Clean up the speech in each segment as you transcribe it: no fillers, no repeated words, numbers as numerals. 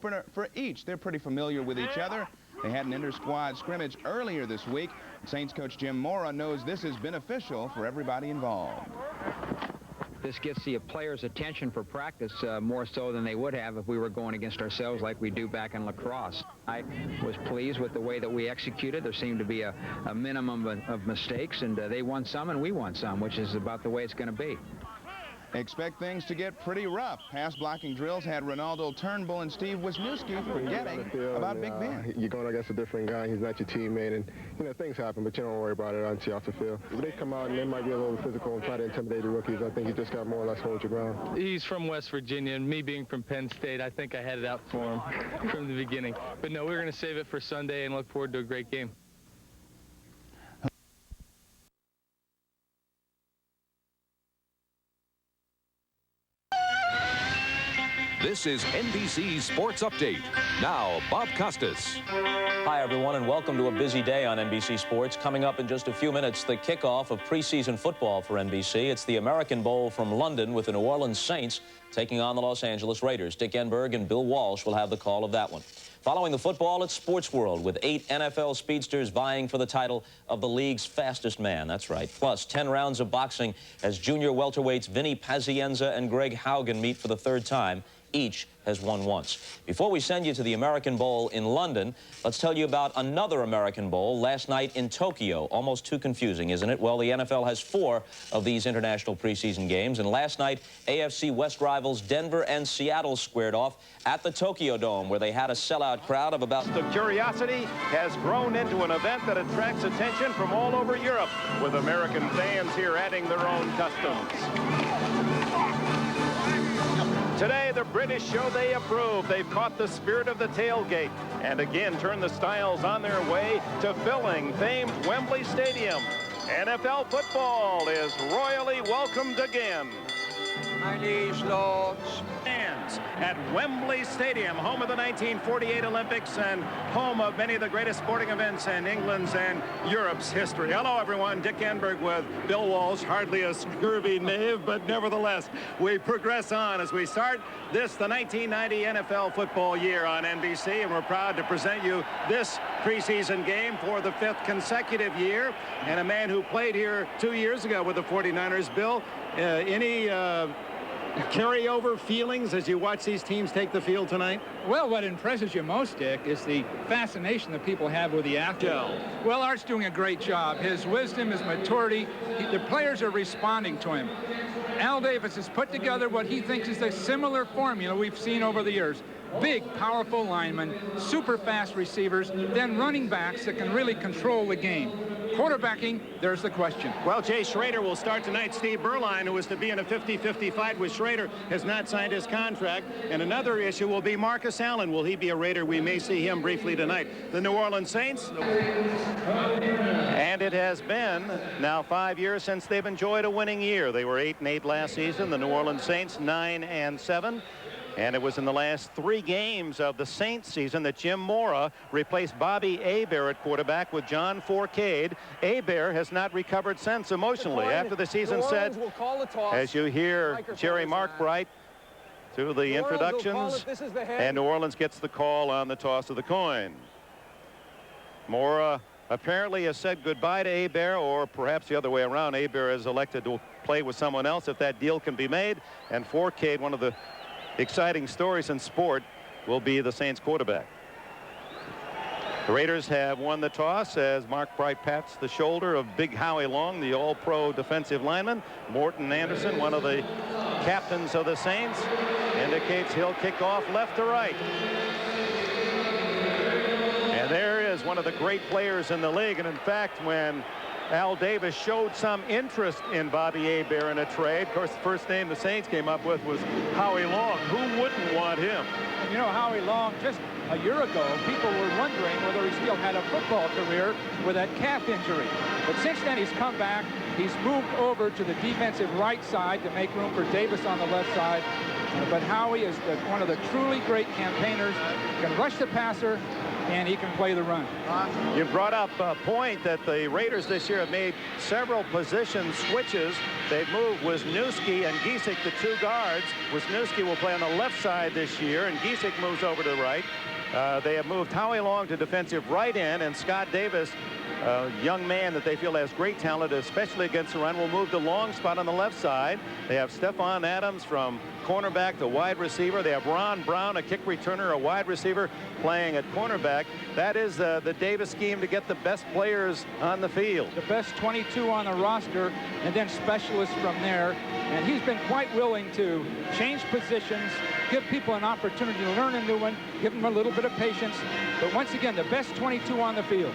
For each, they're pretty familiar with each other. They had an inter-squad scrimmage earlier this week. Saints coach Jim Mora knows this is beneficial for everybody involved. This gets the players' attention for practice more so than they would have if we were going against ourselves like we do back in lacrosse. I was pleased with the way that we executed. There seemed to be a minimum of mistakes, and they won some and we won some, which is about the way it's going to be. Expect things to get pretty rough. Pass blocking drills had Ronaldo Turnbull and Steve Wisniewski forgetting about Big Ben. You're going against a different guy. He's not your teammate, and things happen, but you don't worry about it until you're off the field. If they come out and they might be a little physical and try to intimidate the rookies, I think you just got more or less hold your ground. He's from West Virginia, and me being from Penn State, I think I had it out for him from the beginning. But no, we're going to save it for Sunday and look forward to a great game. This is NBC Sports Update. Now, Bob Costas. Hi, everyone, and welcome to a busy day on NBC Sports. Coming up in just a few minutes, the kickoff of preseason football for NBC. It's the American Bowl from London with the New Orleans Saints taking on the Los Angeles Raiders. Dick Enberg and Bill Walsh will have the call of that one. Following the football, it's Sports World with 8 NFL speedsters vying for the title of the league's fastest man. That's right. Plus 10 rounds of boxing as junior welterweights Vinny Pazienza and Greg Haugen meet for the 3rd time. Each has won once. Before we send you to the American Bowl in London, let's tell you about another American Bowl last night in Tokyo. Almost too confusing, isn't it? Well, the NFL has 4 of these international preseason games, and last night, AFC West rivals Denver and Seattle squared off at the Tokyo Dome, where they had a sellout crowd of about... The curiosity has grown into an event that attracts attention from all over Europe, with American fans here adding their own customs. Today, the British show they approve. They've caught the spirit of the tailgate and again turned the Styles on their way to filling famed Wembley Stadium. NFL football is royally welcomed again. My liege lords. Fans at Wembley Stadium, home of the 1948 Olympics and home of many of the greatest sporting events in England's and Europe's history. Hello, everyone. Dick Enberg with Bill Walsh, hardly a scurvy knave, but nevertheless, we progress on as we start the 1990 NFL football year on NBC, and we're proud to present you this preseason game for the 5th consecutive year, and a man who played here 2 years ago with the 49ers. Bill, any carryover feelings as you watch these teams take the field tonight? Well, what impresses you most, Dick, is the fascination that people have with the athlete. Well, Art's doing a great job. His wisdom, his maturity, the players are responding to him. Al Davis has put together what he thinks is a similar formula we've seen over the years. Big, powerful linemen, super fast receivers, then running backs that can really control the game. Quarterbacking, there's the question. Well, Jay Schrader will start tonight. Steve Berline, who is to be in a 50-50 fight with Schrader, has not signed his contract. And another issue will be Marcus Allen. Will he be a Raider? We may see him briefly tonight. The New Orleans Saints. And it has been now 5 years since they've enjoyed a winning year. They were 8-8 last season. The New Orleans Saints 9-7. And it was in the last 3 games of the Saints season that Jim Mora replaced Bobby Hebert at quarterback with John Fourcade. Hebert has not recovered since emotionally. After the season said, as you hear Jerry Markbright through the introductions, and New Orleans gets the call on the toss of the coin. Mora apparently has said goodbye to Hebert, or perhaps the other way around. Hebert has elected to play with someone else if that deal can be made. And Fourcade, one of the exciting stories in sport, will be the Saints quarterback. The Raiders have won the toss as Mark Bright pats the shoulder of Big Howie Long, the all-pro defensive lineman. Morton Anderson, one of the captains of the Saints, indicates he'll kick off left to right. And there is one of the great players in the league. And in fact, when Al Davis showed some interest in Bobby Hebert in a trade, of course, the first name the Saints came up with was Howie Long. Who wouldn't want him? You know, Howie Long, just a year ago, people were wondering whether he still had a football career with that calf injury. But since then, he's come back. He's moved over to the defensive right side to make room for Davis on the left side. But Howie is one of the truly great campaigners. Can rush the passer, and he can play the run. You brought up a point that the Raiders this year have made several position switches. They've moved Wisniewski and Giesik, the two guards. Wisniewski will play on the left side this year, and Giesik moves over to the right. They have moved Howie Long to defensive right end, and Scott Davis, a young man that they feel has great talent, especially against the run, will move to long spot on the left side. They have Stephon Adams from cornerback to wide receiver. They have Ron Brown, a kick returner, a wide receiver, playing at cornerback. That is the Davis scheme to get the best players on the field. The best 22 on the roster, and then specialists from there. And he's been quite willing to change positions, give people an opportunity to learn a new one, give them a little bit of patience. But once again, the best 22 on the field.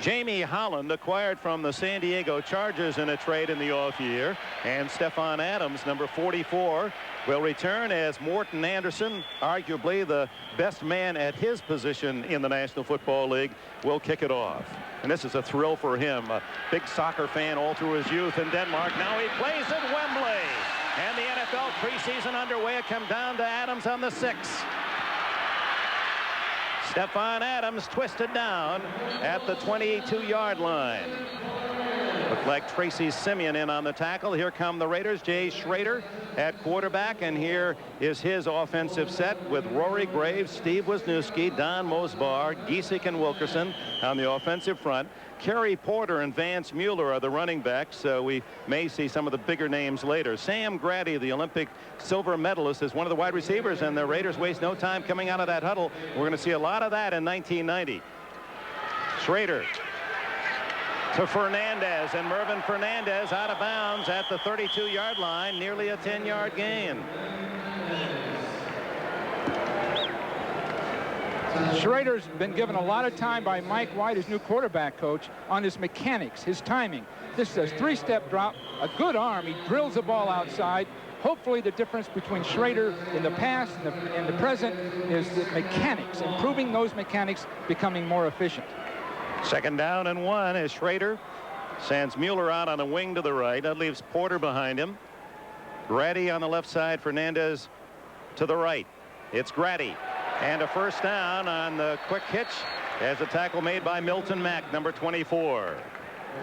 Jamie Holland, acquired from the San Diego Chargers in a trade in the off year, and Stephon Adams, number 44, will return as Morton Anderson, arguably the best man at his position in the National Football League, will kick it off. And this is a thrill for him, a big soccer fan all through his youth in Denmark. Now he plays at Wembley, and the NFL preseason underway. It come down to Adams on the 6. Stephon Adams twisted down at the 22-yard line. Looked like Tracy Simeon in on the tackle. Here come the Raiders. Jay Schrader at quarterback, and here is his offensive set with Rory Graves, Steve Wisniewski, Don Mosbar, Giesik, and Wilkerson on the offensive front. Kerry Porter and Vance Mueller are the running backs, so we may see some of the bigger names later. Sam Grady, the Olympic silver medalist, is one of the wide receivers, and the Raiders waste no time coming out of that huddle. We're going to see a lot of that in 1990. Schrader to Fernandez, and Mervyn Fernandez out of bounds at the 32-yard line, nearly a 10-yard gain. Schrader's been given a lot of time by Mike White, his new quarterback coach, on his mechanics, his timing. This is a 3-step drop, a good arm. He drills the ball outside. Hopefully the difference between Schrader in the past and the present is the mechanics, improving those mechanics, becoming more efficient. 2nd down and 1 as Schrader sends Mueller out on a wing to the right. That leaves Porter behind him. Grady on the left side, Fernandez to the right. It's Grady. And a 1st down on the quick hitch as a tackle made by Milton Mack, number 24.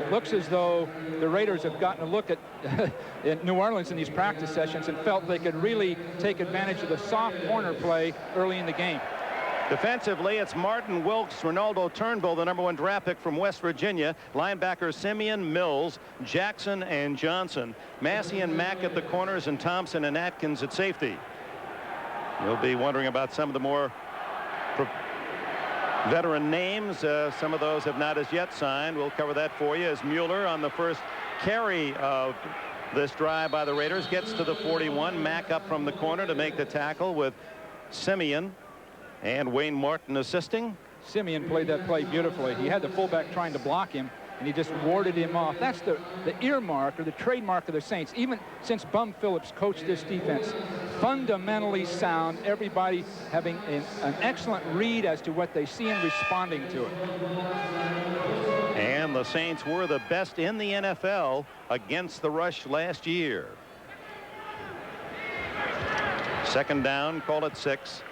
It looks as though the Raiders have gotten a look at New Orleans in these practice sessions and felt they could really take advantage of the soft corner play early in the game. Defensively, it's Martin Wilkes, Ronaldo Turnbull, the #1 draft pick from West Virginia. Linebacker Simeon, Mills, Jackson, and Johnson. Massey and Mack at the corners, and Thompson and Atkins at safety. You'll be wondering about some of the more veteran names. Some of those have not as yet signed. We'll cover that for you as Mueller on the first carry of this drive by the Raiders gets to the 41. Mack up from the corner to make the tackle with Simeon and Wayne Martin assisting. Simeon played that play beautifully. He had the fullback trying to block him, and he just warded him off. That's the earmark or the trademark of the Saints, even since Bum Phillips coached this defense. Fundamentally sound, everybody having an excellent read as to what they see and responding to it. And the Saints were the best in the NFL against the rush last year. 2nd down, call it 6.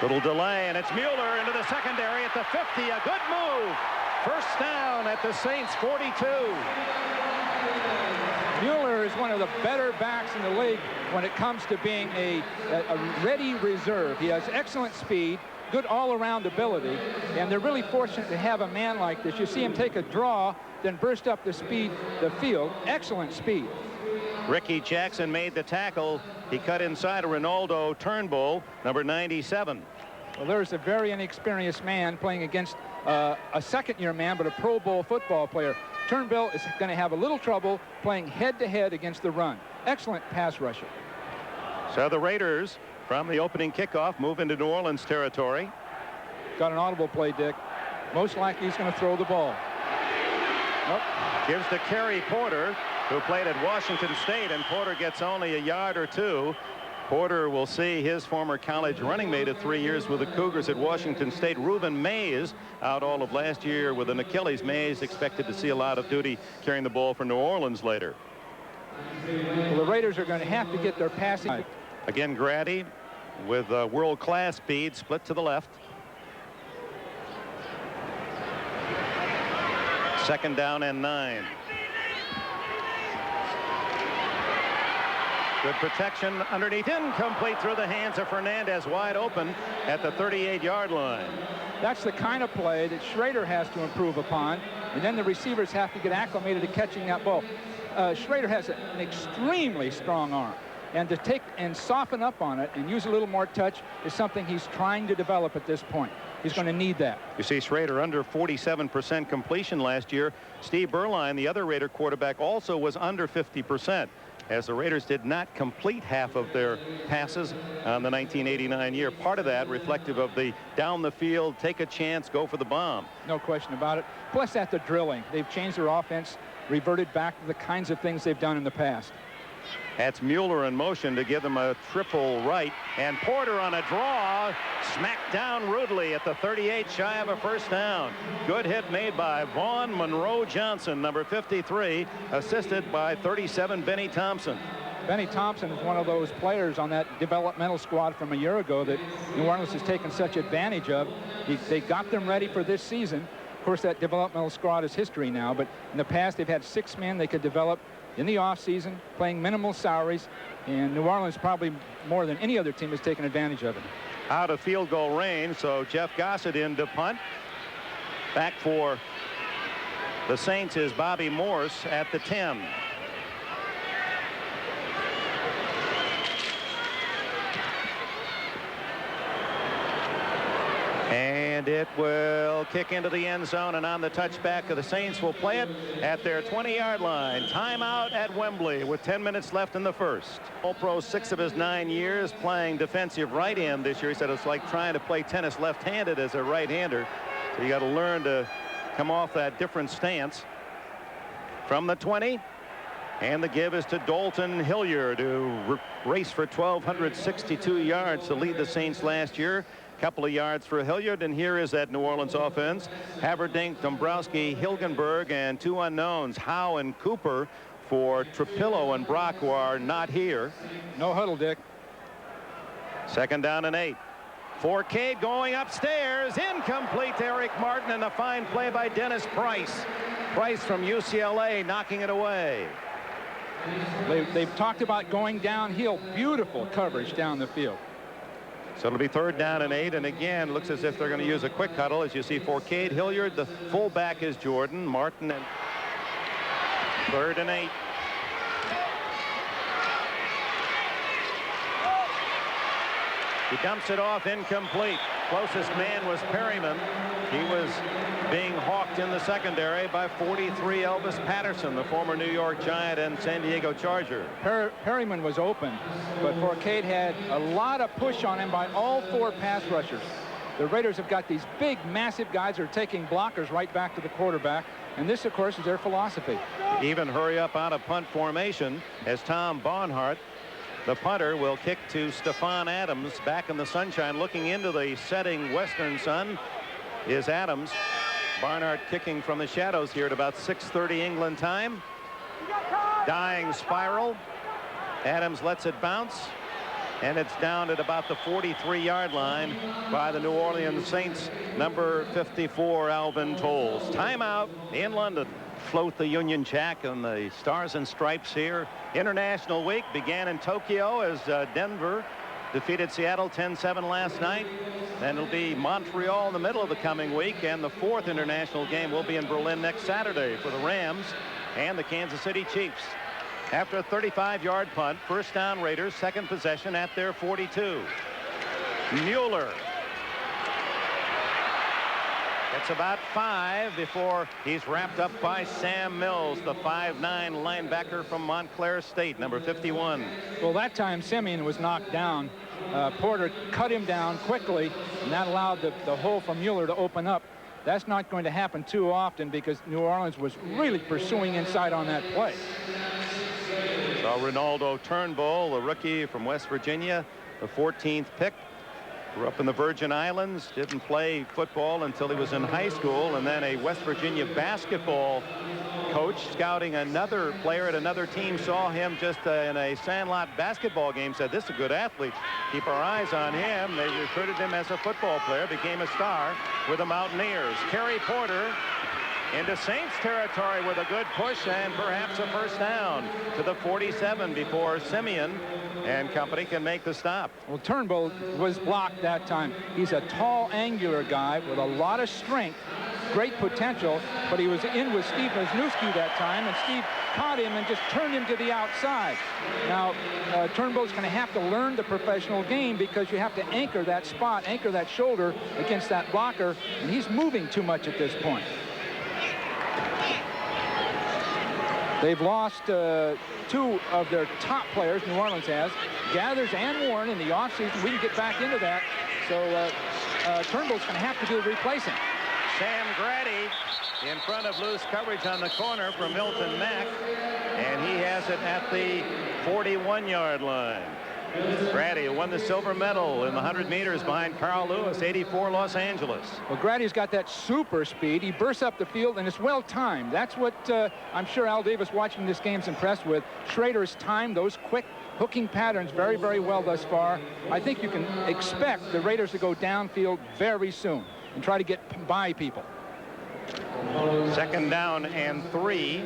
Little delay, and it's Mueller into the secondary at the 50. A good move. 1st down at the Saints 42. Mueller is one of the better backs in the league when it comes to being a ready reserve. He has excellent speed, good all-around ability, and they're really fortunate to have a man like this. You see him take a draw, then burst up the field. Excellent speed. Ricky Jackson made the tackle. He cut inside of Ronaldo Turnbull, number 97. Well, there's a very inexperienced man playing against a 2nd-year man, but a Pro Bowl football player. Turnbull is going to have a little trouble playing head-to-head against the run. Excellent pass rusher. So the Raiders, from the opening kickoff, move into New Orleans territory. Got an audible play, Dick. Most likely he's going to throw the ball. Nope. Gives to Kerry Porter, who played at Washington State, and Porter gets only a yard or 2. Porter will see his former college running mate of 3 years with the Cougars at Washington State. Reuben Mays out all of last year with an Achilles. Mays expected to see a lot of duty carrying the ball for New Orleans later. Well, the Raiders are going to have to get their passing. Again, Grady with world-class speed, split to the left. Second down and 9. Good protection underneath, incomplete through the hands of Fernandez, wide open at the 38-yard line. That's the kind of play that Schrader has to improve upon, and then the receivers have to get acclimated to catching that ball. Schrader has an extremely strong arm, and to take and soften up on it and use a little more touch is something he's trying to develop at this point. He's going to need that. You see Schrader under 47% completion last year. Steve Berline, the other Raider quarterback, also was under 50%. As the Raiders did not complete half of their passes on the 1989 year. Part of that reflective of the down the field, take a chance, go for the bomb. No question about it. Plus that the drilling. They've changed their offense, reverted back to the kinds of things they've done in the past. That's Mueller in motion to give them a triple right, and Porter on a draw, smacked down rudely at the 38, shy of a first down. Good hit made by Vaughn Monroe Johnson, number 53, assisted by 37 Benny Thompson. Benny Thompson is one of those players on that developmental squad from a year ago that New Orleans has taken such advantage of. They got them ready for this season. Of course, that developmental squad is history now, but in the past they've had 6 men they could develop in the offseason, playing minimal salaries, and New Orleans probably more than any other team has taken advantage of it. Out of field goal range, so Jeff Gossett in to punt. Back for the Saints is Bobby Morse at the 10. And it will kick into the end zone, and on the touchback of the Saints will play it at their 20-yard line. Timeout at Wembley with 10 minutes left in the first. All-Pro 6 of his 9 years playing defensive right end this year. He said it's like trying to play tennis left-handed as a right-hander. So you got to learn to come off that different stance. From the 20, and the give is to Dalton Hilliard, who raced for 1,262 yards to lead the Saints last year. Couple of yards for Hilliard, and here is that New Orleans offense. Haverdink, Dombrowski, Hilgenberg, and 2 unknowns, Howe and Cooper, for Trapillo and Brock, who are not here. No huddle, Dick. Second down and 8. Forcade going upstairs, incomplete to Eric Martin, and a fine play by Dennis Price. Price from UCLA knocking it away. They've talked about going downhill. Beautiful coverage down the field. So it'll be third down and 8, and again looks as if they're going to use a quick huddle. As you see, Forcade, Hilliard, the fullback is Jordan, Martin, and third and 8. He dumps it off, incomplete. Closest man was Perryman. He was being hawked in the secondary by 43 Elvis Patterson, the former New York Giant and San Diego Charger. Perryman was open, but Forcade had a lot of push on him by all 4 pass rushers. The Raiders have got these big, massive guys who are taking blockers right back to the quarterback, and this, of course, is their philosophy. Even hurry up out of punt formation as Tom Barnhart, the punter, will kick to Stephon Adams back in the sunshine. Looking into the setting western sun is Adams. Barnhart kicking from the shadows here at about 6:30 England time. Dying spiral. Adams lets it bounce, and it's down at about the 43-yard line by the New Orleans Saints, number 54, Alvin Tolles. Timeout in London. Float the Union Jack and the Stars and Stripes here. International week began in Tokyo as Denver defeated Seattle 10-7 last night. Then it'll be Montreal in the middle of the coming week, and the 4th international game will be in Berlin next Saturday for the Rams and the Kansas City Chiefs. After a 35-yard punt, first down Raiders, second possession at their 42. Mueller. It's about 5 before he's wrapped up by Sam Mills, the 5'9" linebacker from Montclair State, number 51. Well, that time Simeon was knocked down. Porter cut him down quickly, and that allowed the hole for Mueller to open up. That's not going to happen too often because New Orleans was really pursuing inside on that play. So Ronaldo Turnbull, the rookie from West Virginia, the 14th pick. Grew up in the Virgin Islands, didn't play football until he was in high school, and then a West Virginia basketball coach scouting another player at another team saw him just in a Sandlot basketball game, said, this is a good athlete. Keep our eyes on him. They recruited him as a football player, became a star with the Mountaineers. Kerry Porter into Saints territory with a good push and perhaps a first down to the 47 before Simeon and company can make the stop. Well, Turnbull was blocked that time. He's a tall, angular guy with a lot of strength, great potential, but he was in with Steve Wisniewski that time, and Steve caught him and just turned him to the outside. Now, Turnbull's going to have to learn the professional game because you have to anchor that spot, anchor that shoulder against that blocker, and he's moving too much at this point. They've lost two of their top players, New Orleans has, Gathers and Warren in the offseason. We can get back into that. So Turnbull's going to have to do the replacing. Sam Grady in front of loose coverage on the corner from Milton Mack, and he has it at the 41-yard line. Grady won the silver medal in the 100 meters behind Carl Lewis, 84 Los Angeles. Well, Grady's got that super speed. He bursts up the field, and it's well timed. That's what I'm sure Al Davis watching this game is impressed with. Schrader has timed those quick hooking patterns very, very well thus far. I think you can expect the Raiders to go downfield very soon and try to get by people. Second down and 3.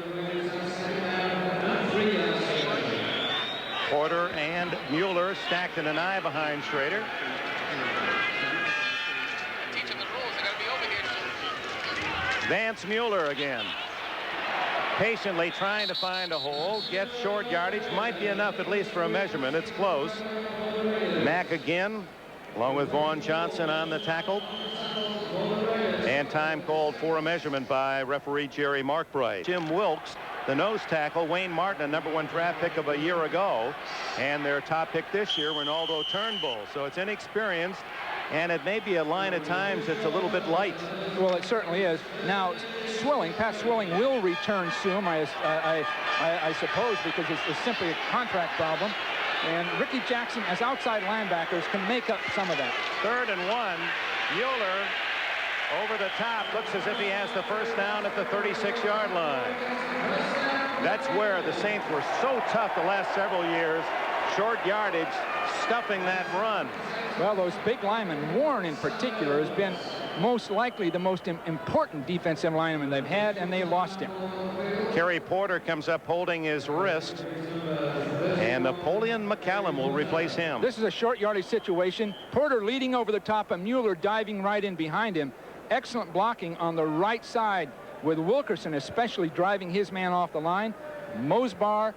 Porter and Mueller stacked in an eye behind Schrader. Vance Mueller again. Patiently trying to find a hole, gets short yardage, might be enough at least for a measurement. It's close. Mack again, along with Vaughn Johnson on the tackle. And time called for a measurement by referee Jerry Markbright. Jim Wilkes, the nose tackle, Wayne Martin, a #1 draft pick of a year ago, and their top pick this year, Ronaldo Turnbull. So it's inexperienced, and it may be a line at times that's a little bit light. Well, it certainly is. Now, Pat Swilling will return soon, I suppose, because it's simply a contract problem. And Ricky Jackson, as outside linebackers, can make up some of that. 3rd and 1. Mueller over the top, looks as if he has the first down at the 36-yard line. That's where the Saints were so tough the last several years. Short yardage, stuffing that run. Well, those big linemen, Warren in particular, has been most likely the most important defensive lineman they've had, and they lost him. Kerry Porter comes up holding his wrist, and Napoleon McCallum will replace him. This is a short yardage situation. Porter leading over the top of Mueller, diving right in behind him. Excellent blocking on the right side with Wilkerson especially driving his man off the line. Mosbar,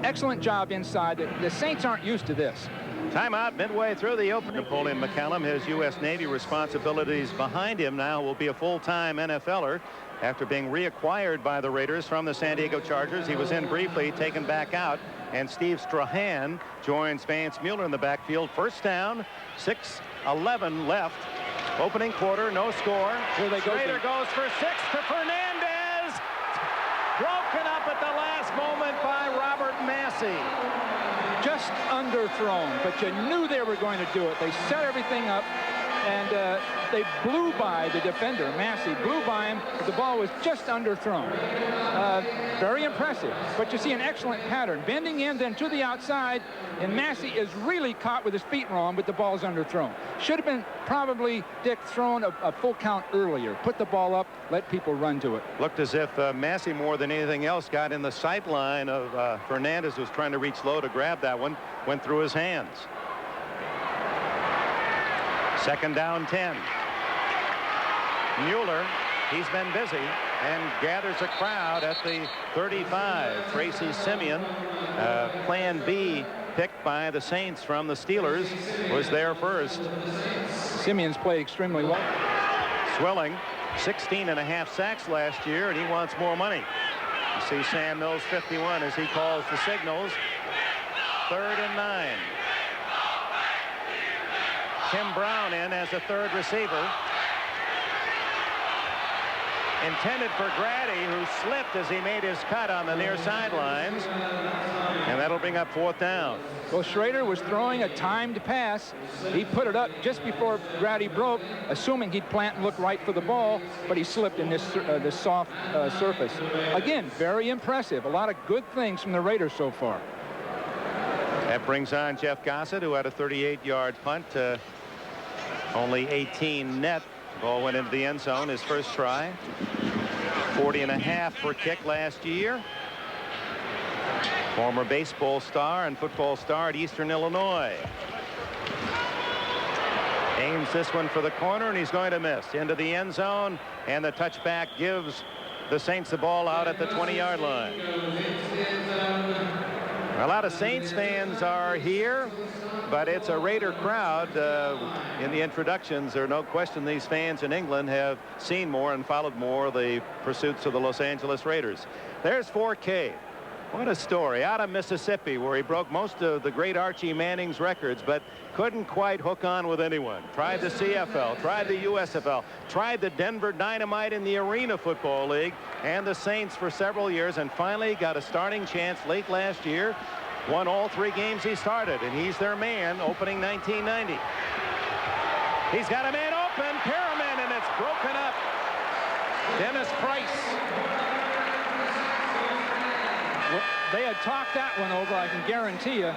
excellent job inside. The Saints aren't used to this. Timeout midway through the open. Napoleon McCallum, his U.S. Navy responsibilities behind him now, will be a full-time NFLer after being reacquired by the Raiders from the San Diego Chargers. He was in briefly, taken back out, and Steve Strahan joins Vance Mueller in the backfield. First down, 6:11 left. Opening quarter, no score. Schrader goes for 6 to Fernandez. Broken up at the last moment by Robert Massey. Just underthrown, but you knew they were going to do it. They set everything up, and they blew by the defender. Massey blew by him, but the ball was just underthrown. Very impressive, but you see an excellent pattern. Bending in, then to the outside, and Massey is really caught with his feet wrong, but the ball's underthrown. Should have been probably, Dick, thrown a full count earlier. Put the ball up, let people run to it. Looked as if Massey, more than anything else, got in the sight line of Fernandez, was trying to reach low to grab that one, went through his hands. Second down 10. Mueller, he's been busy and gathers a crowd at the 35. Tracy Simeon, plan B picked by the Saints from the Steelers, was there first. Simeon's played extremely well. Swilling, 16.5 sacks last year, and he wants more money. You see Sam Mills 51 as he calls the signals. 3rd and 9. Tim Brown in as a third receiver. intended for Grady, who slipped as he made his cut on the near sidelines. And that'll bring up 4th down. Well, Schrader was throwing a timed pass. He put it up just before Grady broke, assuming he'd plant and look right for the ball, but he slipped in this soft surface. Again, very impressive. A lot of good things from the Raiders so far. That brings on Jeff Gossett, who had a 38-yard punt. Only 18 net. Ball went into the end zone his first try. 40.5 for kick last year. Former baseball star and football star at Eastern Illinois. Aims this one for the corner, and he's going to miss. Into the end zone, and the touchback gives the Saints the ball out at the 20-yard line. A lot of Saints fans are here, but it's a Raider crowd. In the introductions, there are no question these fans in England have seen more and followed more the pursuits of the Los Angeles Raiders. There's 4K. What a story. Out of Mississippi, where he broke most of the great Archie Manning's records, but couldn't quite hook on with anyone. Tried the CFL, tried the USFL, tried the Denver Dynamite in the Arena Football League and the Saints for several years, and finally got a starting chance late last year. Won all 3 games he started, and he's their man opening 1990. He's got a man open, Perriman, and it's broken up. Dennis Price. Well, they had talked that one over, I can guarantee you,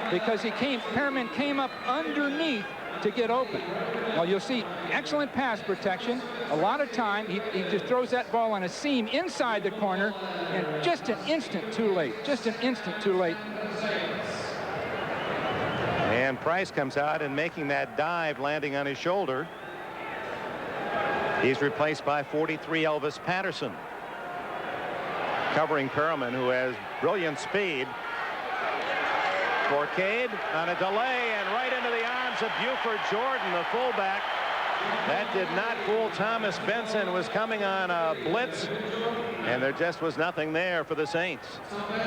because Perriman came up underneath to get open. Well, you'll see excellent pass protection. A lot of time, he just throws that ball on a seam inside the corner, and just an instant too late. Just an instant too late. And Price comes out and making that dive, landing on his shoulder. He's replaced by 43 Elvis Patterson. Covering Perriman, who has brilliant speed. Forcade on a delay and right into the arms of Buford Jordan, the fullback. That did not fool Thomas Benson. Was coming on a blitz, and there just was nothing there for the Saints.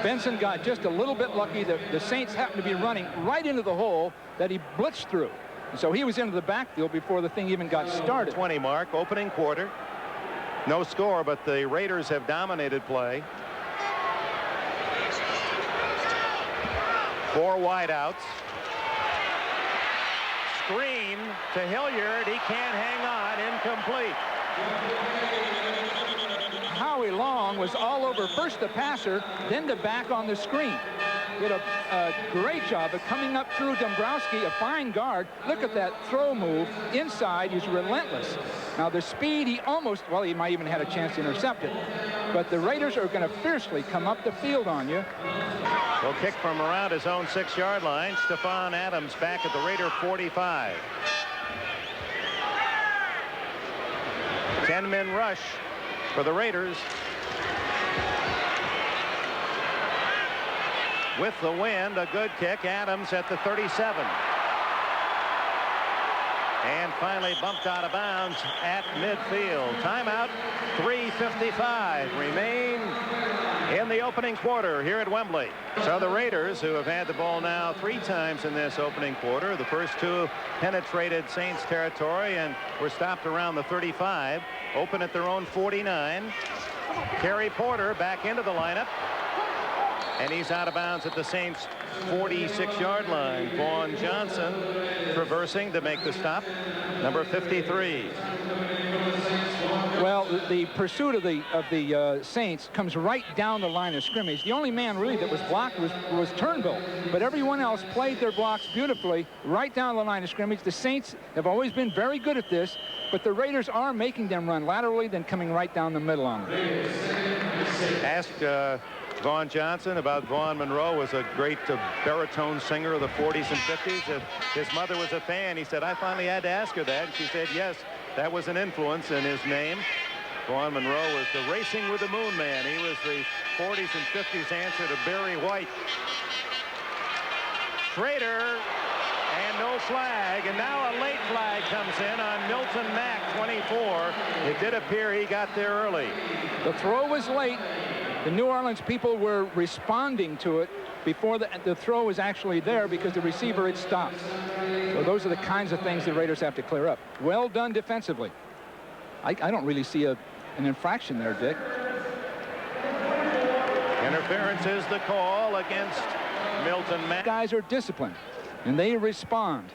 Benson got just a little bit lucky that the Saints happened to be running right into the hole that he blitzed through. So he was into the backfield before the thing even got started. 20 mark, opening quarter. No score, but the Raiders have dominated play. 4 wideouts. Screen to Hilliard. He can't hang on. Incomplete. Howie Long was all over first the passer, then the back on the screen. Did a great job of coming up through Dombrowski, a fine guard. Look at that throw move inside. He's relentless. Now the speed, he almost, well, he might even had a chance to intercept it. But the Raiders are going to fiercely come up the field on you. Will kick from around his own 6-yard line. Stephon Adams back at the Raider 45. 10-man rush for the Raiders. With the wind, a good kick. Adams at the 37. And finally bumped out of bounds at midfield. Timeout, 3:55 remain in the opening quarter here at Wembley. So the Raiders, who have had the ball now 3 times in this opening quarter, the first 2 penetrated Saints territory and were stopped around the 35, open at their own 49. Kerry Porter back into the lineup. And he's out of bounds at the Saints' 46-yard line. Vaughn Johnson traversing to make the stop. Number 53. Well, the pursuit of the Saints comes right down the line of scrimmage. The only man really that was blocked was Turnbull, but everyone else played their blocks beautifully right down the line of scrimmage. The Saints have always been very good at this, but the Raiders are making them run laterally, then coming right down the middle on them. Asked Vaughn Johnson about Vaughn Monroe, was a great baritone singer of the 40s and 50s. His mother was a fan. He said, I finally had to ask her that. And she said, yes, that was an influence in his name. Vaughn Monroe was the Racing with the Moon Man. He was the 40s and 50s answer to Barry White. Schrader, and no flag. And now a late flag comes in on Milton Mack, 24. It did appear he got there early. The throw was late. The New Orleans people were responding to it before the throw was actually there because the receiver had stopped. So those are the kinds of things the Raiders have to clear up. Well done defensively. I don't really see an infraction there, Dick. Interference is the call against Milton. Guys are disciplined, and they respond.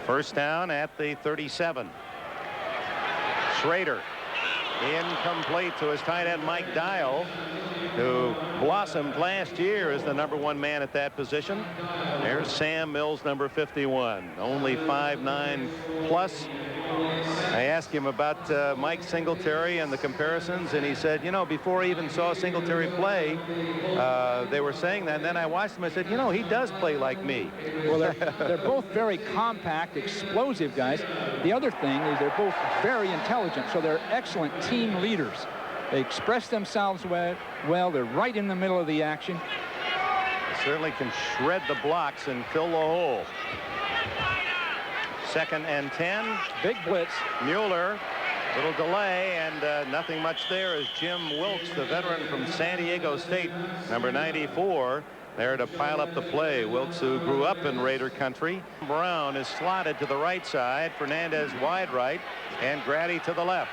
First down at the 37. Schrader incomplete to his tight end Mike Dial, who blossomed last year as the #1 man at that position. There's Sam Mills, number 51, only 5'9" plus. I asked him about Mike Singletary and the comparisons, and he said, you know, before I even saw Singletary play, they were saying that, and then I watched him. I said, you know, he does play like me. Well, they're both very compact, explosive guys. The other thing is they're both very intelligent, so they're excellent team leaders. They express themselves well. They're right in the middle of the action. They certainly can shred the blocks and fill the hole. 2nd and 10. Big blitz. Mueller, little delay, and nothing much there as Jim Wilkes, the veteran from San Diego State, number 94, there to pile up the play. Wilkes, who grew up in Raider country. Brown is slotted to the right side. Fernandez wide right, and Grady to the left.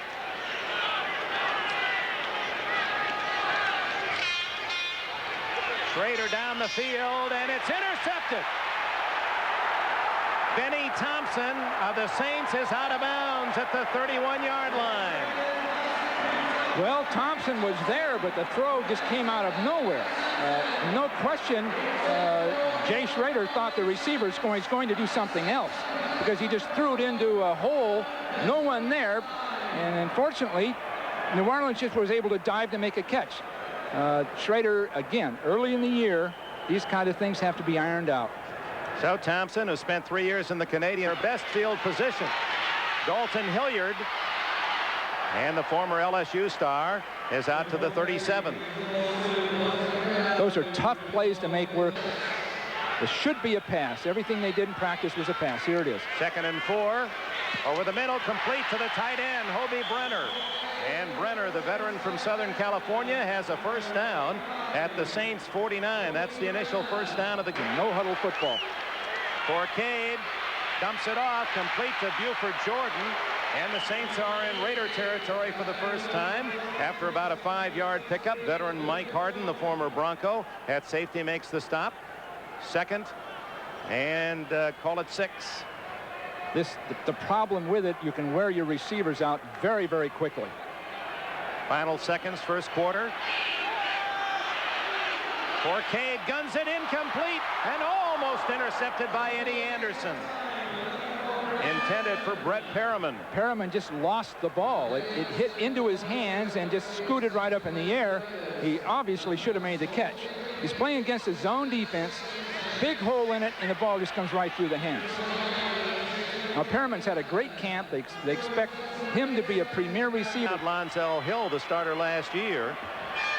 Schrader down the field, and it's intercepted. Benny Thompson of the Saints is out of bounds at the 31-yard line. Well, Thompson was there, but the throw just came out of nowhere. No question, Jay Schrader thought the receiver is going to do something else because he just threw it into a hole, no one there, and unfortunately, New Orleans just was able to dive to make a catch. Schrader, again, early in the year, these kind of things have to be ironed out. So Thompson, who spent 3 years in the Canadian, her best field position. Dalton Hilliard, and the former LSU star, is out to the 37. Those are tough plays to make work. This should be a pass. Everything they did in practice was a pass. Here it is. 2nd and 4. Over the middle, complete to the tight end, Hobie Brenner. And Brenner, the veteran from Southern California, has a first down at the Saints 49. That's the initial first down of the game. No huddle football. Forcade dumps it off, complete to Buford Jordan, and the Saints are in Raider territory for the first time after about a 5-yard pickup. Veteran Mike Harden, the former Bronco, at safety makes the stop. 2nd and call it 6. The problem with it, you can wear your receivers out very, very quickly. Final seconds, first quarter. Forcade guns it incomplete and almost intercepted by Eddie Anderson. Intended for Brett Perriman. Perriman just lost the ball. It hit into his hands and just scooted right up in the air. He obviously should have made the catch. He's playing against a zone defense. Big hole in it, and the ball just comes right through the hands. Now, Perriman's had a great camp. They expect him to be a premier receiver. Lonzel Hill, the starter last year,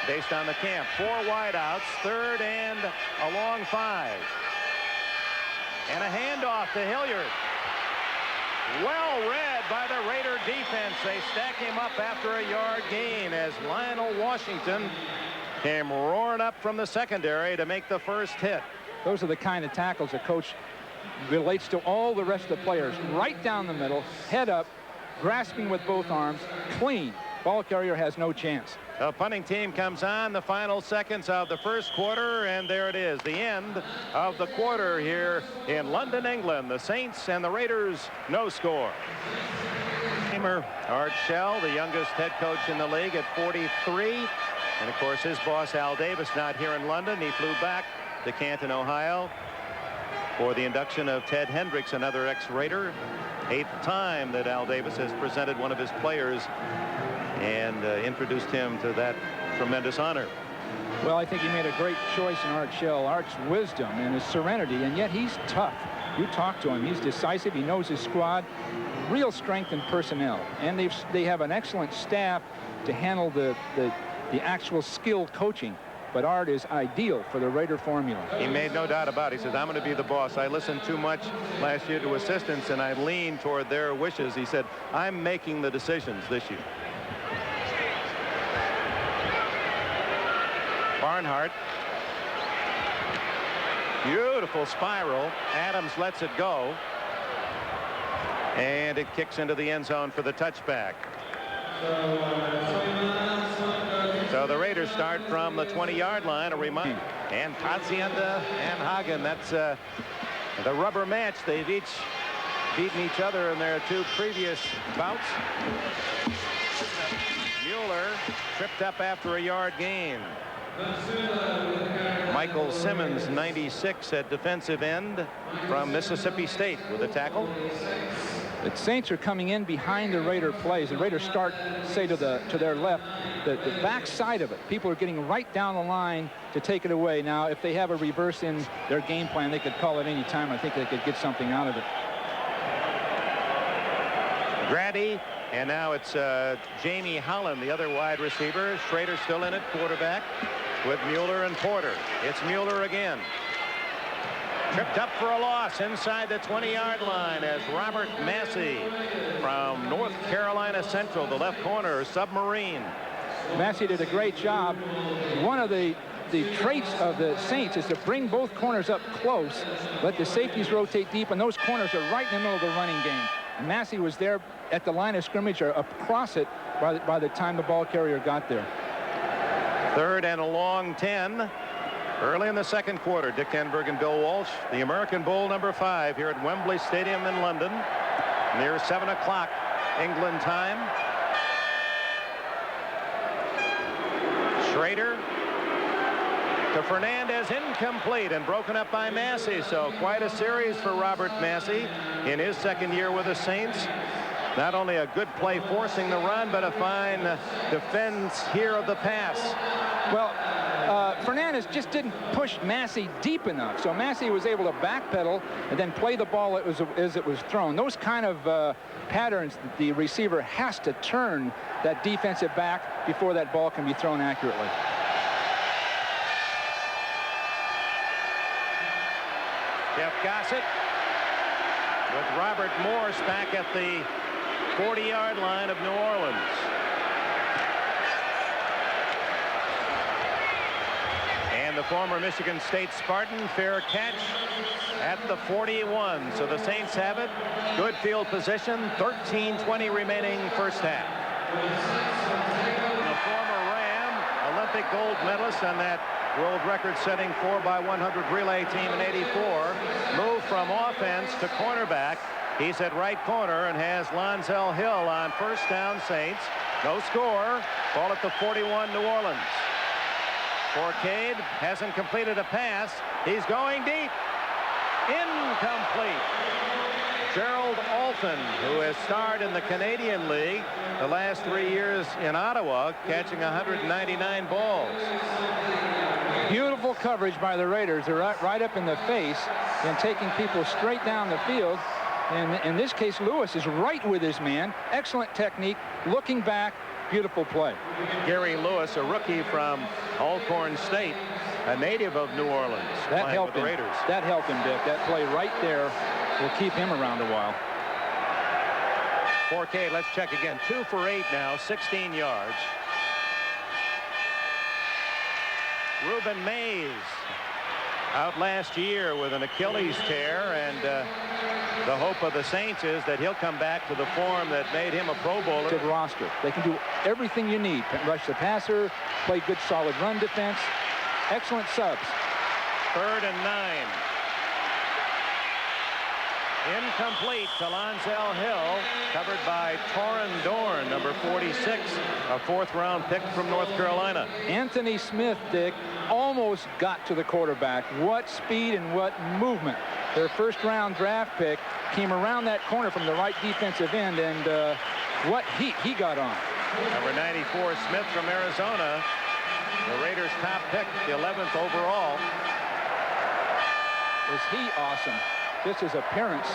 based on the camp. 4 wideouts, 3rd and a long 5. And a handoff to Hilliard. Well read by the Raider defense. They stack him up after a yard gain as Lionel Washington came roaring up from the secondary to make the first hit. Those are the kind of tackles a coach relates to all the rest of the players. Right down the middle, head up, grasping with both arms, clean. Ball carrier has no chance. The punting team comes on, the final seconds of the first quarter, and there it is, the end of the quarter here in London, England. The Saints and the Raiders, no score. Art Shell, the youngest head coach in the league at 43. And of course his boss Al Davis not here in London. He flew back to Canton, Ohio for the induction of Ted Hendricks, another ex-Raider. 8th time that Al Davis has presented one of his players and introduced him to that tremendous honor. Well, I think he made a great choice in Art Shell. Art's wisdom and his serenity, and yet he's tough. You talk to him, he's decisive, he knows his squad, real strength in personnel, and they have an excellent staff to handle the actual skill coaching. But Art is ideal for the Raider formula. He made no doubt about it. He says, I'm going to be the boss. I listened too much last year to assistants, and I leaned toward their wishes. He said, I'm making the decisions this year. Barnhart. Beautiful spiral. Adams lets it go. And it kicks into the end zone for the touchback. So the Raiders start from the 20-yard line. A reminder. And Hacienda and Hagen. That's the rubber match. They've each beaten each other in their 2 previous bouts. Mueller tripped up after a yard gain. Michael Simmons, 96 at defensive end from Mississippi State with a tackle. The Saints are coming in behind the Raider plays. The Raiders start, say, to their left. The back side of it, people are getting right down the line to take it away. Now, if they have a reverse in their game plan, they could call it any time. I think they could get something out of it. Grady, and now it's Jamie Holland, the other wide receiver. Schrader still in at quarterback with Mueller and Porter. It's Mueller again. Tripped up for a loss inside the 20-yard line as Robert Massey from North Carolina Central, the left corner, submarine. Massey did a great job. One of the traits of the Saints is to bring both corners up close, let the safeties rotate deep, and those corners are right in the middle of the running game. Massey was there at the line of scrimmage or across it by the time the ball carrier got there. 3rd and a long 10. Early in the second quarter, Dick Enberg and Bill Walsh, the American Bowl #5 here at Wembley Stadium in London, near 7 o'clock England time. Schrader to Fernandez, incomplete and broken up by Massey. So quite a series for Robert Massey in his second year with the Saints. Not only a good play forcing the run, but a fine defense here of the pass. Well, Fernandez just didn't push Massey deep enough, so Massey was able to backpedal and then play the ball as it was thrown. Those kind of patterns, the receiver has to turn that defensive back before that ball can be thrown accurately. Jeff Gossett with Robert Morse back at the 40-yard line of New Orleans. And the former Michigan State Spartan, fair catch at the 41. So the Saints have it. Good field position. 13:20 remaining first half. The former Ram, Olympic gold medalist on that world record-setting 4x100 relay team in '84, moved from offense to cornerback. He's at right corner and has Lonzel Hill on first down. Saints. No score. Ball at the 41, New Orleans. Forcade hasn't completed a pass. He's going deep. Incomplete. Gerald Alton, who has starred in the Canadian League the last 3 years in Ottawa, catching 199 balls. Beautiful coverage by the Raiders. They're right up in the face and taking people straight down the field. And in this case, Lewis is right with his man. Excellent technique. Looking back, beautiful play. Gary Lewis, a rookie from Alcorn State, a native of New Orleans. That helped him. Raiders. That helped him, Dick. That play right there will keep him around a while. Forcade, let's check again. 2 for 8 now, 16 yards. Reuben Mays out last year with an Achilles tear, and the hope of the Saints is that he'll come back to the form that made him a Pro Bowler. To the roster. They can do everything you need. Rush the passer, play good solid run defense. Excellent subs. 3rd and 9. Incomplete to Lonzel Hill, covered by Torrin Dorn, number 46, a 4th-round pick from North Carolina. Anthony Smith, Dick, almost got to the quarterback. What speed and what movement. Their 1st-round draft pick came around that corner from the right defensive end, and what heat he got on. Number 94, Smith from Arizona, the Raiders' top pick, the 11th overall. Is he awesome? Just his appearance.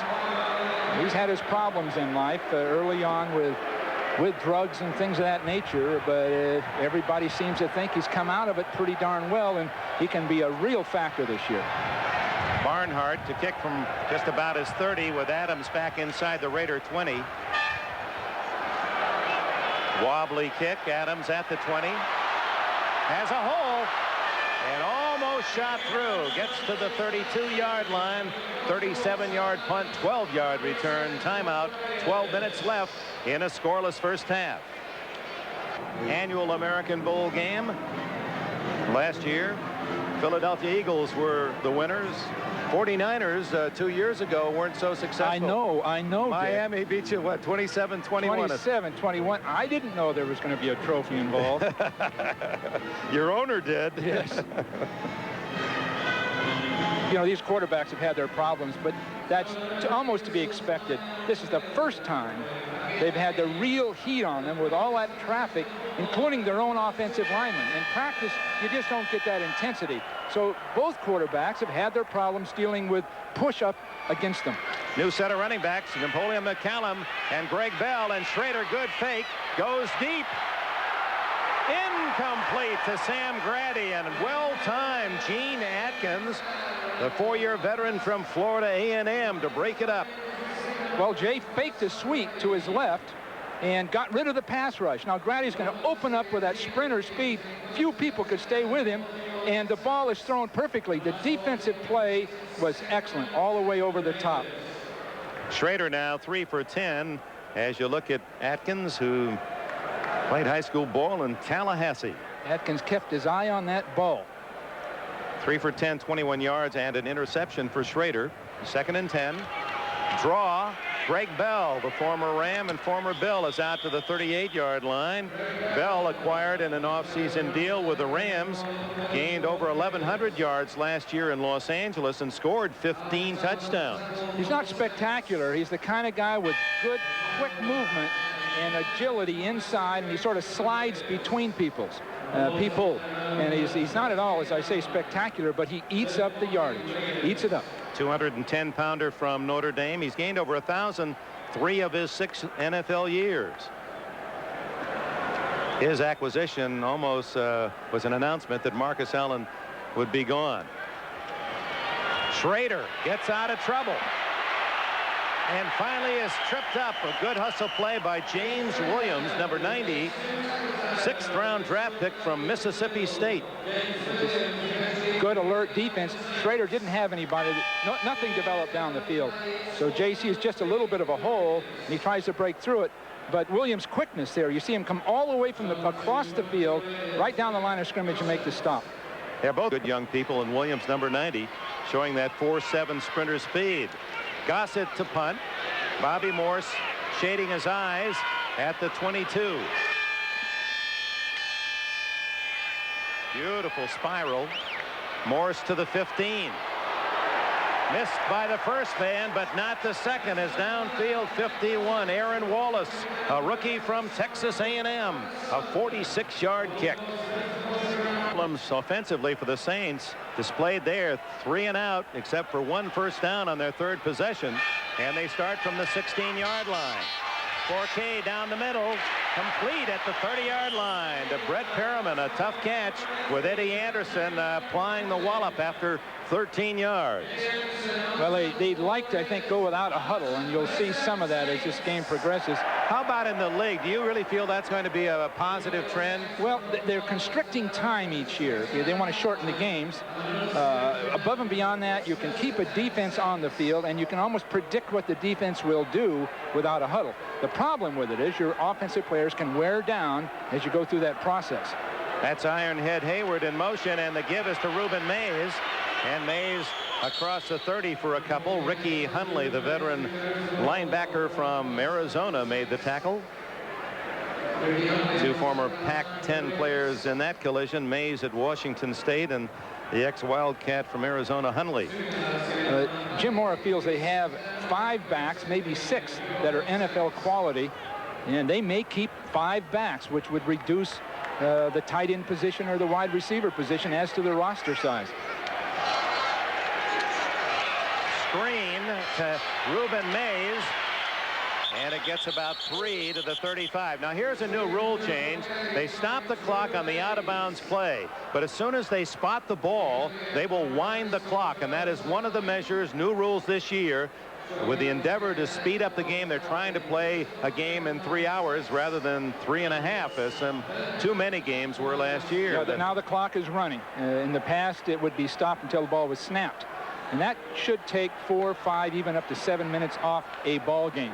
He's had his problems in life early on with drugs and things of that nature, but everybody seems to think he's come out of it pretty darn well, and he can be a real factor this year. Barnhart to kick from just about his 30 with Adams back inside the Raider 20. Wobbly kick, Adams at the 20. Has a hole and almost shot through. Gets to the 32-yard line. 37-yard punt, 12-yard return. Timeout. 12 minutes left in a scoreless first half. annual American Bowl game. Last year, Philadelphia Eagles were the winners. 49ers 2 years ago weren't so successful. I know. Miami beat you, what, 27-21? 27-21. I didn't know there was going to be a trophy involved. Your owner did. Yes. You know, these quarterbacks have had their problems, but that's almost to be expected. This is the first time they've had the real heat on them with all that traffic, including their own offensive linemen. In practice, you just don't get that intensity. So both quarterbacks have had their problems dealing with push-up against them. New set of running backs, Napoleon McCallum and Greg Bell, and Schrader, good fake, goes deep. Incomplete to Sam Grady, and well-timed Gene Atkins, the 4-year veteran from Florida A&M, to break it up. Well, Jay faked a sweep to his left and got rid of the pass rush. Now Grady's going to open up with that sprinter speed. Few people could stay with him, and the ball is thrown perfectly. The defensive play was excellent all the way over the top. Schrader now 3 for 10 as you look at Atkins, who played high school ball in Tallahassee. Atkins kept his eye on that ball. 3 for 10, 21 yards, and an interception for Schrader. 2nd and 10. Draw. Greg Bell, the former Ram and former Bill, is out to the 38-yard line. Bell, acquired in an offseason deal with the Rams, gained over 1,100 yards last year in Los Angeles and scored 15 touchdowns. He's not spectacular. He's the kind of guy with good, quick movement and agility inside, and he sort of slides between people. And he's not at all, as I say, spectacular, but he eats up the yardage, eats it up. 210-pounder from Notre Dame. He's gained over 1,000 3 of his 6 NFL years. His acquisition almost was an announcement that Marcus Allen would be gone. Schrader gets out of trouble and finally is tripped up. A good hustle play by James Williams, number 90, 6th round draft pick from Mississippi State. Good alert defense. Schrader didn't have anybody. Nothing developed down the field. So JC is just a little bit of a hole, and he tries to break through it. But Williams' quickness there, you see him come all the way from across the field, right down the line of scrimmage and make the stop. They're both good young people, and Williams, number 90, showing that 4.7 sprinter speed. Gossett to punt. Bobby Morse shading his eyes at the 22. Beautiful spiral. Morse to the 15. Missed by the first man, but not the second, as downfield 51. Aaron Wallace, a rookie from Texas A&M, a 46-yard kick. Offensively for the Saints displayed there, 3 and out, except for 1 first down on their 3rd possession, and they start from the 16-yard line. Forquet down the middle, complete at the 30-yard line to Brett Perriman. A tough catch with Eddie Anderson applying the wallop after 13 yards. Well, they'd like to, I think, go without a huddle, and you'll see some of that as this game progresses. How about in the league? Do you really feel that's going to be a positive trend? Well, they're constricting time each year. They want to shorten the games. Above and beyond that, you can keep a defense on the field, and you can almost predict what the defense will do without a huddle. The problem with it is your offensive players can wear down as you go through that process. That's Ironhead Hayward in motion, and the give is to Reuben Mays. And Mays across the 30 for a couple. Ricky Hundley, the veteran linebacker from Arizona, made the tackle. 2 former Pac-10 players in that collision. Mays at Washington State and the ex-Wildcat from Arizona, Hundley. Jim Mora feels they have 5 backs, maybe 6, that are NFL quality, and they may keep 5 backs, which would reduce the tight end position or the wide receiver position as to the roster size. Screen to Reuben Mays, and it gets about 3 to the 35. Now here's a new rule change. They stop the clock on the out-of-bounds play, but as soon as they spot the ball, they will wind the clock, and that is one of the measures, new rules this year. With the endeavor to speed up the game, they're trying to play a game in 3 hours rather than 3.5, as too many games were last year. Yeah, now the clock is running. In the past, it would be stopped until the ball was snapped. And that should take 4, 5, even up to 7 minutes off a ball game.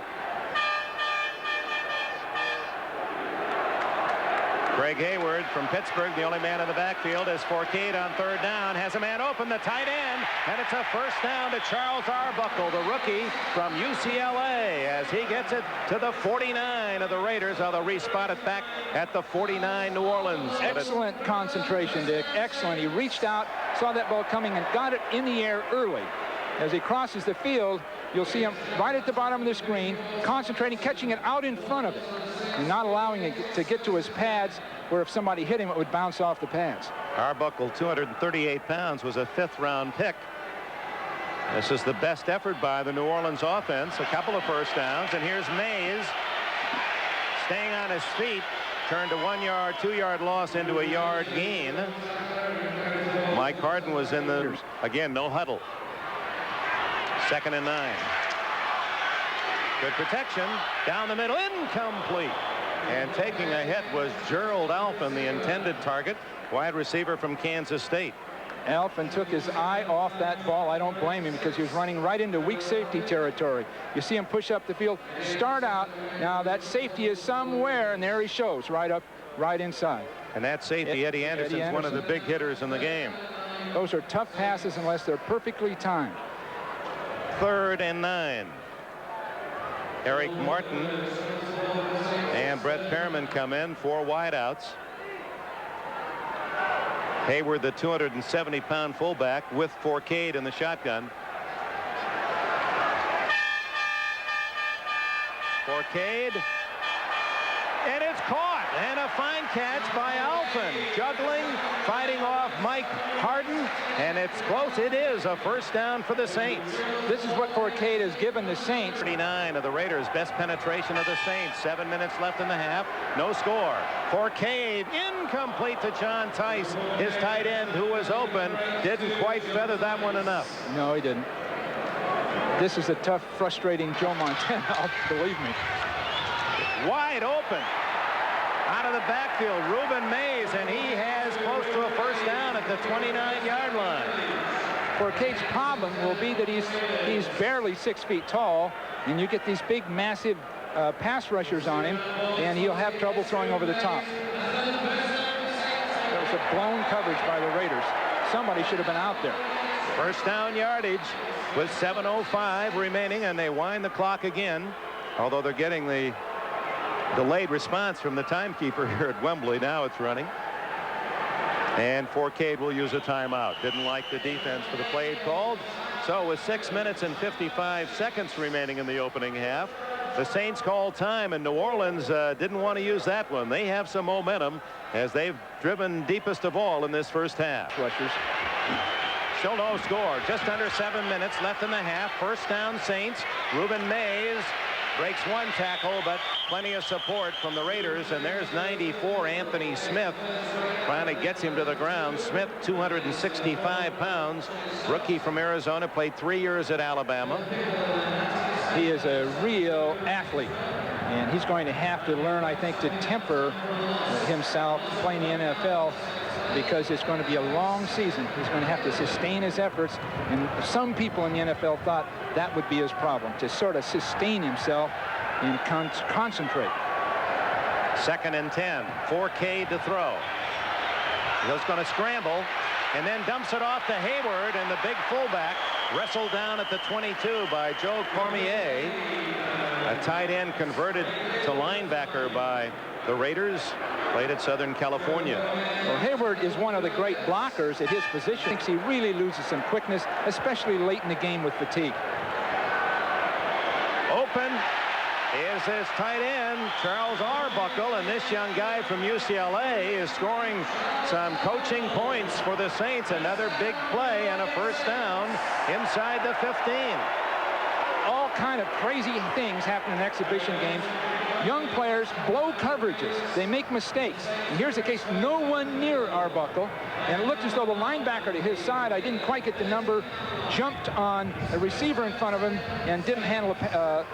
Greg Hayward from Pittsburgh, the only man in the backfield, as Forcade on third down has a man open, the tight end, and it's a first down to Charles Arbuckle, the rookie from UCLA, as he gets it to the 49 of the Raiders. They'll respot it back at the 49 New Orleans. Excellent concentration, Dick. Excellent. He reached out, saw that ball coming, and got it in the air early. As he crosses the field, you'll see him right at the bottom of the screen, concentrating, catching it out in front of it, and not allowing it to get to his pads, where if somebody hit him, it would bounce off the pads. Arbuckle, 238 pounds, was a fifth-round pick. This is the best effort by the New Orleans offense. A couple of first downs, and here's Mays staying on his feet. Turned a 1-yard, 2-yard loss into a yard gain. Mike Harden was in the, again, no huddle. 2nd and 9. Good protection. Down the middle. Incomplete. And taking a hit was Gerald Alphen, the intended target. Wide receiver from Kansas State. Alphen took his eye off that ball. I don't blame him, because he was running right into weak safety territory. You see him push up the field, start out. Now that safety is somewhere, and there he shows, right up, right inside. And that safety, Eddie Anderson's one of the big hitters in the game. Those are tough passes unless they're perfectly timed. 3rd and 9. Eric Martin and Brett Pearman come in, 4 wideouts. Hayward, the 270-pound fullback, with Forcade in the shotgun. Forcade, and it's caught, and a fine catch by Alphen, juggling, fighting off Mike Harden, and it's close. It is a first down for the Saints. This is what Forcade has given the Saints. 39 of the Raiders, best penetration of the Saints. 7 minutes left in the half, no score. Forcade, incomplete to John Tice, his tight end, who was open, didn't quite feather that one enough. No, he didn't. This is a tough, frustrating Joe Montana, believe me. Wide open out of the backfield, Reuben Mays, and he has close to a first down at the 29-yard line. Forcade's problem will be that he's barely 6 feet tall, and you get these big, massive pass rushers on him, and he'll have trouble throwing over the top. There was a blown coverage by the Raiders. Somebody should have been out there. First down yardage with 7:05 remaining, and they wind the clock again, although they're getting the delayed response from the timekeeper here at Wembley. Now it's running. And Forcade will use a timeout. Didn't like the defense for the play called. So with 6 minutes and 55 seconds remaining in the opening half, the Saints called time, and New Orleans didn't want to use that one. They have some momentum as they've driven deepest of all in this first half. Rushers. Still no score. Just under 7 minutes left in the half. First down Saints. Reuben Mays breaks one tackle, but plenty of support from the Raiders, and there's 94 Anthony Smith. Finally gets him to the ground. Smith, 265 pounds, rookie from Arizona, played 3 years at Alabama. He is a real athlete, and he's going to have to learn, I think, to temper himself playing the NFL, because it's going to be a long season. He's going to have to sustain his efforts, and some people in the NFL thought that would be his problem, to sort of sustain himself and concentrate. 2nd and 10. Forcade to throw. He's going to scramble and then dumps it off to Hayward, and the big fullback wrestled down at the 22 by Joe Cormier. A tight end converted to linebacker by the Raiders, played at Southern California. Well, Hayward is one of the great blockers at his position. I think he really loses some quickness, especially late in the game with fatigue. Open is his tight end, Charles Arbuckle, and this young guy from UCLA is scoring some coaching points for the Saints. Another big play and a first down inside the 15. All kind of crazy things happen in exhibition games. Young players blow coverages. They make mistakes. And here's the case, no one near Arbuckle. And it looked as though the linebacker to his side, I didn't quite get the number, jumped on a receiver in front of him and didn't handle a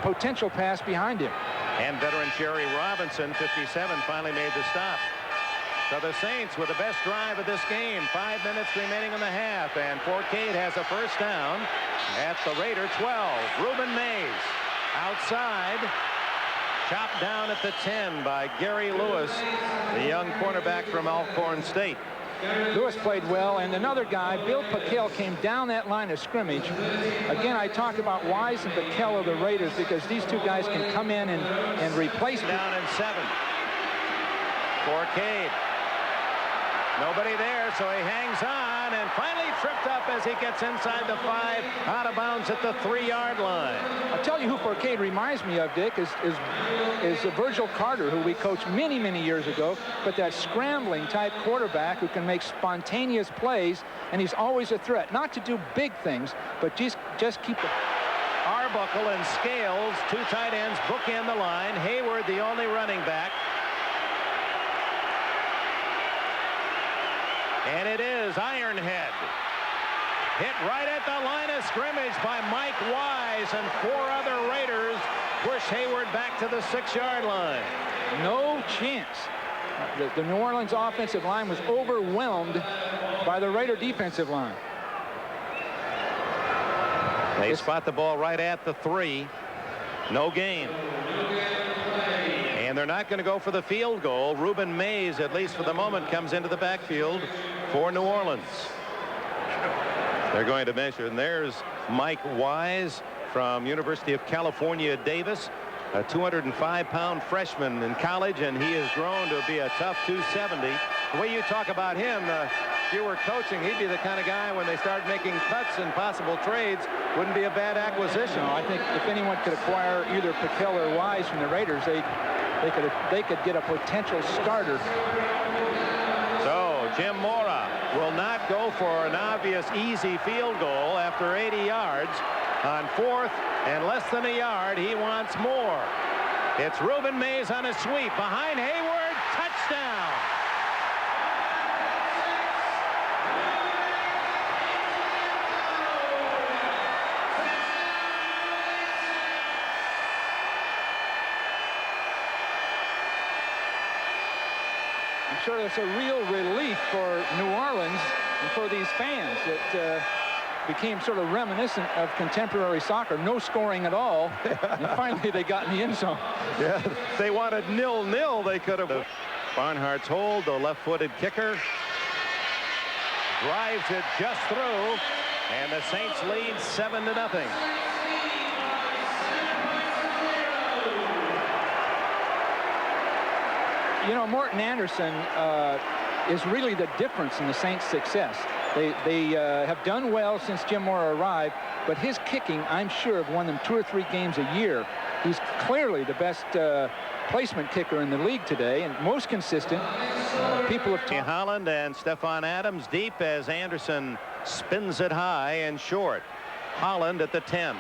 potential pass behind him. And veteran Jerry Robinson, 57, finally made the stop. So the Saints with the best drive of this game. 5 minutes remaining in the half, and Forcade has a first down at the Raider 12. Reuben Mays outside. Chopped down at the 10 by Gary Lewis, the young cornerback from Alcorn State. Lewis played well, and another guy, Bill Pickell, came down that line of scrimmage. Again, I talk about Wise and Pickell of the Raiders because these two guys can come in and replace. Down in 7. Forcade. Nobody there, so he hangs on and finally tripped up as he gets inside the 5, out of bounds at the 3-yard line. I'll tell you who Forcade reminds me of, Dick, is Virgil Carter, who we coached many, many years ago, but that scrambling type quarterback who can make spontaneous plays, and he's always a threat. Not to do big things, but just keep the... Arbuckle and Scales, 2 tight ends, bookend the line. Hayward, the only running back. And it is Ironhead. Hit right at the line of scrimmage by Mike Wise, and 4 other Raiders push Hayward back to the 6-yard line. No chance. The New Orleans offensive line was overwhelmed by the Raider defensive line. They spot the ball right at the 3. No gain. And they're not going to go for the field goal. Reuben Mays, at least for the moment, comes into the backfield for New Orleans. They're going to measure, and there's Mike Wise from University of California, Davis, a 205-pound freshman in college, and he has grown to be a tough 270. The way you talk about him, if you were coaching, he'd be the kind of guy when they start making cuts and possible trades, wouldn't be a bad acquisition. No, I think if anyone could acquire either Pickell or Wise from the Raiders, they could get a potential starter. So Jim Mora will not go for an obvious easy field goal after 80 yards. On 4th and less than a yard, he wants more. It's Reuben Mays on a sweep behind Hayward. Touchdown. I'm sure that's a real relief for New Orleans and for these fans that became sort of reminiscent of contemporary soccer. No scoring at all. And finally they got in the end zone. Yeah, they wanted 0-0. They could have. Barnhart's hold, the left-footed kicker. Drives it just through. And the Saints lead 7-0. You know, Morton Anderson is really the difference in the Saints' success. They have done well since Jim Mora arrived, but his kicking, I'm sure, have won them 2 or 3 games a year. He's clearly the best placement kicker in the league today, and most consistent. People have talked. Holland and Stephon Adams deep as Anderson spins it high and short. Holland at the 10.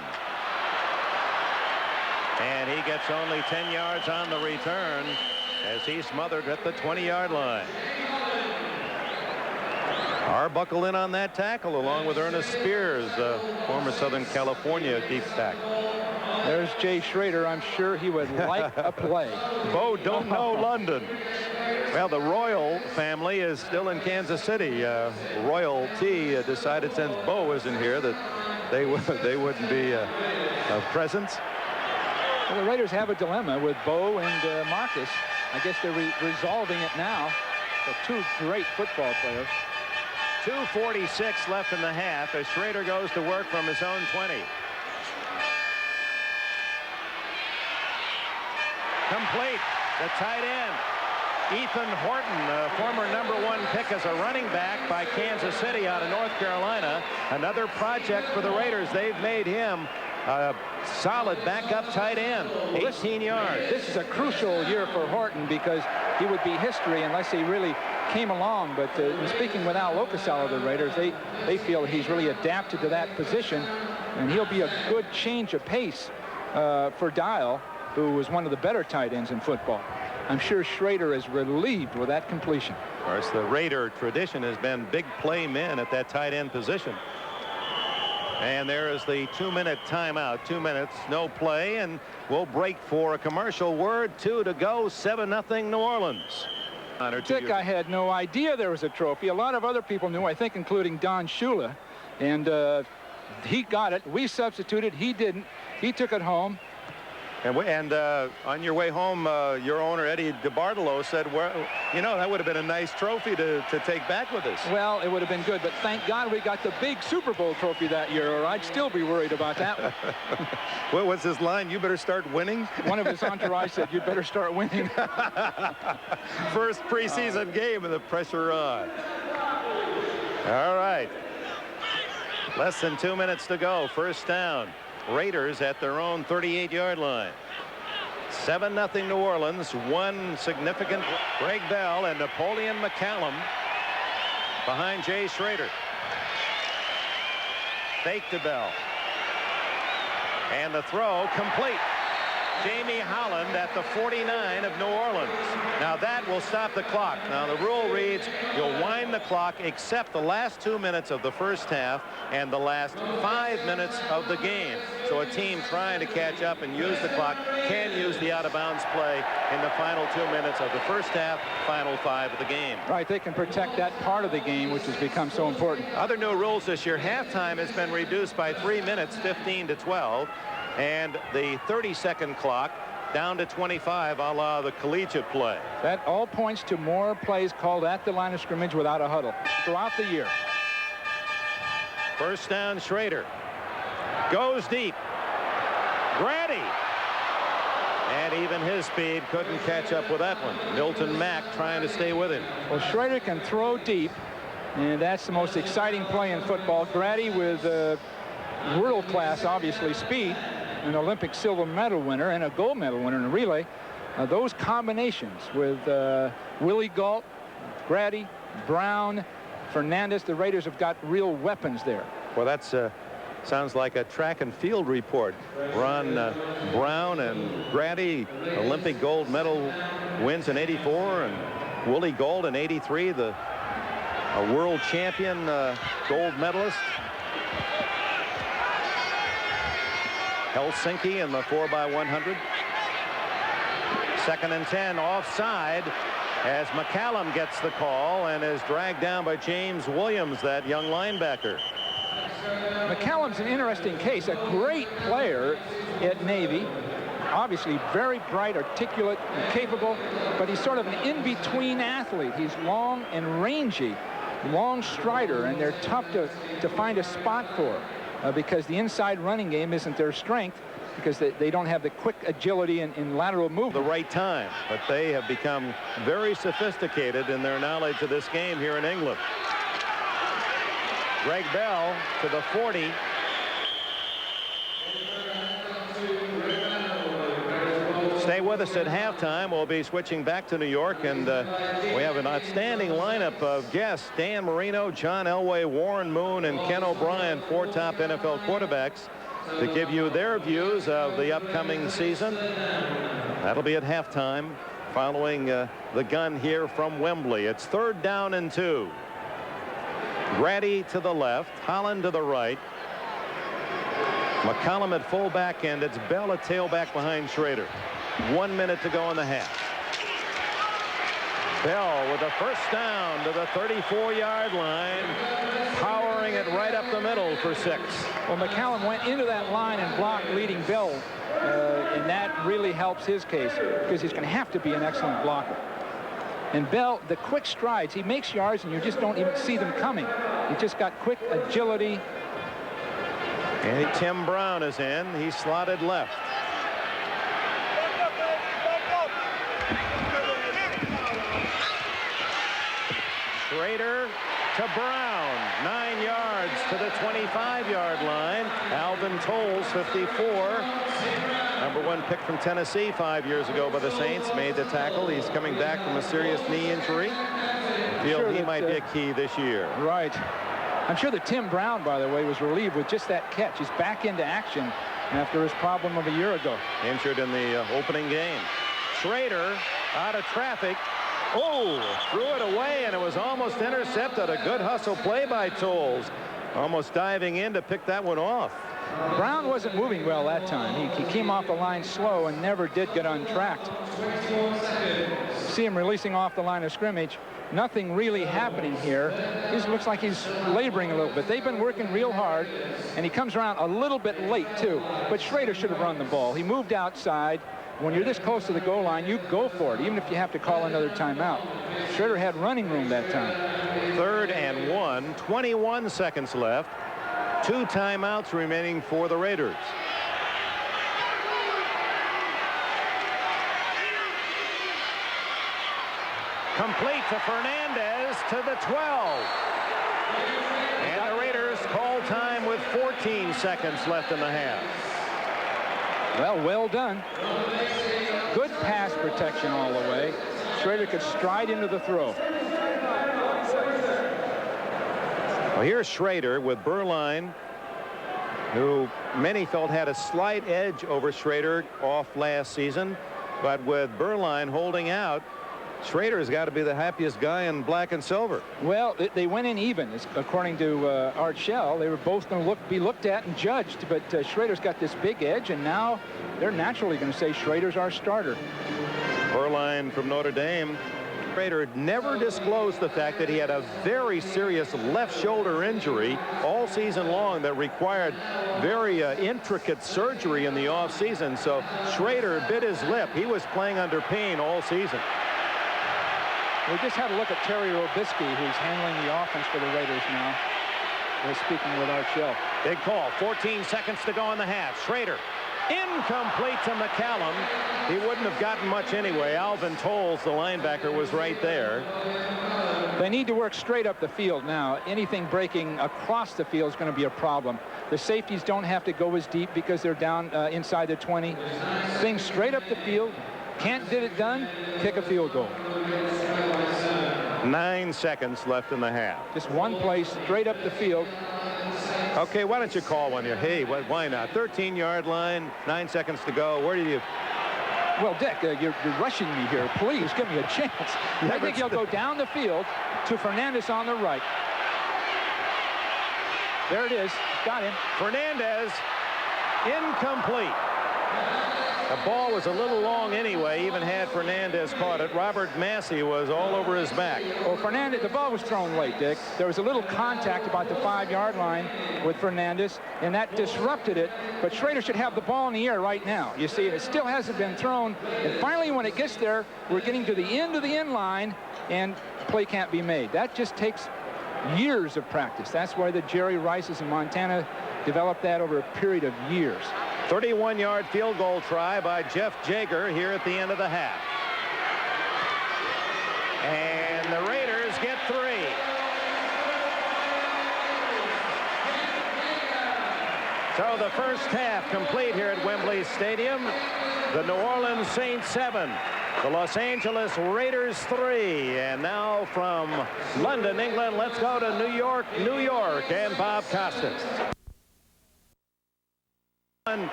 And he gets only 10 yards on the return as he's smothered at the 20-yard line. Arbuckle in on that tackle along with Ernest Spears, former Southern California deep back. There's Jay Schrader. I'm sure he would like a play. Bo don't know London. Well, the Royal family is still in Kansas City. Royalty decided since Bo isn't here that they wouldn't be a presence. Well, the Raiders have a dilemma with Bo and Marcus. I guess they're resolving it now. They're 2 great football players. 2:46 left in the half as Schrader goes to work from his own 20. Complete. The tight end, Ethan Horton, a former #1 pick as a running back by Kansas City out of North Carolina. Another project for the Raiders. They've made him a solid backup tight end. 18 yards. This is a crucial year for Horton because he would be history unless he really came along. But in speaking with Al Locasal of the Raiders, they feel he's really adapted to that position, and he'll be a good change of pace for Dial, who was one of the better tight ends in football. I'm sure Schrader is relieved with that completion. Of course, the Raider tradition has been big play men at that tight end position. And there is the 2-minute timeout. 2 minutes, no play, and we'll break for a commercial. Word 2 to go. 7-0 New Orleans. Dick, I had no idea there was a trophy. A lot of other people knew, I think, including Don Shula. And he got it. We substituted. He didn't. He took it home. And on your way home, your owner, Eddie DeBartolo, said, well, you know, that would have been a nice trophy to take back with us. Well, it would have been good, but thank God we got the big Super Bowl trophy that year, or I'd still be worried about that one. What was his line? You better start winning? One of his entourage said, you'd better start winning. First preseason game and the pressure on. All right. Less than 2 minutes to go. First down. Raiders at their own 38-yard line. 7-0 New Orleans. One significant Greg Bell and Napoleon McCallum behind Jay Schrader. Fake to Bell. And the throw complete. Jamie Holland at the 49 of New Orleans. Now that will stop the clock. Now the rule reads you'll wind the clock except the last 2 minutes of the first half and the last 5 minutes of the game. So a team trying to catch up and use the clock can use the out-of-bounds play in the final 2 minutes of the first half, final 5 of the game. Right, they can protect that part of the game, which has become so important. Other new rules this year, halftime has been reduced by 3 minutes, 15 to 12. And the 30-second clock down to 25, a la the collegiate play. That all points to more plays called at the line of scrimmage without a huddle throughout the year. First down, Schrader. Goes deep. Grady. And even his speed couldn't catch up with that one. Milton Mack trying to stay with him. Well, Schrader can throw deep, and that's the most exciting play in football. Grady with world-class, obviously, speed. An Olympic silver medal winner and a gold medal winner in a relay. Those combinations with Willie Galt, Grady, Brown, Fernandez, the Raiders have got real weapons there. Well, that's sounds like a track and field report. Ron Brown and Grady, Olympic gold medal wins in '84, and Willie Galt in '83, a world champion gold medalist. Helsinki in the 4x100. 2nd and 10, offside, as McCallum gets the call and is dragged down by James Williams, that young linebacker. McCallum's an interesting case, a great player at Navy. Obviously very bright, articulate, and capable, but he's sort of an in-between athlete. He's long and rangy, long strider, and they're tough to find a spot for. Because the inside running game isn't their strength, because they don't have the quick agility in lateral movement. The right time, but they have become very sophisticated in their knowledge of this game here in England. Greg Bell to the 40. Stay with us at halftime. We'll be switching back to New York, and we have an outstanding lineup of guests. Dan Marino, John Elway, Warren Moon, and Ken O'Brien, 4 top NFL quarterbacks, to give you their views of the upcoming season. That'll be at halftime following the gun here from Wembley. It's 3rd down and 2. Grady to the left, Holland to the right. McCallum at fullback, and it's Bell at tailback behind Schrader. 1 minute to go in the half. Bell with a first down to the 34-yard line, powering it right up the middle for 6. Well, McCallum went into that line and blocked leading Bell, and that really helps his case, because he's going to have to be an excellent blocker. And Bell, the quick strides, he makes yards and you just don't even see them coming. He just got quick agility. And Tim Brown is in. He's slotted left. Schrader to Brown, 9 yards to the 25-yard line. Alvin Tolles, 54. #1 pick from Tennessee 5 years ago by the Saints, made the tackle. He's coming back from a serious knee injury. Feel he might be a key this year. Right. I'm sure that Tim Brown, by the way, was relieved with just that catch. He's back into action after his problem of a year ago. Injured in the opening game. Schrader out of traffic. Oh, threw it away, and it was almost intercepted. A good hustle play by Tolles. Almost diving in to pick that one off. Brown wasn't moving well that time. He came off the line slow and never did get untracked. See him releasing off the line of scrimmage. nothing really happening here. He looks like he's laboring a little bit. They've been working real hard, and he comes around a little bit late, too. But Schrader should have run the ball. He moved outside. When you're this close to the goal line, you go for it, even if you have to call another timeout. Schrader had running room that time. 3rd and 1, 21 seconds left. 2 timeouts remaining for the Raiders. Complete to Fernandez to the 12. And the Raiders call time with 14 seconds left in the half. Well done. Good pass protection all the way. Schrader could stride into the throw. Well, here's Schrader with Berline, who many felt had a slight edge over Schrader off last season. But with Berline holding out, Schrader has got to be the happiest guy in black and silver. Well, they went in even, according to Art Shell. They were both going to be looked at and judged, but Schrader's got this big edge, and now they're naturally going to say Schrader's our starter. Berline from Notre Dame. Schrader never disclosed the fact that he had a very serious left shoulder injury all season long that required very intricate surgery in the offseason. So Schrader bit his lip. He was playing under pain all season. We just had a look at Terry Robisky, who's handling the offense for the Raiders now. We're speaking with Art Shell. Big call. 14 seconds to go in the half. Schrader. Incomplete to McCallum. He wouldn't have gotten much anyway. Alvin Tolles, the linebacker, was right there. They need to work straight up the field now. Anything breaking across the field is going to be a problem. The safeties don't have to go as deep because they're down inside the 20. Things straight up the field. Can't get it done, kick a field goal. 9 seconds left in the half. Just one play straight up the field. Okay, why don't you call one here? Hey, why not? 13-yard line, 9 seconds to go. Where do you... Well, Dick, you're rushing me here. Please give me a chance. I think he'll go down the field to Fernandez on the right. There it is. Got him. Fernandez, incomplete. The ball was a little long anyway, even had Fernandez caught it. Robert Massey was all over his back. Well, Fernandez, the ball was thrown late, Dick. There was a little contact about the 5-yard line with Fernandez, and that disrupted it. But Schrader should have the ball in the air right now. You see, it still hasn't been thrown. And finally, when it gets there, we're getting to the end of the end line, and play can't be made. That just takes years of practice. That's why the Jerry Rices in Montana developed that over a period of years. 31-yard field goal try by Jeff Jager here at the end of the half. And the Raiders get 3. So the first half complete here at Wembley Stadium. The New Orleans Saints 7. The Los Angeles Raiders 3. And now from London, England, let's go to New York, New York, and Bob Costas.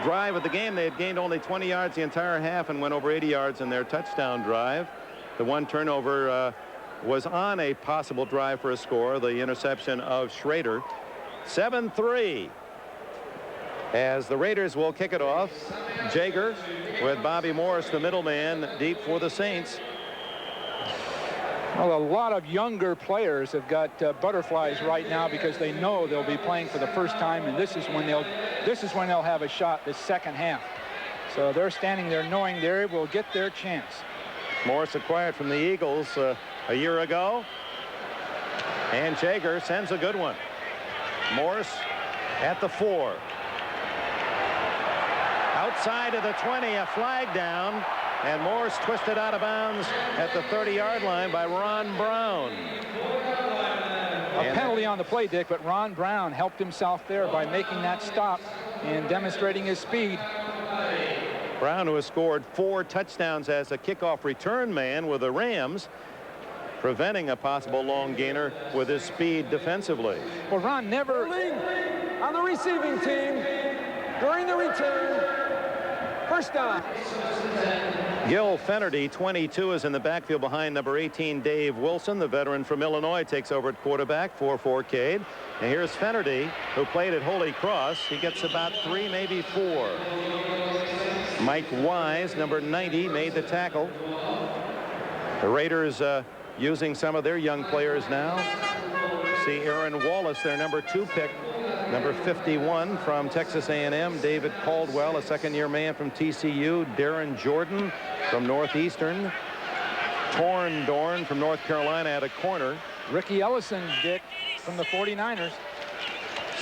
Drive of the game. They had gained only 20 yards the entire half and went over 80 yards in their touchdown drive. The one turnover was on a possible drive for a score, the interception of Schrader. 7-3 as the Raiders will kick it off. Jager with Bobby Morris, the middleman, deep for the Saints. Well, a lot of younger players have got butterflies right now because they know they'll be playing for the first time, and this is when they'll have a shot this second half. So they're standing there knowing they will get their chance. Morris acquired from the Eagles a year ago, and Jager sends a good one. Morris at the 4. Outside of the 20, a flag down. And Morris twisted out of bounds at the 30-yard line by Ron Brown. A penalty on the play, Dick, but Ron Brown helped himself there by making that stop and demonstrating his speed. Brown, who has scored 4 touchdowns as a kickoff return man with the Rams, preventing a possible long gainer with his speed defensively. Well, Ron never... On the receiving team, during the return, first down. Gil Fennerty, 22, is in the backfield behind number 18, Dave Wilson. The veteran from Illinois takes over at quarterback for Cade. And here's Fennerty, who played at Holy Cross. He gets about 3, maybe 4. Mike Wise, number 90, made the tackle. The Raiders using some of their young players now. See Aaron Wallace, their number 2 pick, number 51 from Texas A&M. David Caldwell, a second-year man from TCU. Darren Jordan from Northeastern. Torn Dorn from North Carolina at a corner. Ricky Ellison, Dick, from the 49ers.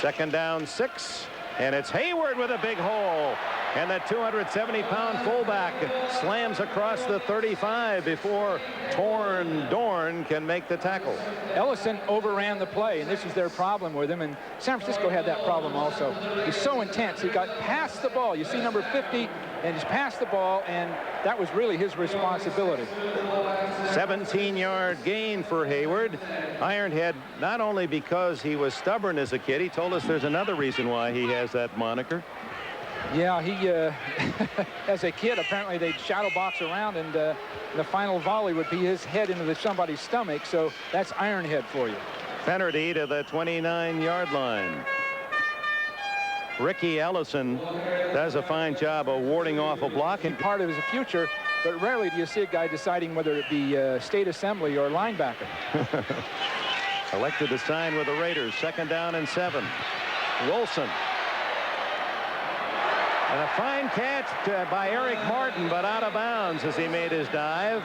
Second down 6, and it's Hayward with a big hole. And the 270-pound fullback slams across the 35 before Torn Dorn can make the tackle. Ellison overran the play, and this is their problem with him. And San Francisco had that problem also. He's so intense. He got past the ball. You see number 50, and he's past the ball, and that was really his responsibility. 17-yard gain for Hayward. Ironhead, not only because he was stubborn as a kid, he told us there's another reason why he has that moniker. Yeah, he, as a kid, apparently they'd shadow box around, and the final volley would be his head into somebody's stomach. So that's Ironhead for you. Penalty to the 29-yard line. Ricky Ellison does a fine job of warding off a block. And part of his future, but rarely do you see a guy deciding whether it be state assembly or linebacker. Elected to sign with the Raiders. Second down and 7. Wilson. And a fine catch by Eric Martin, but out of bounds as he made his dive.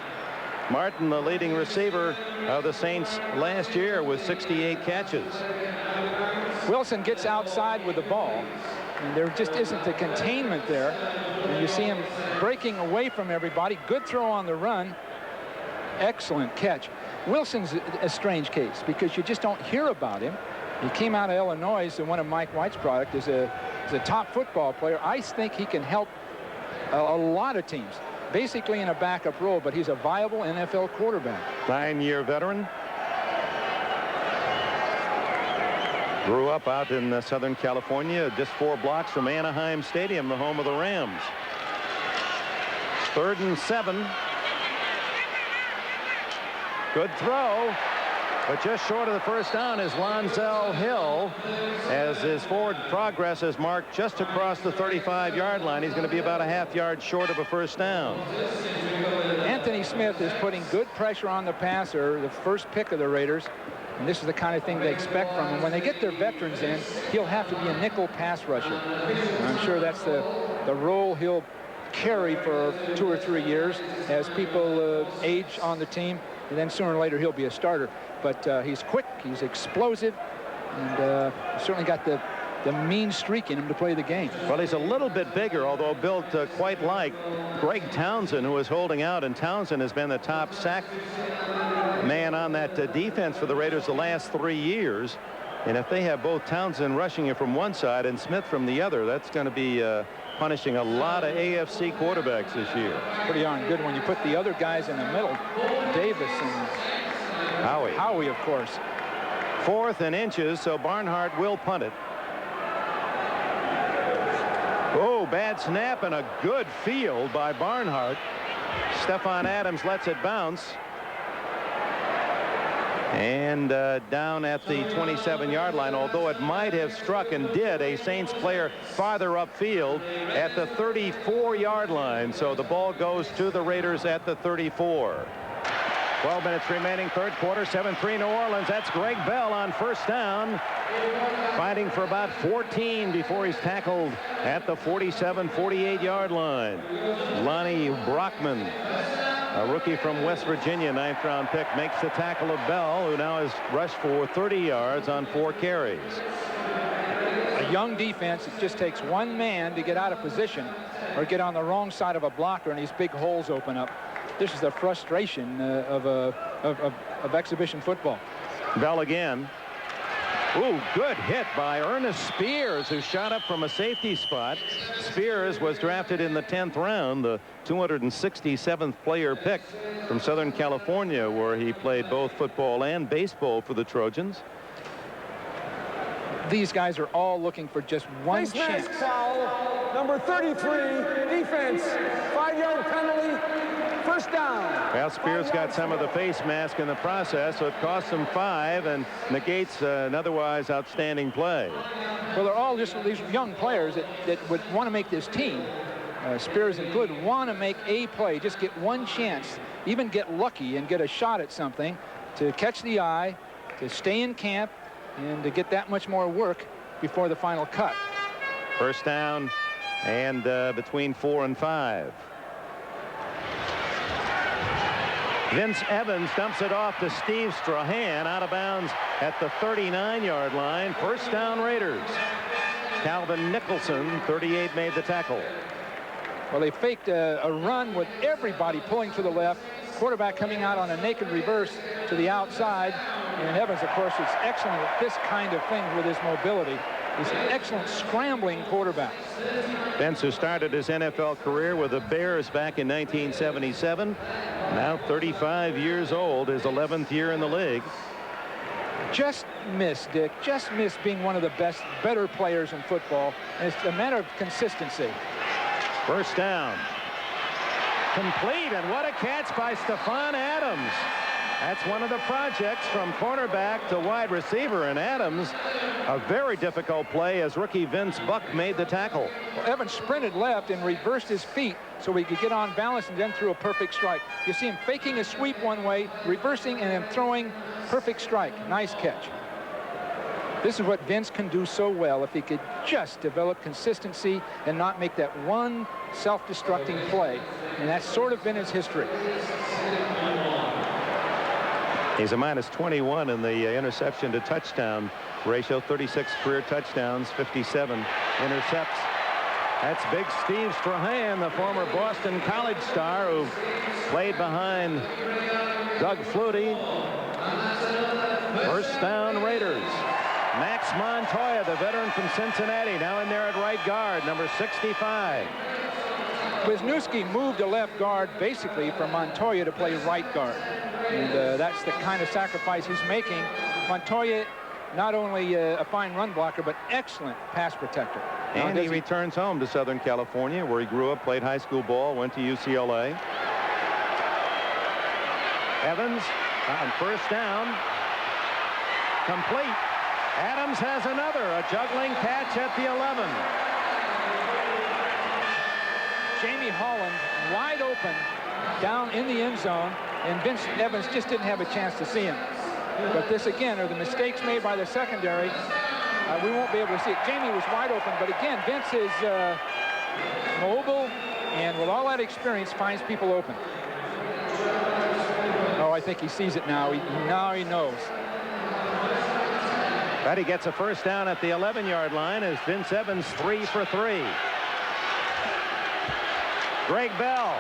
Martin, the leading receiver of the Saints last year with 68 catches. Wilson gets outside with the ball, and there just isn't the containment there. And you see him breaking away from everybody. Good throw on the run. Excellent catch. Wilson's a strange case because you just don't hear about him. He came out of Illinois, and one of Mike White's product is a top football player. I think he can help a lot of teams, basically in a backup role, but he's a viable NFL quarterback. 9-year veteran. Grew up out in Southern California, just 4 blocks from Anaheim Stadium, the home of the Rams. 3rd and 7. Good throw. But just short of the first down is Lonzel Hill, as his forward progress is marked just across the 35-yard line. He's going to be about a half-yard short of a first down. Anthony Smith is putting good pressure on the passer, the first pick of the Raiders. And this is the kind of thing they expect from him. When they get their veterans in, he'll have to be a nickel pass rusher. And I'm sure that's the role he'll carry for 2 or 3 years as people age on the team. And then sooner or later he'll be a starter. But he's quick, he's explosive, and certainly got the mean streak in him to play the game. Well, he's a little bit bigger, although built quite like Greg Townsend, who is holding out. And Townsend has been the top sack man on that defense for the Raiders the last 3 years. And if they have both Townsend rushing it from one side and Smith from the other, that's going to be punishing a lot of AFC quarterbacks this year. Pretty darn good when you put the other guys in the middle. Davis and Howie, of course. 4th and inches, so Barnhart will punt it. Oh, bad snap and a good field by Barnhart. Stephon Adams lets it bounce. And down at the 27-yard line, although it might have struck and did a Saints player farther upfield at the 34-yard line. So the ball goes to the Raiders at the 34. 12 minutes remaining, 3rd quarter, 7-3 New Orleans. That's Greg Bell on first down, fighting for about 14 before he's tackled at the 47-48-yard line. Lonnie Brockman, a rookie from West Virginia, 9th-round pick, makes the tackle of Bell, who now has rushed for 30 yards on 4 carries. A young defense, it just takes one man to get out of position or get on the wrong side of a blocker, and these big holes open up. This is the frustration of exhibition football. Bell again. Ooh, good hit by Ernest Spears, who shot up from a safety spot. Spears was drafted in the 10th round, the 267th player picked from Southern California, where he played both football and baseball for the Trojans. These guys are all looking for just one chance. Foul, number 33, defense, 5-yard penalty. First down. Well, Spears got some of the face mask in the process, so it cost him 5 and negates an otherwise outstanding play. Well, they're all just these young players that would want to make this team. Spears included, want to make a play, just get one chance, even get lucky and get a shot at something to catch the eye, to stay in camp, and to get that much more work before the final cut. First down and between 4 and 5. Vince Evans dumps it off to Steve Strahan, out of bounds at the 39-yard line. First down, Raiders. Calvin Nicholson, 38, made the tackle. Well, they faked a run with everybody pulling to the left. Quarterback coming out on a naked reverse to the outside. And Evans, of course, is excellent at this kind of thing with his mobility. He's an excellent scrambling quarterback. Vince, who started his NFL career with the Bears back in 1977, now 35 years old, his 11th year in the league. Just missed, Dick. Just missed being one of the better players in football. And it's a matter of consistency. First down. Complete, and what a catch by Stephon Adams. That's one of the projects from cornerback to wide receiver, and Adams, a very difficult play as rookie Vince Buck made the tackle. Well, Evans sprinted left and reversed his feet so he could get on balance and then threw a perfect strike. You see him faking a sweep one way, reversing, and then throwing perfect strike. Nice catch. This is what Vince can do so well if he could just develop consistency and not make that one self-destructing play. And that's sort of been his history. He's a -21 in the interception to touchdown ratio. 36 career touchdowns, 57 intercepts. That's big Steve Strahan, the former Boston College star who played behind Doug Flutie. First down, Raiders. Max Montoya, the veteran from Cincinnati, now in there at right guard, number 65. Wisniewski moved to left guard basically for Montoya to play right guard. And that's the kind of sacrifice he's making. Montoya, not only a fine run blocker, but excellent pass protector. And he returns home to Southern California, where he grew up, played high school ball, went to UCLA. Evans on first down. Complete. Adams has another, a juggling catch at the 11. Jamie Holland wide open down in the end zone, and Vince Evans just didn't have a chance to see him. But this again are the mistakes made by the secondary. We won't be able to see it. Jamie was wide open, but again, Vince is mobile and with all that experience finds people open. Oh, I think he sees it now. Now he knows. But he gets a first down at the 11-yard line as Vince Evans 3 for 3. Greg Bell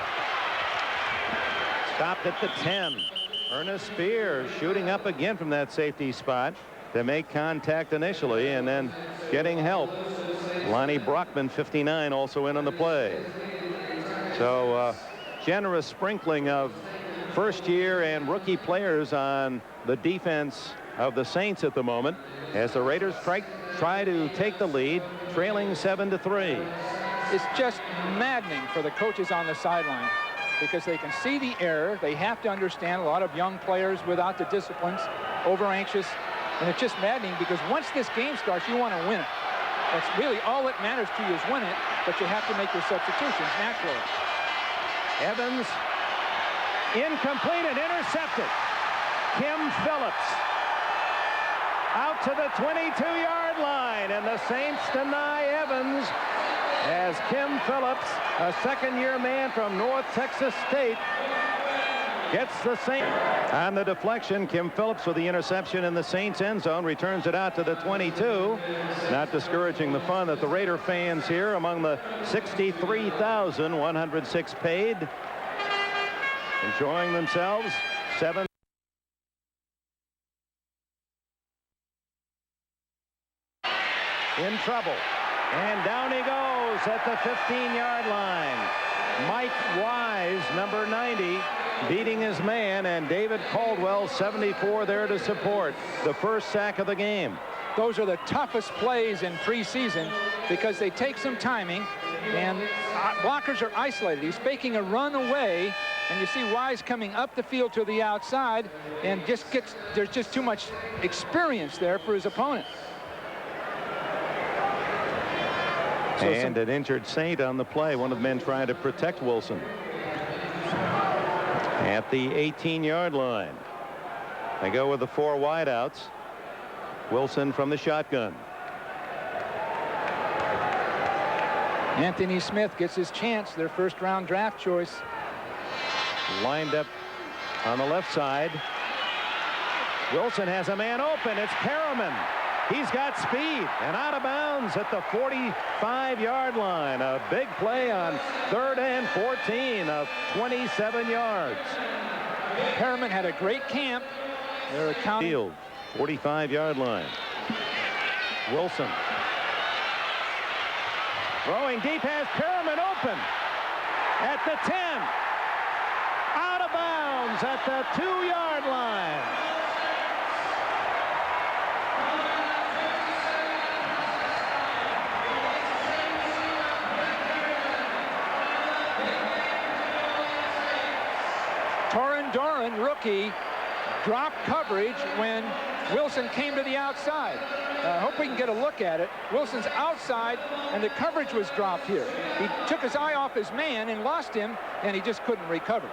stopped at the 10. Ernest Spears shooting up again from that safety spot to make contact initially and then getting help. Lonnie Brockman, 59, also in on the play. So generous sprinkling of first-year and rookie players on the defense of the Saints at the moment as the Raiders try to take the lead, trailing 7-3. It's just maddening for the coaches on the sideline because they can see the error. They have to understand a lot of young players without the disciplines, over-anxious, and it's just maddening because once this game starts, you want to win it. That's really all that matters to you is win it, but you have to make your substitutions naturally. Evans incomplete and intercepted. Kim Phillips out to the 22-yard line, and the Saints deny Evans as Kim Phillips, a second-year man from North Texas State, gets the Saints. On the deflection, Kim Phillips with the interception in the Saints end zone returns it out to the 22. Not discouraging the fun that the Raider fans here among the 63,106 paid, enjoying themselves. 7 in trouble, and down he goes at the 15-yard line. Mike Wise, number 90, beating his man, and David Caldwell, 74, there to support the first sack of the game. Those are the toughest plays in preseason because they take some timing, and blockers are isolated. He's faking a run away, and you see Wise coming up the field to the outside, and there's just too much experience there for his opponent. And an injured Saint on the play. One of the men trying to protect Wilson. At the 18-yard line. They go with the 4 wideouts. Wilson from the shotgun. Anthony Smith gets his chance, their first-round draft choice. Lined up on the left side. Wilson has a man open. It's Perriman. He's got speed and out of bounds at the 45-yard line. A big play on 3rd and 14 of 27 yards. Perriman had a great camp. They're counting. Field, 45-yard line. Wilson. Throwing deep, has Perriman open at the 10. Out of bounds at the 2-yard line. Doran, rookie, dropped coverage when Wilson came to the outside. I hope we can get a look at it. Wilson's outside, and the coverage was dropped here. He took his eye off his man and lost him, and he just couldn't recover.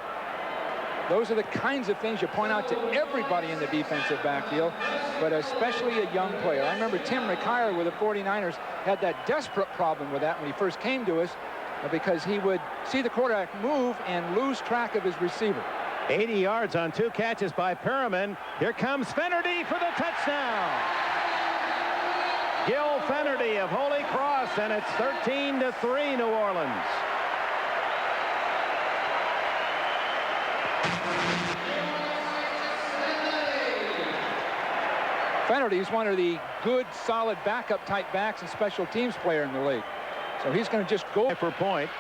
Those are the kinds of things you point out to everybody in the defensive backfield, but especially a young player. I remember Tim Rickier with the 49ers had that desperate problem with that when he first came to us, because he would see the quarterback move and lose track of his receiver. 80 yards on 2 catches by Perriman. Here comes Fenerty for the touchdown. Gil Fenerty of Holy Cross, and it's 13-3 New Orleans. Fenerty is one of the good, solid backup type backs and special teams player in the league. So he's going to just go for point.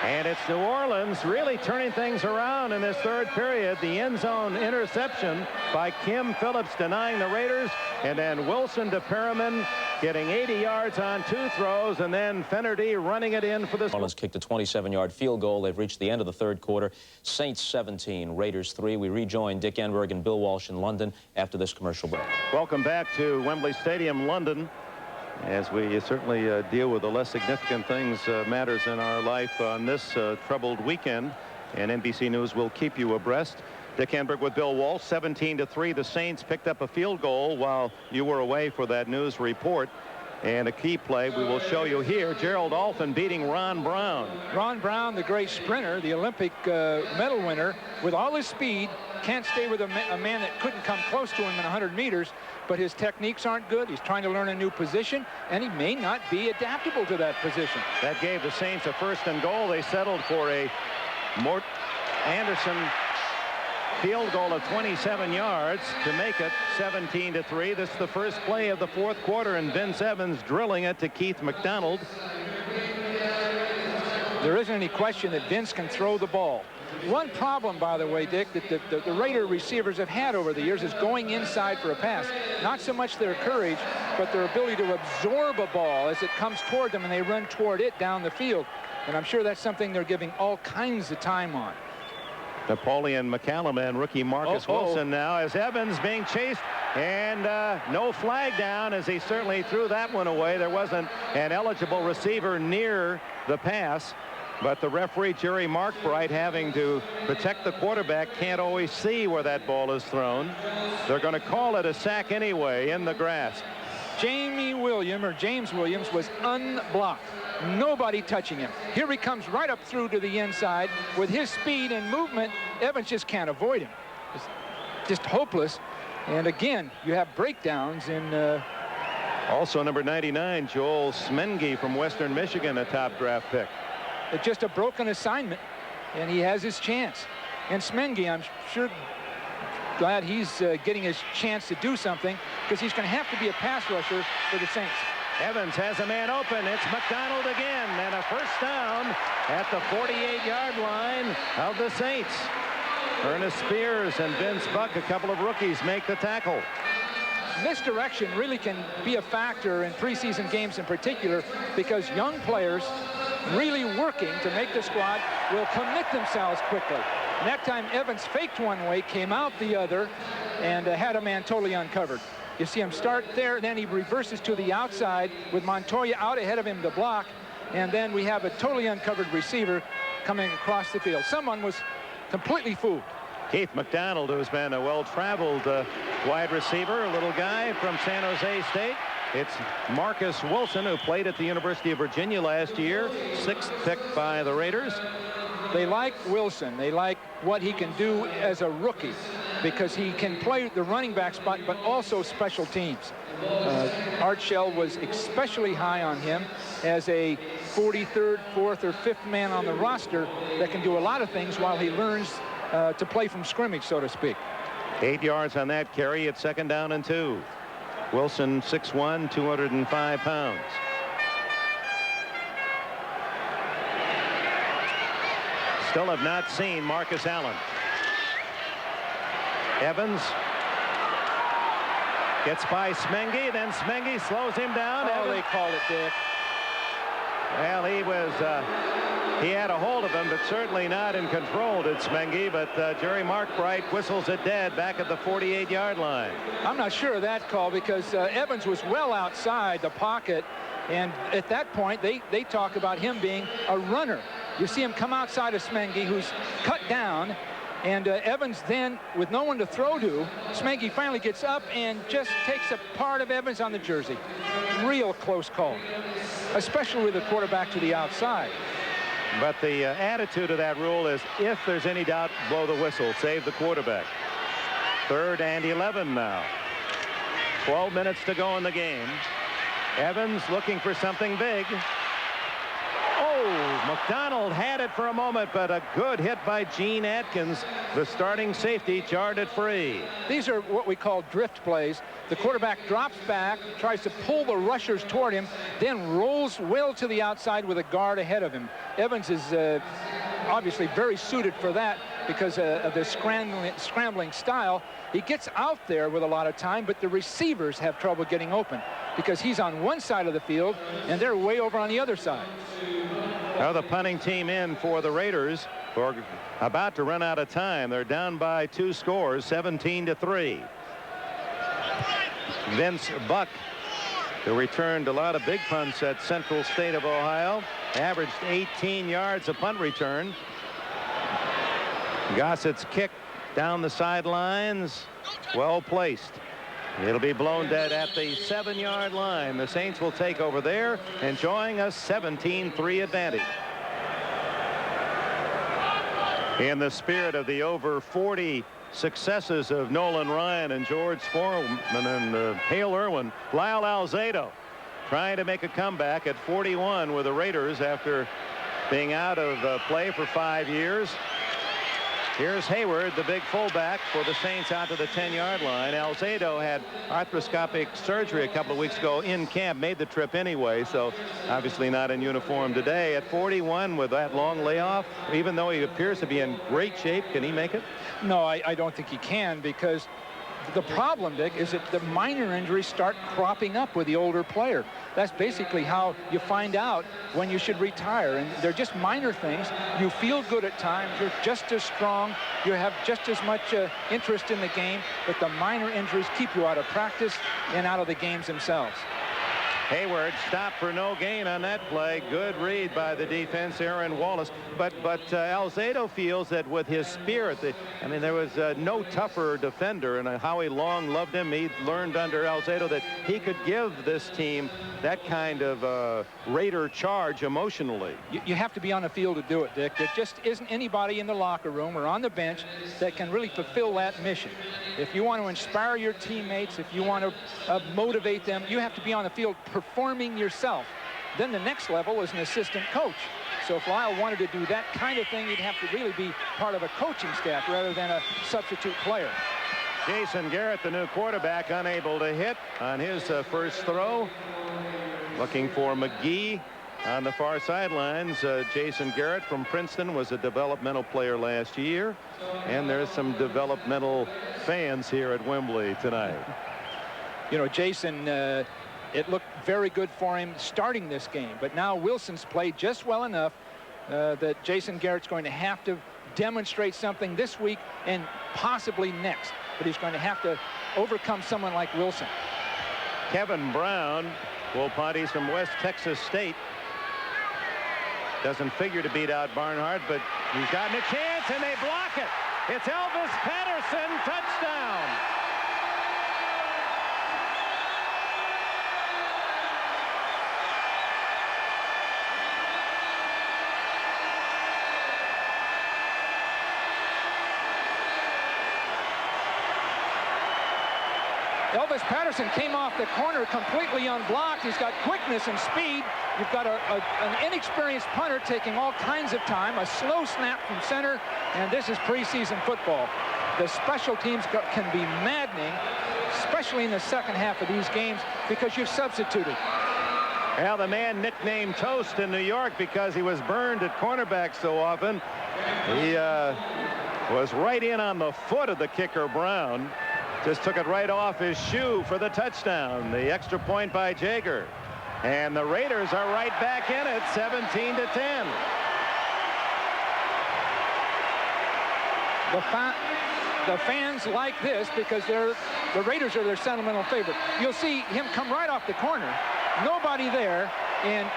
And it's New Orleans really turning things around in this 3rd period. The end zone interception by Kim Phillips denying the Raiders, and then Wilson to Perriman getting 80 yards on 2 throws, and then Fenerty running it in for the... New Orleans kicked a 27-yard field goal. They've reached the end of the 3rd quarter. Saints 17, Raiders 3. We rejoin Dick Enberg and Bill Walsh in London after this commercial break. Welcome back to Wembley Stadium, London, as we certainly deal with the less significant things, matters in our life on this troubled weekend. And NBC News will keep you abreast. Dick Enberg with Bill Walsh. 17-3. The Saints picked up a field goal while you were away for that news report. And a key play we will show you here. Gerald Alfin beating Ron Brown. Ron Brown, the great sprinter, the Olympic medal winner, with all his speed, can't stay with a man that couldn't come close to him in 100 meters, but his techniques aren't good. He's trying to learn a new position, and he may not be adaptable to that position. That gave the Saints a 1st and goal. They settled for a Mort Anderson field goal of 27 yards to make it 17-3. This is the first play of the 4th quarter, and Vince Evans drilling it to Keith McDonald. There isn't any question that Vince can throw the ball. One problem, by the way, Dick, that the Raider receivers have had over the years is going inside for a pass. Not so much their courage, but their ability to absorb a ball as it comes toward them and they run toward it down the field. And I'm sure that's something they're giving all kinds of time on. Napoleon McCallum and rookie Marcus Wilson now as Evans being chased, and no flag down as he certainly threw that one away. There wasn't an eligible receiver near the pass, but the referee Jerry Markbright, having to protect the quarterback, can't always see where that ball is thrown. They're going to call it a sack anyway in the grass. James Williams was unblocked. Nobody touching him. Here he comes right up through to the inside with his speed and movement. Evans just can't avoid him. It's just hopeless. And again, you have breakdowns in also number 99, Joel Smengi from Western Michigan, a top draft pick. It's just a broken assignment, and he has his chance. And Smengi, I'm sure glad he's getting his chance to do something, because he's going to have to be a pass rusher for the Saints. Evans has a man open. It's McDonald again, and a 1st down at the 48-yard line of the Saints. Ernest Spears and Vince Buck, a couple of rookies, make the tackle. Misdirection really can be a factor in preseason games in particular, because young players really working to make the squad will commit themselves quickly. And that time Evans faked one way, came out the other, and had a man totally uncovered. You see him start there, then he reverses to the outside with Montoya out ahead of him to block, and then we have a totally uncovered receiver coming across the field. Someone was completely fooled. Keith McDonald, who's been a well-traveled wide receiver, a little guy from San Jose State. It's Marcus Wilson, who played at the University of Virginia last year, 6th pick by the Raiders. They like Wilson. They like what he can do as a rookie because he can play the running back spot, but also special teams. Art Shell was especially high on him as a 43rd, 4th, or 5th man on the roster that can do a lot of things while he learns to play from scrimmage, so to speak. 8 yards on that carry at 2nd down and 2. Wilson, 6'1", 205 pounds. Still have not seen Marcus Allen. Evans gets by Smengi, then Smengi slows him down. Oh, they called it, Dick. Well, he had a hold of him, but certainly not in control, did Smengi. But Jerry Markbright whistles it dead back at the 48-yard line. I'm not sure of that call because Evans was well outside the pocket. And at that point, they talk about him being a runner. You see him come outside of Smengi, who's cut down. And Evans then, with no one to throw to, Smengi finally gets up and just takes a part of Evans on the jersey. Real close call, especially with the quarterback to the outside. But the attitude of that rule is if there's any doubt, blow the whistle, save the quarterback. 3rd and 11 now. 12 minutes to go in the game. Evans looking for something big. Oh, McDonald had it for a moment, but a good hit by Gene Atkins. The starting safety jarred it free. These are what we call drift plays. The quarterback drops back, tries to pull the rushers toward him, then rolls well to the outside with a guard ahead of him. Evans is obviously very suited for that because of the scrambling style. He gets out there with a lot of time, but the receivers have trouble getting open because he's on one side of the field and they're way over on the other side. Now the punting team in for the Raiders, who are about to run out of time. They're down by 2 scores, 17-3. Vince Buck, who returned a lot of big punts at Central State of Ohio, averaged 18 yards a punt return. Gossett's kick down the sidelines, well placed. It'll be blown dead at the 7-yard line. The Saints will take over there, enjoying a 17-3 advantage. In the spirit of the over 40 successes of Nolan Ryan and George Foreman and Hale Irwin, Lyle Alzado trying to make a comeback at 41 with the Raiders after being out of play for 5 years. Here's Hayward, the big fullback for the Saints, out to the 10-yard line. Alzado had arthroscopic surgery a couple of weeks ago in camp, made the trip anyway, so obviously not in uniform today. At 41 with that long layoff, even though he appears to be in great shape, can he make it? No, I don't think he can, because the problem, Dick, is that the minor injuries start cropping up with the older player. That's basically how you find out when you should retire. And they're just minor things. You feel good at times. You're just as strong. You have just as much interest in the game. But the minor injuries keep you out of practice and out of the games themselves. Hayward stopped for no gain on that play. Good read by the defense, Aaron Wallace. But Alzado feels that with his spirit, I mean, there was no tougher defender, and Howie Long loved him. He learned under Alzado that he could give this team that kind of Raider charge emotionally. You have to be on the field to do it, Dick. There just isn't anybody in the locker room or on the bench that can really fulfill that mission. If you want to inspire your teammates, if you want to motivate them, you have to be on the field performing yourself. Then the next level is an assistant coach. So if Lyle wanted to do that kind of thing, he'd have to really be part of a coaching staff rather than a substitute player. Jason Garrett, the new quarterback, unable to hit on his first throw. Looking for McGee on the far sidelines. Jason Garrett from Princeton was a developmental player last year. And there's some developmental fans here at Wembley tonight. You know, Jason, it looked very good for him starting this game. But now Wilson's played just well enough that Jason Garrett's going to have to demonstrate something this week and possibly next. But he's going to have to overcome someone like Wilson. Kevin Brown will punt. He's from West Texas State. Doesn't figure to beat out Barnhart, but he's gotten a chance, and they block it. It's Elvis Patterson, touchdown. Elvis Patterson came off the corner completely unblocked. He's got quickness and speed. You've got an inexperienced punter taking all kinds of time, a slow snap from center, and this is preseason football. The special teams can be maddening, especially in the second half of these games, because you've substituted. Well, the man nicknamed Toast in New York because he was burned at cornerback so often. He was right in on the foot of the kicker, Brown. Just took it right off his shoe for the touchdown. The extra point by Jaeger. And the Raiders are right back in it, 17-10. The fans like this because the Raiders are their sentimental favorite. You'll see him come right off the corner. Nobody there, and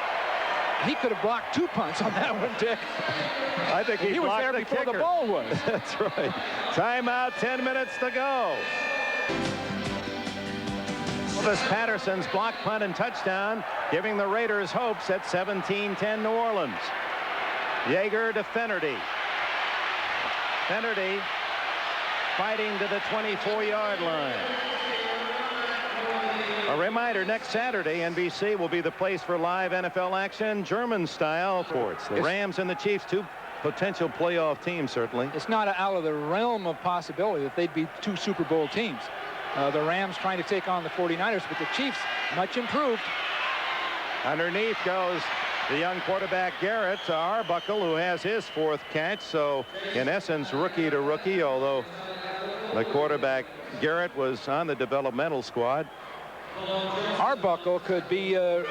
he could have blocked 2 punts on that one, Dick. I think he was there before the ball was. That's right. Timeout, 10 minutes to go. Elvis Patterson's block, punt, and touchdown, giving the Raiders hopes at 17-10 New Orleans. Jaeger to Finnerty. Finnerty fighting to the 24-yard line. A reminder, next Saturday, NBC will be the place for live NFL action, German-style sports. The Rams and the Chiefs, 2 potential playoff teams, certainly. It's not out of the realm of possibility that they'd be 2 Super Bowl teams. The Rams trying to take on the 49ers, but the Chiefs much improved. Underneath goes the young quarterback Garrett to Arbuckle, who has his 4th catch. So in essence, rookie to rookie, although the quarterback Garrett was on the developmental squad. Arbuckle could be a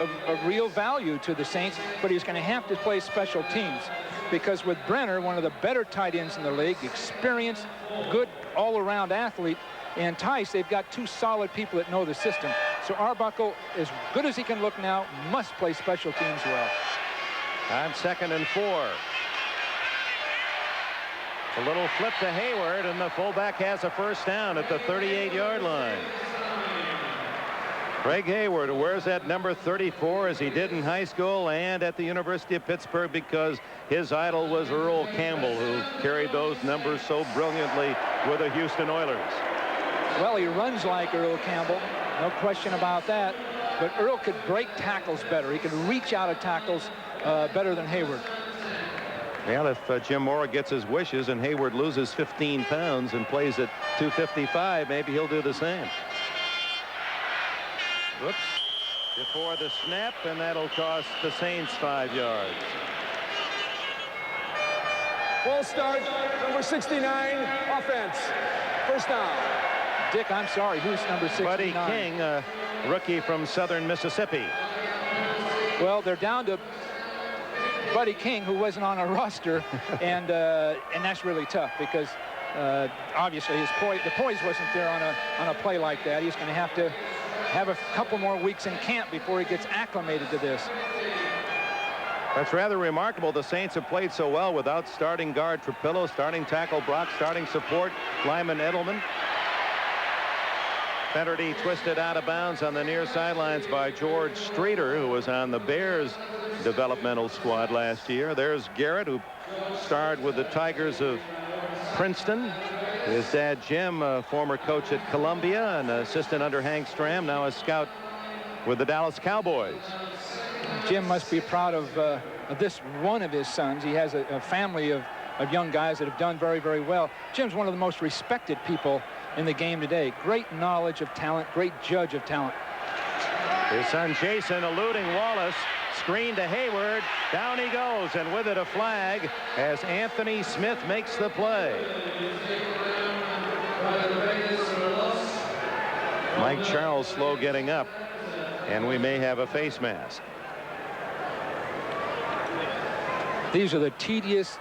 real value to the Saints, but he's going to have to play special teams because with Brenner, one of the better tight ends in the league, experienced, good all-around athlete, and Tice, they've got 2 solid people that know the system. So Arbuckle, as good as he can look now, must play special teams well. On 2nd and 4. A little flip to Hayward, and the fullback has a first down at the 38-yard line. Craig Hayward, who wears that number 34 as he did in high school and at the University of Pittsburgh because his idol was Earl Campbell, who carried those numbers so brilliantly with the Houston Oilers. Well, he runs like Earl Campbell, no question about that, but Earl could break tackles better. He could reach out of tackles better than Hayward. Well, if Jim Mora gets his wishes and Hayward loses 15 pounds and plays at 255, maybe he'll do the same. Whoops. Before the snap, and that'll cost the Saints 5 yards. Full start, number 69, offense. First down. Dick, I'm sorry, who's number 69? Buddy King, a rookie from Southern Mississippi. Well, they're down to Buddy King, who wasn't on a roster, and that's really tough because obviously the poise wasn't there on a play like that. He's going to have a couple more weeks in camp before he gets acclimated to this. That's rather remarkable. The Saints have played so well without starting guard Trapillo, starting tackle Brock, starting support lineman Edelman. Finnerty twisted out of bounds on the near sidelines by George Streeter, who was on the Bears developmental squad last year. There's Garrett, who starred with the Tigers of Princeton. His dad, Jim, a former coach at Columbia, an assistant under Hank Stram, now a scout with the Dallas Cowboys. Jim must be proud of this one of his sons. He has a family of young guys that have done very, very well. Jim's one of the most respected people in the game today. Great knowledge of talent, great judge of talent. His son Jason eluding Wallace. Screen to Hayward. Down he goes, and with it a flag as Anthony Smith makes the play. Mike Charles slow getting up, and we may have a face mask. These are the tedious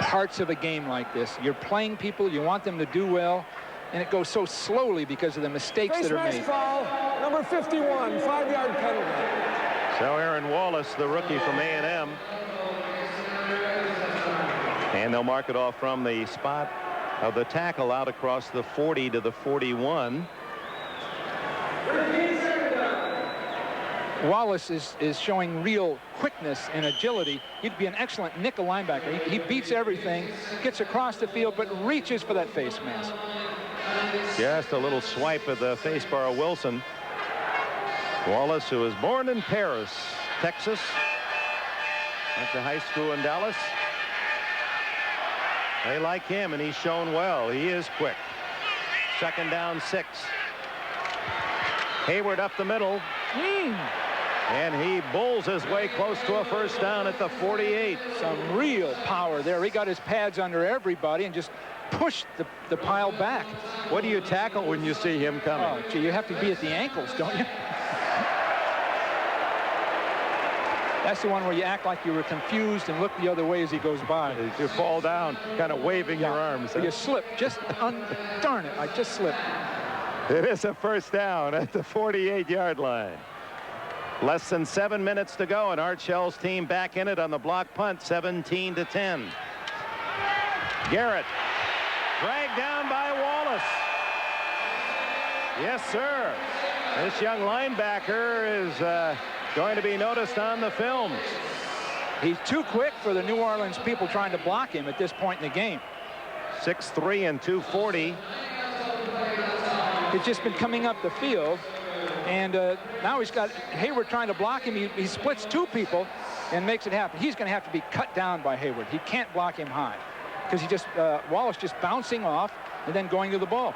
parts of a game like this. You're playing people, you want them to do well, and it goes so slowly because of the mistakes that are made. Foul, number 51, 5-yard penalty. So Aaron Wallace, the rookie from A&M. And they'll mark it off from the spot of the tackle out across the 40 to the 41. Wallace is showing real quickness and agility. He'd be an excellent nickel linebacker. He beats everything, gets across the field, but reaches for that face mask. Just a little swipe at the face bar of Wilson. Wallace, who was born in Paris, Texas, went to high school in Dallas. They like him, and he's shown well. He is quick. 2nd down, 6. Hayward up the middle. And he bulls his way close to a 1st down at the 48. Some real power there. He got his pads under everybody and just pushed the pile back. What do you tackle when you see him coming? Oh, gee, you have to be at the ankles, don't you? That's the one where you act like you were confused and look the other way as he goes by. You fall down, kind of waving your arms. You slip. Just, darn it, I just slipped. It is a 1st down at the 48-yard line. Less than 7 minutes to go, and Art Shell's team back in it on the block punt, 17-10. Garrett, dragged down by Wallace. Yes, sir. This young linebacker is going to be noticed on the films. He's too quick for the New Orleans people trying to block him at this point in the game. 6'3" and 240. He's just been coming up the field, and now he's got Hayward trying to block him. He splits 2 people and makes it happen. He's going to have to be cut down by Hayward. He can't block him high because he just Wallace just bouncing off and then going to the ball.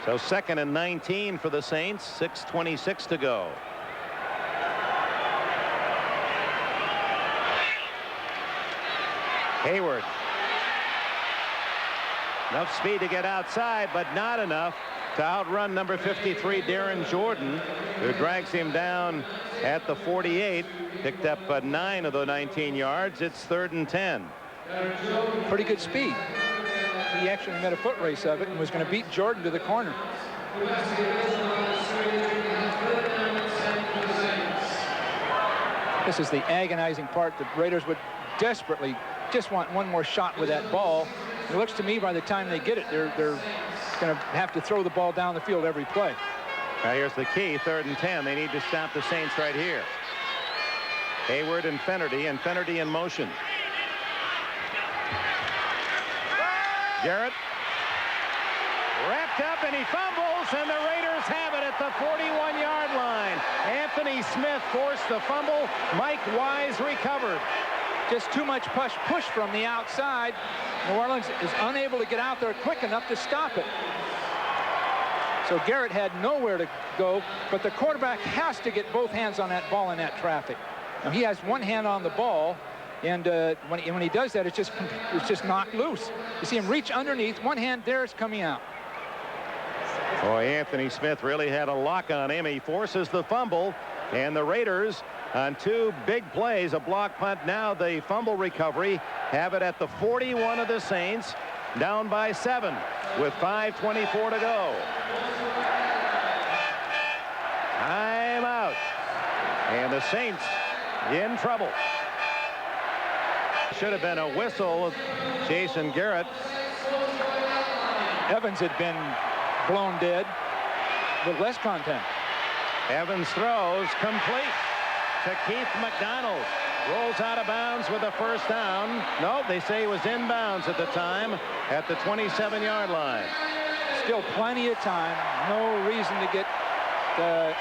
So 2nd and 19 for the Saints. 6:26 to go. Hayward. Enough speed to get outside, but not enough to outrun number 53, Darren Jordan, who drags him down at the 48. Picked up 9 of the 19 yards. It's 3rd and 10. Pretty good speed. He actually made a foot race of it and was going to beat Jordan to the corner. This is the agonizing part. The Raiders would desperately just want one more shot with that ball. It looks to me by the time they get it, they're going to have to throw the ball down the field every play. Now here's the key, 3rd and 10. They need to stop the Saints right here. Hayward and Fennerty in motion. Garrett wrapped up, and he fumbles, and the Raiders have it at the 41-yard line. Anthony Smith forced the fumble. Mike Wise recovered. Just too much push from the outside. New Orleans is unable to get out there quick enough to stop it. So Garrett had nowhere to go, but the quarterback has to get both hands on that ball in that traffic. Now he has one hand on the ball, and when he does that, it's just knocked loose. You see him reach underneath, one hand there, it's coming out. Boy, Anthony Smith really had a lock on him. He forces the fumble, and the Raiders on 2 big plays, a block punt, now the fumble recovery, have it at the 41 of the Saints, down by 7 with 5:24 to go. Time out, and the Saints in trouble. Should have been a whistle of Jason Garrett. Evans had been blown dead with less contact. Evans throws complete to Keith McDonald. Rolls out of bounds with a 1st down. No, they say he was inbounds at the time at the 27-yard line. Still plenty of time. No reason to get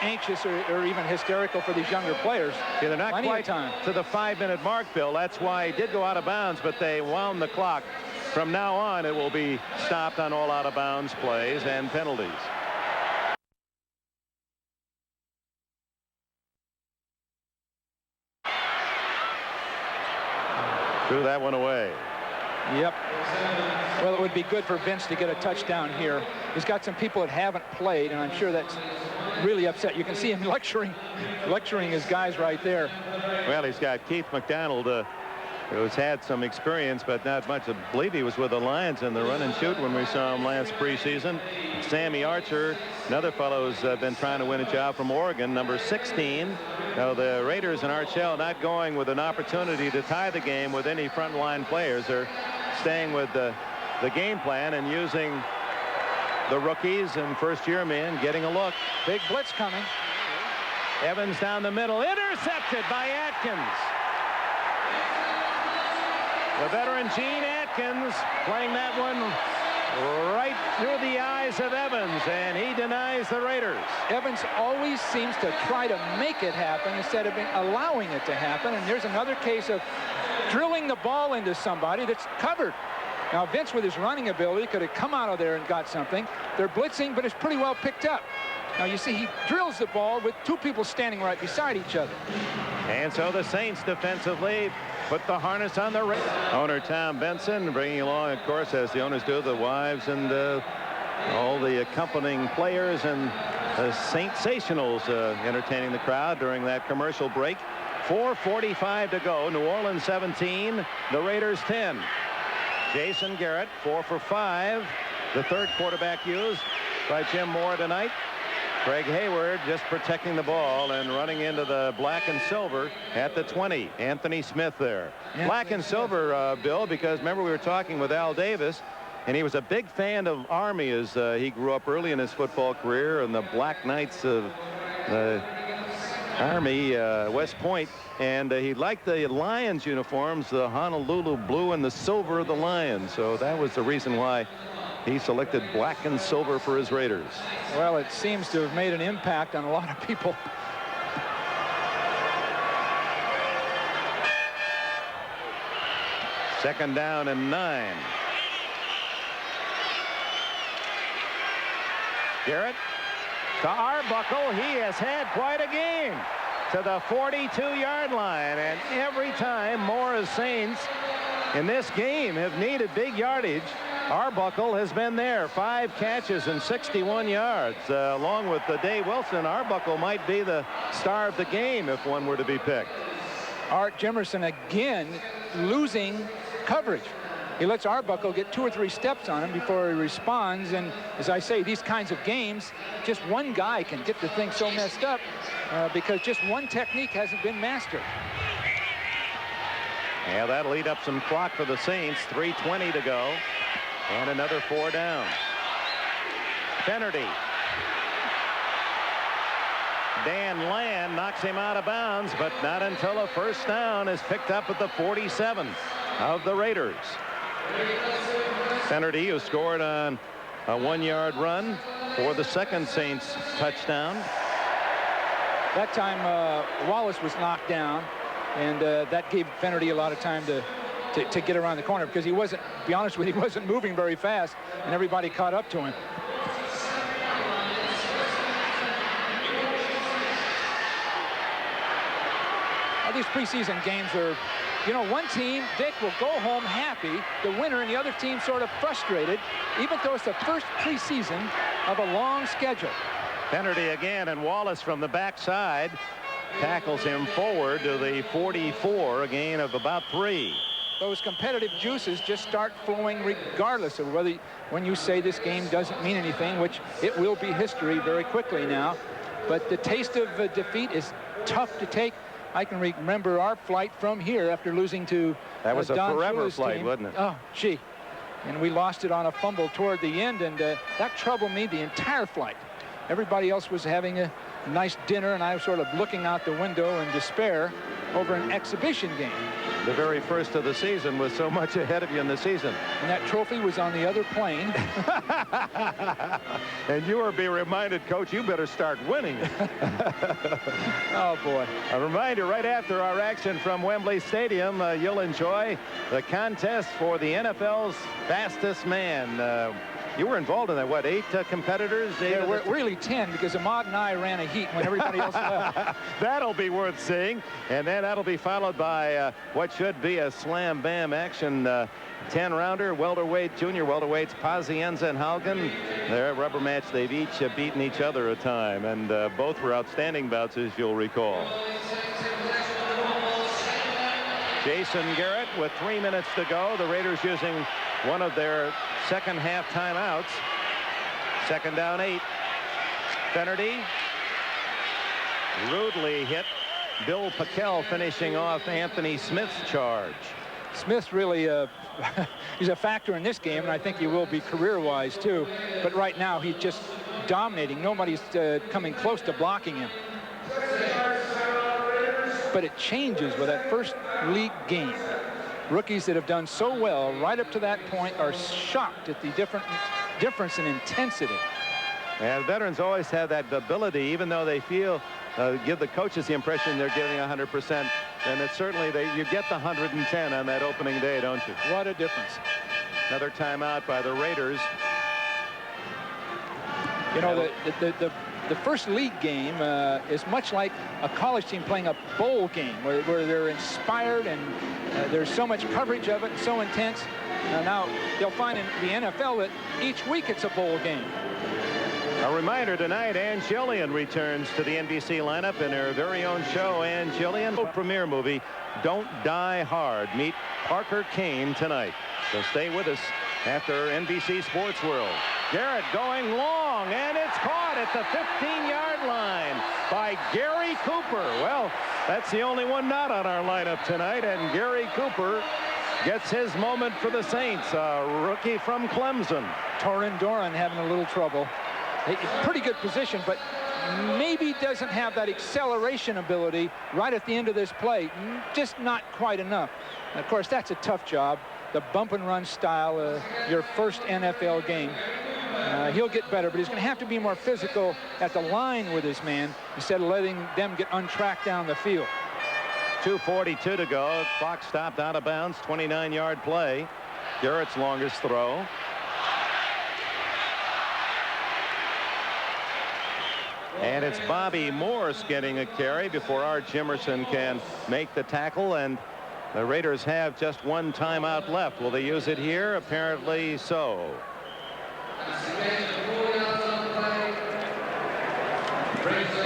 anxious or even hysterical for these younger players. Yeah, they're not plenty quite of time to the 5-minute mark, Bill. That's why he did go out of bounds, but they wound the clock. From now on, it will be stopped on all out-of-bounds plays and penalties. Threw that one away. Yep. Well, it would be good for Vince to get a touchdown here. He's got some people that haven't played, and I'm sure that's really upset. You can see him lecturing his guys right there. Well, he's got Keith McDonald who's had some experience but not much. I believe he was with the Lions in the run and shoot when we saw him last preseason. Sammy Archer, another fellow who's been trying to win a job from Oregon, number 16. Now the Raiders and Archell not going with an opportunity to tie the game with any frontline players. They're staying with the game plan and using the rookies and first-year men getting a look. Big blitz coming. Evans down the middle, intercepted by Atkins. The veteran Gene Atkins playing that one right through the eyes of Evans, and he denies the Raiders. Evans always seems to try to make it happen instead of allowing it to happen, and there's another case of drilling the ball into somebody that's covered. Now Vince, with his running ability, could have come out of there and got something. They're blitzing, but it's pretty well picked up. Now you see he drills the ball with two people standing right beside each other. And so the Saints defensively put the harness on the Raiders. Owner Tom Benson bringing along, of course, as the owners do, the wives and all the accompanying players and Saintsationals entertaining the crowd during that commercial break. 4:45 to go. New Orleans 17, the Raiders 10. Jason Garrett 4 for 5. The third quarterback used by Jim Moore tonight. Craig Hayward just protecting the ball and running into the black and silver at the 20. Anthony Smith there. Black and silver, Bill, because remember we were talking with Al Davis, and he was a big fan of Army as he grew up early in his football career, and the Black Knights of Army, West Point, and he liked the Lions uniforms, the Honolulu blue and the silver of the Lions. So that was the reason why he selected black and silver for his Raiders. Well, it seems to have made an impact on a lot of people. Second down and 9. Garrett to Arbuckle. He has had quite a game to the 42-yard line, and every time Moore's Saints in this game have needed big yardage, Arbuckle has been there. 5 catches and 61 yards. Along with Dave Wilson, Arbuckle might be the star of the game if one were to be picked. Art Jimerson again losing coverage. He lets Arbuckle get 2 or 3 steps on him before he responds, and as I say, these kinds of games, just one guy can get the thing so messed up because just one technique hasn't been mastered. Yeah, that'll eat up some clock for the Saints. 3:20 to go. And another 4 down. Finnerty. Dan Land knocks him out of bounds, but not until a first down is picked up at the 47 of the Raiders. Finnerty, who scored on a 1-yard run for the second Saints touchdown. That time Wallace was knocked down, and that gave Finnerty a lot of time to get around the corner because he wasn't, to be honest with you, he wasn't moving very fast, and everybody caught up to him. All these preseason games are, you know, one team, Dick, will go home happy, the winner, and the other team sort of frustrated, even though it's the first preseason of a long schedule. Finnerty again, and Wallace from the backside tackles him forward to the 44, a gain of about 3. Those competitive juices just start flowing regardless of whether, when you say this game doesn't mean anything, which it will be history very quickly now. But the taste of defeat is tough to take. I can remember our flight from here after losing to that was a Don forever Shula's flight, team. wasn't it? Oh, gee. And we lost it on a fumble toward the end, and that troubled me the entire flight. Everybody else was having a nice dinner, and I was sort of looking out the window in despair over an exhibition game. The very first of the season was so much ahead of you in the season. And that trophy was on the other plane. And you will be reminded, Coach, you better start winning. Oh, boy. A reminder, right after our action from Wembley Stadium, you'll enjoy the contest for the NFL's fastest man. You were involved in that, what, 8 competitors? Yeah, we're really 10 because Ahmad and I ran a heat when everybody else left. That'll be worth seeing. And then that'll be followed by what should be a slam bam action 10-rounder, welterweight, junior welterweights, Pazienza and Haugen. Their rubber match, they've each beaten each other a time, and both were outstanding bouts, as you'll recall. Jason Garrett with 3 minutes to go. The Raiders using one of their second half timeouts. Second down 8. Finnerty rudely hit. Bill Packel finishing off Anthony Smith's charge. Smith's really he's a factor in this game, and I think he will be career-wise too. But right now he's just dominating. Nobody's coming close to blocking him. But it changes with that first league game. Rookies that have done so well right up to that point are shocked at the difference in intensity. And veterans always have that ability, even though they feel give the coaches the impression they're giving 100%. And it's certainly you get the 110 on that opening day, don't you? What a difference. Another timeout by the Raiders. You know, the first league game is much like a college team playing a bowl game where they're inspired and there's so much coverage of it and so intense. Now they'll find in the NFL that each week it's a bowl game. A reminder tonight, Ann Jillian returns to the NBC lineup in her very own show. Ann Jillian, premiere movie, Don't Die Hard. Meet Parker Kane tonight. So stay with us after NBC Sports World. Garrett going long, and it's caught at the 15-yard line by Gary Cooper. Well, that's the only one not on our lineup tonight, and Gary Cooper gets his moment for the Saints, a rookie from Clemson. Torin Doran having a little trouble. Pretty good position, but maybe doesn't have that acceleration ability right at the end of this play. Just not quite enough. And of course, that's a tough job. The bump and run style, your first NFL game. He'll get better, but he's going to have to be more physical at the line with his man instead of letting them get untracked down the field. 2:42 to go. Clock stopped out of bounds. 29-yard play. Garrett's longest throw. And it's Bobby Morse getting a carry before Art Jimerson can make the tackle. And the Raiders have just one timeout left. Will they use it here? Apparently so.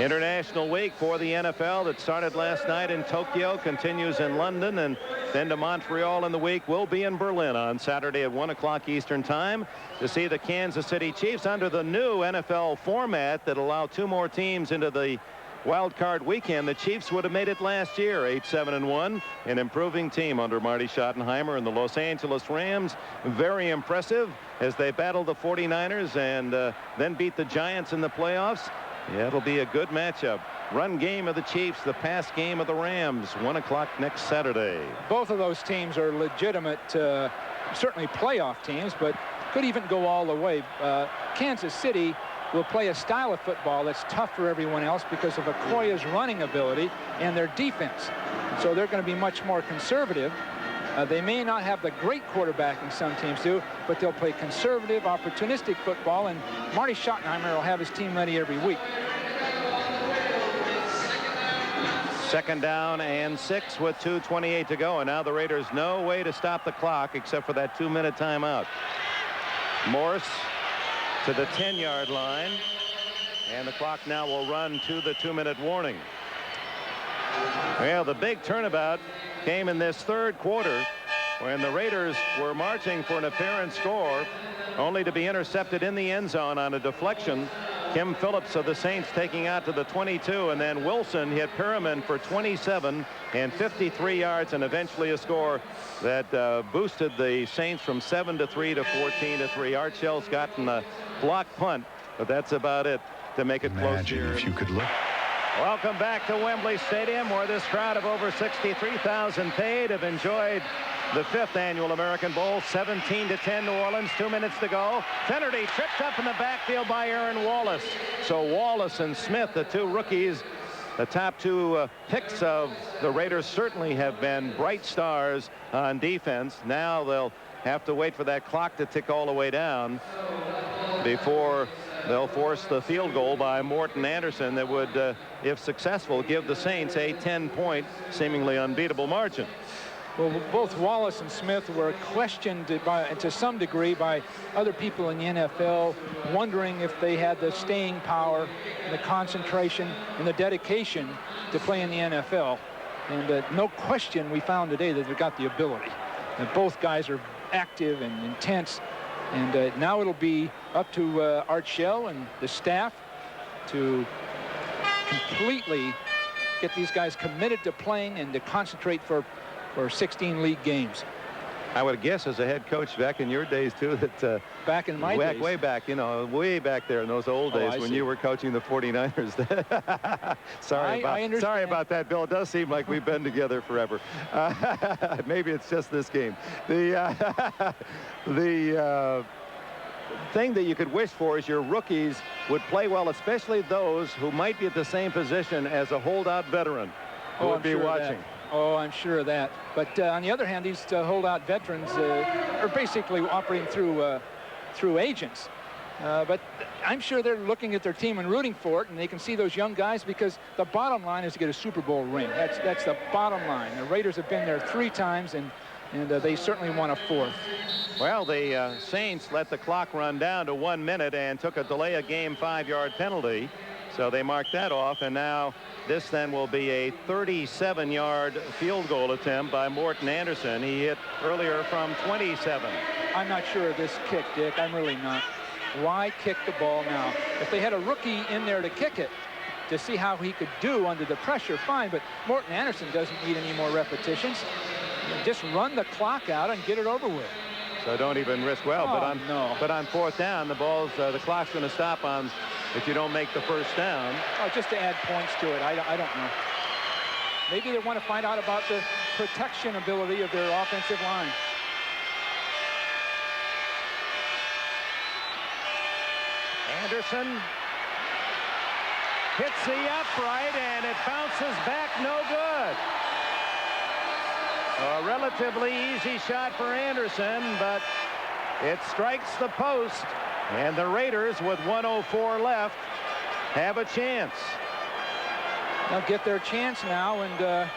International week for the NFL that started last night in Tokyo, continues in London, and then to Montreal in the week. We'll be in Berlin on Saturday at 1 o'clock Eastern time to see the Kansas City Chiefs under the new NFL format that allow 2 more teams into the wild card weekend. The Chiefs would have made it last year, 8-7-1, an improving team under Marty Schottenheimer, and the Los Angeles Rams very impressive as they battled the 49ers and then beat the Giants in the playoffs. Yeah, it'll be a good matchup. Run game of the Chiefs, the pass game of the Rams, 1 o'clock next Saturday. Both of those teams are legitimate, certainly playoff teams, but could even go all the way. Kansas City will play a style of football that's tough for everyone else because of Okoye's running ability and their defense. So they're going to be much more conservative. They may not have the great quarterbacking some teams do, but they'll play conservative, opportunistic football, and Marty Schottenheimer will have his team ready every week. Second down and 6 with 2:28 to go, and now the Raiders no way to stop the clock except for that 2-minute timeout. Morse to the 10-yard line, and the clock now will run to the 2-minute warning. Well, the big turnabout came in this third quarter when the Raiders were marching for an apparent score, only to be intercepted in the end zone on a deflection. Kim Phillips of the Saints taking out to the 22, and then Wilson hit Perriman for 27 and 53 yards, and eventually a score that boosted the Saints from 7-3 to 14-3. Art Shell's gotten a block punt, but that's about it to make it close here. If you could look. Welcome back to Wembley Stadium, where this crowd of over 63,000 paid have enjoyed the 5th annual American Bowl. 17-10 New Orleans, 2 minutes to go. Finnerty tripped up in the backfield by Aaron Wallace. So Wallace and Smith, the 2 rookies, the top 2 picks of the Raiders, certainly have been bright stars on defense. Now they'll have to wait for that clock to tick all the way down before they'll force the field goal by Morton Anderson that would, if successful, give the Saints a 10-point, seemingly unbeatable margin. Well, both Wallace and Smith were questioned to some degree by other people in the NFL, wondering if they had the staying power, and the concentration, and the dedication to play in the NFL. And no question we found today that they've got the ability. And both guys are active and intense. And now it'll be up to Art Shell and the staff to completely get these guys committed to playing and to concentrate for 16 league games. I would guess as a head coach back in your days too that back in my days, way back, you know, way back there in those old days when you were coaching the 49ers. Sorry about that, Bill. It does seem like we've been together forever. Maybe it's just this game. The thing that you could wish for is your rookies would play well, especially those who might be at the same position as a holdout veteran who would be watching. Oh, I'm sure of that. But on the other hand, these holdout veterans are basically operating through agents. But I'm sure they're looking at their team and rooting for it, and they can see those young guys because the bottom line is to get a Super Bowl ring. That's the bottom line. The Raiders have been there 3 times, and they certainly want a 4th. Well, the Saints let the clock run down to 1 minute and took a delay of game 5-yard penalty. So they marked that off, and now this then will be a 37-yard field goal attempt by Morton Anderson. He hit earlier from 27. I'm not sure of this kick, Dick. I'm really not. Why kick the ball now? If they had a rookie in there to kick it, to see how he could do under the pressure, fine. But Morton Anderson doesn't need any more repetitions. Just run the clock out and get it over with. So don't even risk. Well, but on 4th down, the clock's going to stop on if you don't make the 1st down. Oh, just to add points to it. I don't know. Maybe they want to find out about the protection ability of their offensive line. Anderson hits the upright, and it bounces back no good. A relatively easy shot for Anderson, but it strikes the post, and the Raiders, with 1:04 left, have a chance. They'll get their chance now, and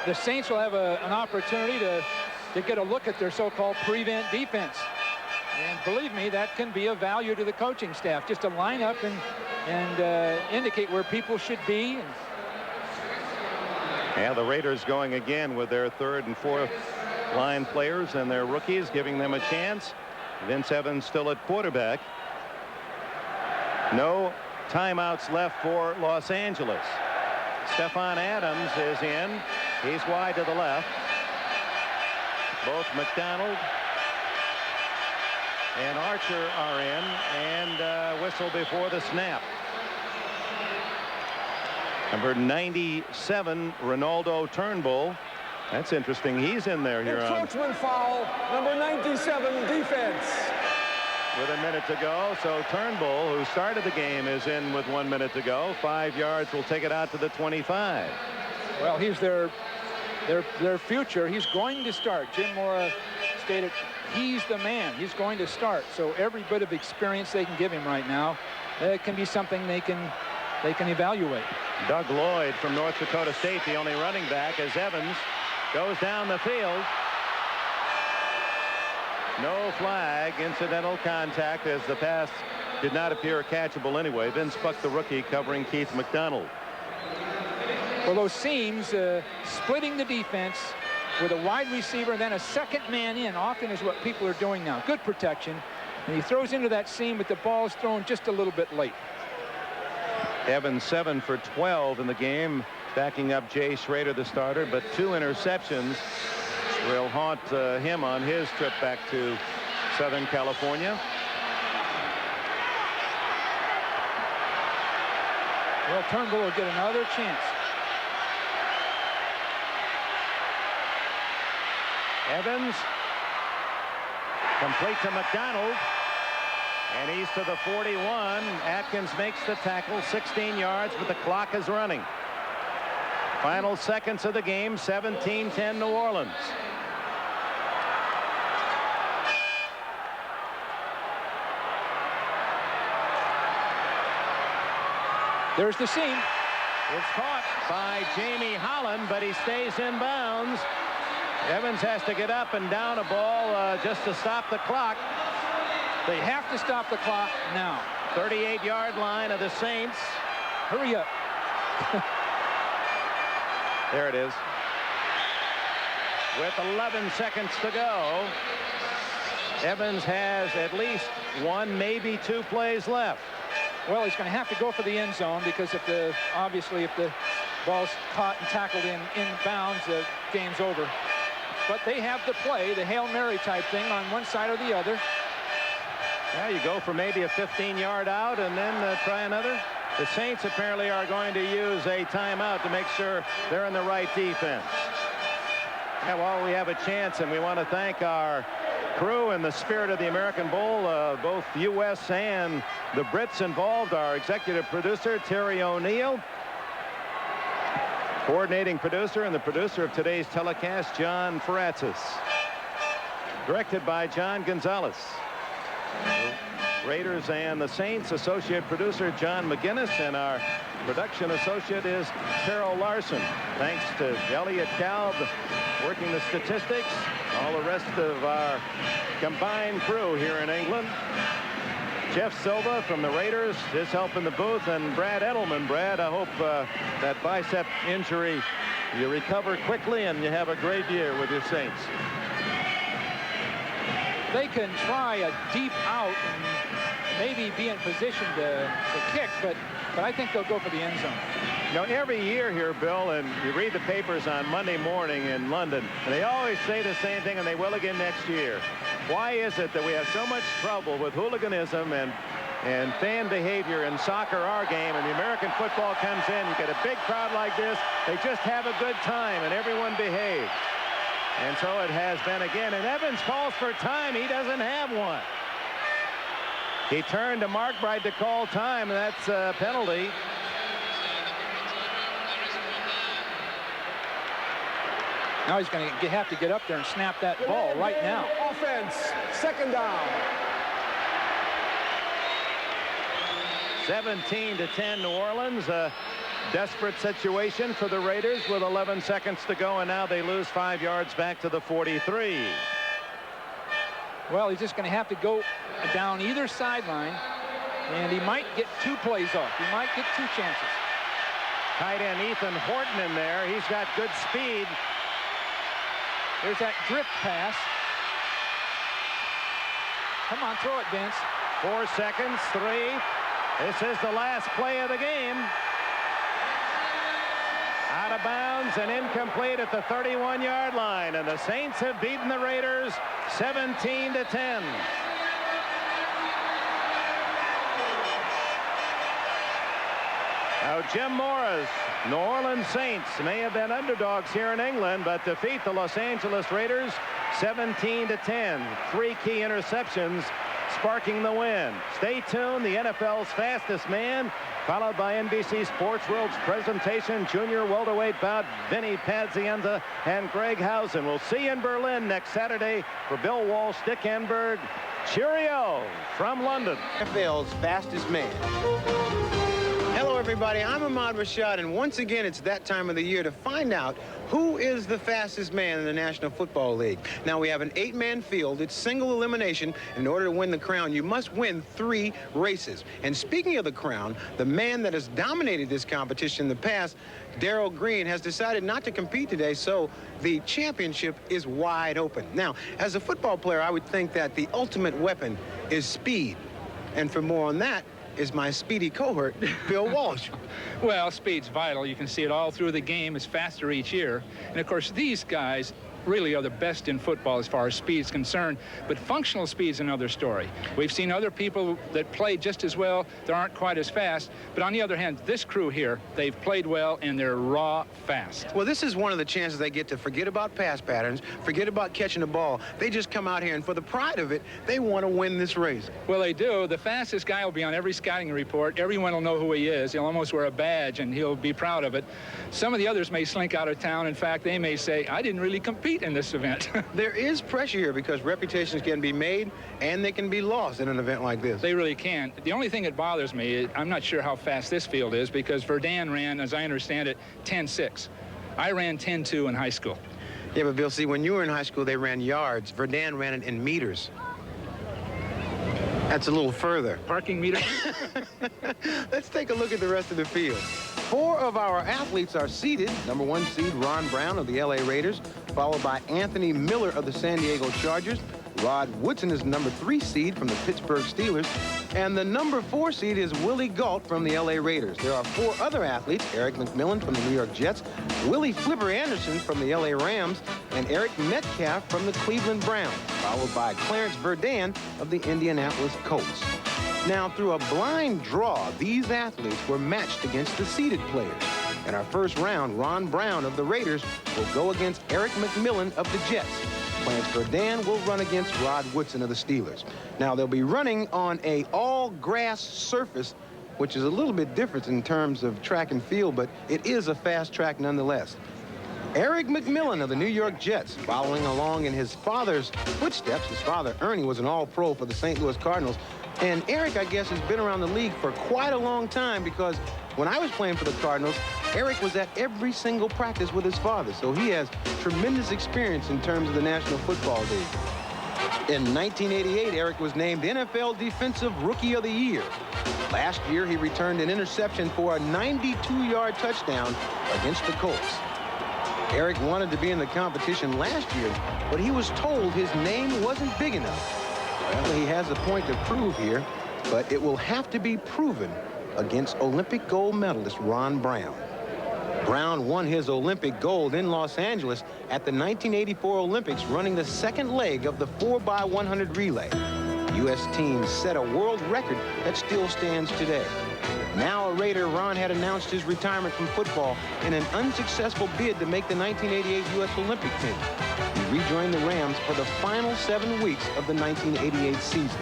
the Saints will have an opportunity to get a look at their so-called prevent defense. And believe me, that can be of value to the coaching staff, just to line up and indicate where people should be. And the Raiders going again with their 3rd and 4th line players and their rookies, giving them a chance. Vince Evans still at quarterback. No timeouts left for Los Angeles. Stephon Adams is in. He's wide to the left. Both McDonald and Archer are in, and whistle before the snap. Number 97, Ronaldo Turnbull. That's interesting. He's in there here on. Encroachment foul, number 97, defense. With a minute to go, so Turnbull, who started the game, is in with 1 minute to go. 5 yards will take it out to the 25. Well, he's their future. He's going to start. Jim Mora stated he's the man. He's going to start. So every bit of experience they can give him right now, it can be something they can evaluate. Doug Lloyd from North Dakota State, the only running back, as Evans goes down the field. No flag, incidental contact, as the pass did not appear catchable anyway. Vince Buck, the rookie, covering Keith McDonald. Well, those seams splitting the defense with a wide receiver and then a second man in often is what people are doing now. Good protection, and he throws into that seam, but the ball is thrown just a little bit late. Evans 7 for 12 in the game, backing up Jay Schrader, the starter, but 2 interceptions will haunt him on his trip back to Southern California. Well, Turnbull will get another chance. Evans complete to McDonald, and he's to the 41. Atkins makes the tackle, 16 yards, but the clock is running. Final seconds of the game, 17-10 New Orleans. There's the seam. It's caught by Jamie Holland, but he stays in bounds. Evans has to get up and down a ball just to stop the clock. They have to stop the clock now. 38-yard line of the Saints. Hurry up. There it is. With 11 seconds to go, Evans has at least one, maybe two plays left. Well, he's going to have to go for the end zone because obviously if the ball's caught and tackled in bounds, the game's over. But they have the play, the Hail Mary type thing on one side or the other. Yeah, you go for maybe a 15-yard out and then try another. The Saints apparently are going to use a timeout to make sure they're in the right defense. Yeah, well, we have a chance, and we want to thank our crew in the spirit of the American Bowl, both U.S. and the Brits involved. Our executive producer, Terry O'Neill. Coordinating producer and the producer of today's telecast, John Faratzis. Directed by John Gonzalez. Raiders and the Saints, associate producer John McGinnis, and our production associate is Carol Larson. Thanks to Elliot Kalb working the statistics, all the rest of our combined crew here in England. Jeff Silva from the Raiders, his help in the booth, and Brad Edelman. Brad, I hope that bicep injury, you recover quickly and you have a great year with your Saints. They can try a deep out and maybe be in position to kick, but I think they'll go for the end zone. You know, every year here, Bill, and you read the papers on Monday morning in London, and they always say the same thing, and they will again next year. Why is it that we have so much trouble with hooliganism and fan behavior in soccer, our game, and the American football comes in, you get a big crowd like this, they just have a good time, and everyone behaves. And so it has been again, and Evans calls for time. He doesn't have one. He turned to Markbride to call time, and that's a penalty. Now he's going to have to get up there and snap that ball right now. Offense, second down. 17-10 New Orleans. A desperate situation for the Raiders with 11 seconds to go, and now they lose 5 yards back to the 43. Well, he's just going to have to go down either sideline, and he might get 2 plays off. He might get 2 chances. Tight end Ethan Horton in there. He's got good speed. There's that drift pass. Come on, throw it, Vince. 4 seconds, 3. This is the last play of the game. Out of bounds and incomplete at the 31-yard line, and the Saints have beaten the Raiders 17-10. Now, Jim Mora's New Orleans Saints may have been underdogs here in England, but defeat the Los Angeles Raiders 17-10. 3 key interceptions sparking the win. Stay tuned. The NFL's fastest man, followed by NBC Sports World's presentation, junior welterweight bout, Vinny Pazienza and Greg Housen. We'll see you in Berlin next Saturday. For Bill Walsh, Dick Enberg, cheerio from London. NFL's fastest man. Hello, everybody. I'm Ahmad Rashad, and once again, it's that time of the year to find out who is the fastest man in the National Football League. Now, we have an 8-man field. It's single elimination. In order to win the crown, you must win 3 races. And speaking of the crown, the man that has dominated this competition in the past, Darrell Green, has decided not to compete today, so the championship is wide open. Now, as a football player, I would think that the ultimate weapon is speed. And for more on that, is my speedy cohort, Bill Walsh. Well, speed's vital. You can see it all through the game. It's faster each year. And, of course, these guys really are the best in football as far as speed's concerned. But functional speed's another story. We've seen other people that play just as well that aren't quite as fast. But on the other hand, this crew here, they've played well, and they're raw fast. Well, this is one of the chances they get to forget about pass patterns, forget about catching the ball. They just come out here, and for the pride of it, they want to win this race. Well, they do. The fastest guy will be on every scouting report. Everyone will know who he is. He'll almost wear a badge, and he'll be proud of it. Some of the others may slink out of town. In fact, they may say, I didn't really compete in this event. There is pressure here because reputations can be made and they can be lost in an event like this. They really can. The only thing that bothers me is I'm not sure how fast this field is because Verdun ran, as I understand it, 10.6. I ran 10.2 in high school. Yeah, but Bill, see, when you were in high school, they ran yards. Verdun ran it in meters. That's a little further. Parking meter? Let's take a look at the rest of the field. 4 of our athletes are seated. Number 1 seed, Ron Brown of the LA Raiders, followed by Anthony Miller of the San Diego Chargers. Rod Woodson is number 3 seed from the Pittsburgh Steelers. And the number 4 seed is Willie Gault from the LA Raiders. There are 4 other athletes, Eric McMillan from the New York Jets, Willie Flipper Anderson from the LA Rams, and Eric Metcalf from the Cleveland Browns, followed by Clarence Verdun of the Indianapolis Colts. Now, through a blind draw, these athletes were matched against the seeded players. In our first round, Ron Brown of the Raiders will go against Eric McMillan of the Jets. Clarence Verdun will run against Rod Woodson of the Steelers. Now, they'll be running on a all-grass surface, which is a little bit different in terms of track and field, but it is a fast track nonetheless. Eric McMillan of the New York Jets, following along in his father's footsteps. His father, Ernie, was an all-pro for the St. Louis Cardinals. And Eric, I guess, has been around the league for quite a long time, because when I was playing for the Cardinals, Eric was at every single practice with his father. So he has tremendous experience in terms of the National Football League. In 1988, Eric was named NFL Defensive Rookie of the Year. Last year, he returned an interception for a 92-yard touchdown against the Colts. Eric wanted to be in the competition last year, but he was told his name wasn't big enough. Well, he has a point to prove here, but it will have to be proven against Olympic gold medalist Ron Brown. Brown won his Olympic gold in Los Angeles at the 1984 Olympics, running the second leg of the 4x100 relay. The U.S. team set a world record that still stands today. Now a Raider, Ron had announced his retirement from football in an unsuccessful bid to make the 1988 U.S. Olympic team. He rejoined the Rams for the final 7 weeks of the 1988 season.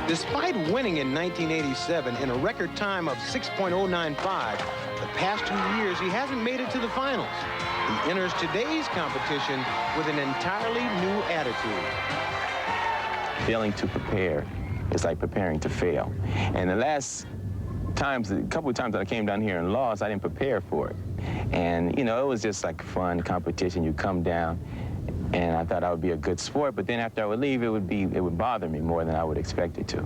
Despite winning in 1987 in a record time of 6.095, the past 2 years he hasn't made it to the finals. He enters today's competition with an entirely new attitude. Failing to prepare is like preparing to fail. And the last times, a couple of times that I came down here and lost, I didn't prepare for it. And, you know, it was just like fun competition. You come down, and I thought I would be a good sport, but then after I would leave, it would bother me more than I would expect it to.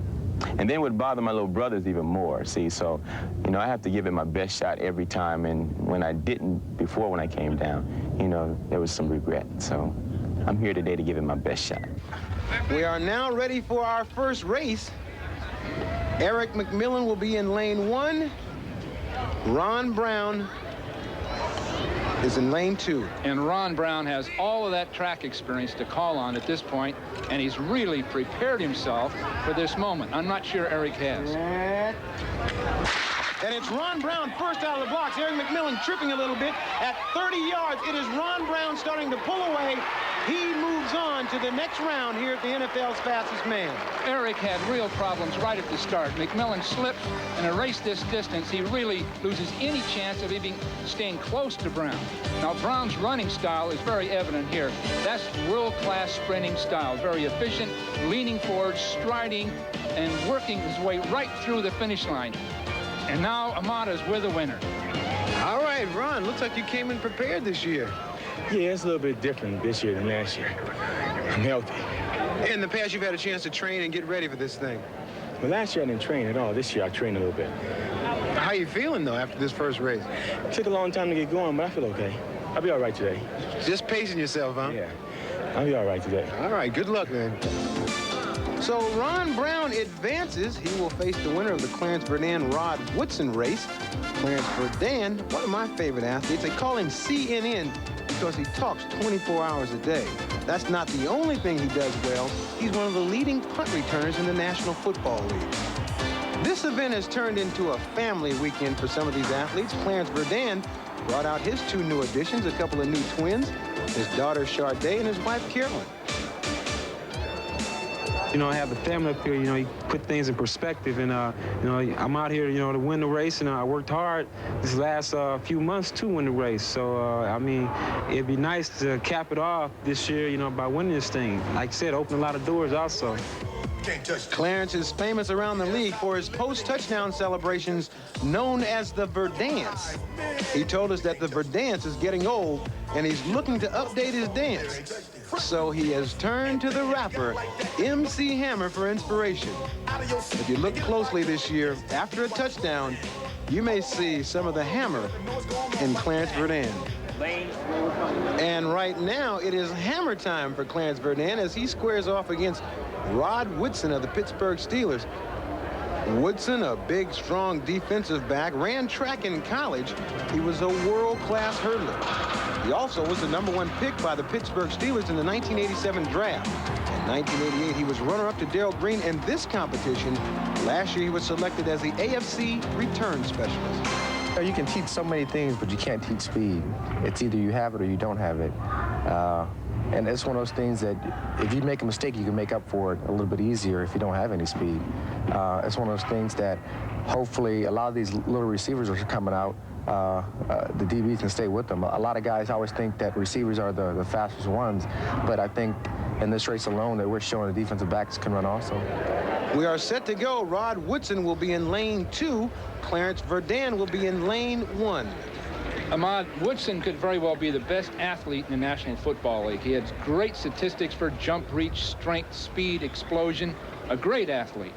And then it would bother my little brothers even more, see? So, you know, I have to give it my best shot every time, and when I didn't before when I came down, you know, there was some regret. So I'm here today to give it my best shot. We are now ready for our first race. Eric McMillan will be in lane 1. Ron Brown is in lane 2. And Ron Brown has all of that track experience to call on at this point, and he's really prepared himself for this moment. I'm not sure Eric has. And it's Ron Brown first out of the blocks. Eric McMillan tripping a little bit. At 30 yards, it is Ron Brown starting to pull away. He moves on to the next round here at the NFL's Fastest Man. Eric had real problems right at the start. McMillan slips and erased this distance. He really loses any chance of even staying close to Brown. Now, Brown's running style is very evident here. That's world-class sprinting style. Very efficient, leaning forward, striding, and working his way right through the finish line. And now Amada's with the winner. All right, Ron, looks like you came in prepared this year. Yeah, it's a little bit different this year than last year. I'm healthy. In the past, you've had a chance to train and get ready for this thing. Well, last year I didn't train at all. This year I trained a little bit. How you feeling, though, after this first race? It took a long time to get going, but I feel okay. I'll be all right today. Just pacing yourself, huh? Yeah, I'll be all right today. All right, good luck, man. So Ron Brown advances. He will face the winner of the Clarence Verdun-Rod Woodson race. Clarence Verdun, one of my favorite athletes. They call him CNN because he talks 24 hours a day. That's not the only thing he does well. He's one of the leading punt returners in the National Football League. This event has turned into a family weekend for some of these athletes. Clarence Verdun brought out his 2 new additions, a couple of new twins, his daughter Sharday and his wife Carolyn. You know, I have a family up here, you know, you put things in perspective, and, you know, I'm out here, you know, to win the race, and I worked hard this last few months to win the race. So, I mean, it'd be nice to cap it off this year, you know, by winning this thing. Like I said, open a lot of doors also. Clarence is famous around the league for his post-touchdown celebrations known as the Verdance. He told us that the Verdance is getting old, and he's looking to update his dance. So he has turned to the rapper MC Hammer for inspiration. If you look closely this year, after a touchdown, you may see some of the hammer in Clarence Verdun. And right now, it is hammer time for Clarence Verdun as he squares off against Rod Woodson of the Pittsburgh Steelers. Woodson, a big, strong defensive back, ran track in college. He was a world-class hurdler. He also was the #1 pick by the Pittsburgh Steelers in the 1987 draft. In 1988, he was runner-up to Darrell Green in this competition. Last year, he was selected as the AFC return specialist. You can teach so many things, but you can't teach speed. It's either you have it or you don't have it. And it's one of those things that if you make a mistake, you can make up for it a little bit easier if you don't have any speed. It's one of those things that hopefully a lot of these little receivers are coming out. The DBs can stay with them. A lot of guys always think that receivers are the fastest ones, but I think in this race alone that we're showing the defensive backs can run also. We are set to go. Rod Woodson will be in lane 2. Clarence Verdun will be in lane 1. Ahmad, Woodson could very well be the best athlete in the National Football League. He has great statistics for jump, reach, strength, speed, explosion. A great athlete.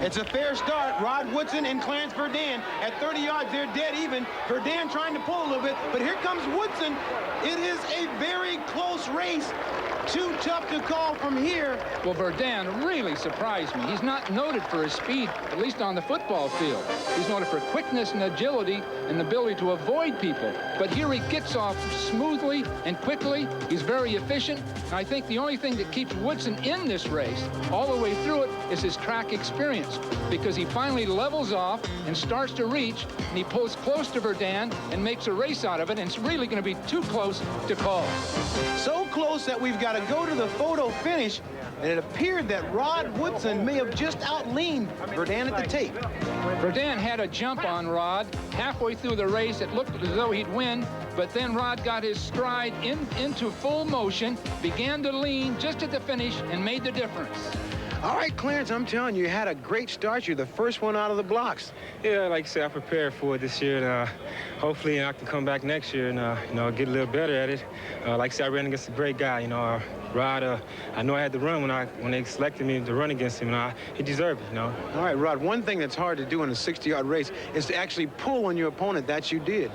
It's a fair start. Rod Woodson and Clarence Verdun at 30 yards. They're dead even. Verdun trying to pull a little bit, but here comes Woodson. It is a very close race. Too tough to call from here. Well, Verdun really surprised me. He's not noted for his speed, at least on the football field. He's noted for quickness and agility and the ability to avoid people. But here he gets off smoothly and quickly. He's very efficient. And I think the only thing that keeps Woodson in this race all the way through it is his track experience, because he finally levels off and starts to reach, and he pulls close to Verdun and makes a race out of it, and it's really going to be too close to call. So close that we've got to go to the photo finish, and it appeared that Rod Woodson may have just outleaned Verdun at the tape. Verdun had a jump on Rod. Halfway through the race, it looked as though he'd win, but then Rod got his stride into full motion, began to lean just at the finish, and made the difference. All right, Clarence, I'm telling you, you had a great start. You're the first one out of the blocks. Yeah, like I said, I prepared for it this year, and hopefully I can come back next year and get a little better at it. Like I said, I ran against a great guy. Rod, I know I had to run when they selected me to run against him, and he deserved it. All right, Rod, one thing that's hard to do in a 60-yard race is to actually pull on your opponent. That you did.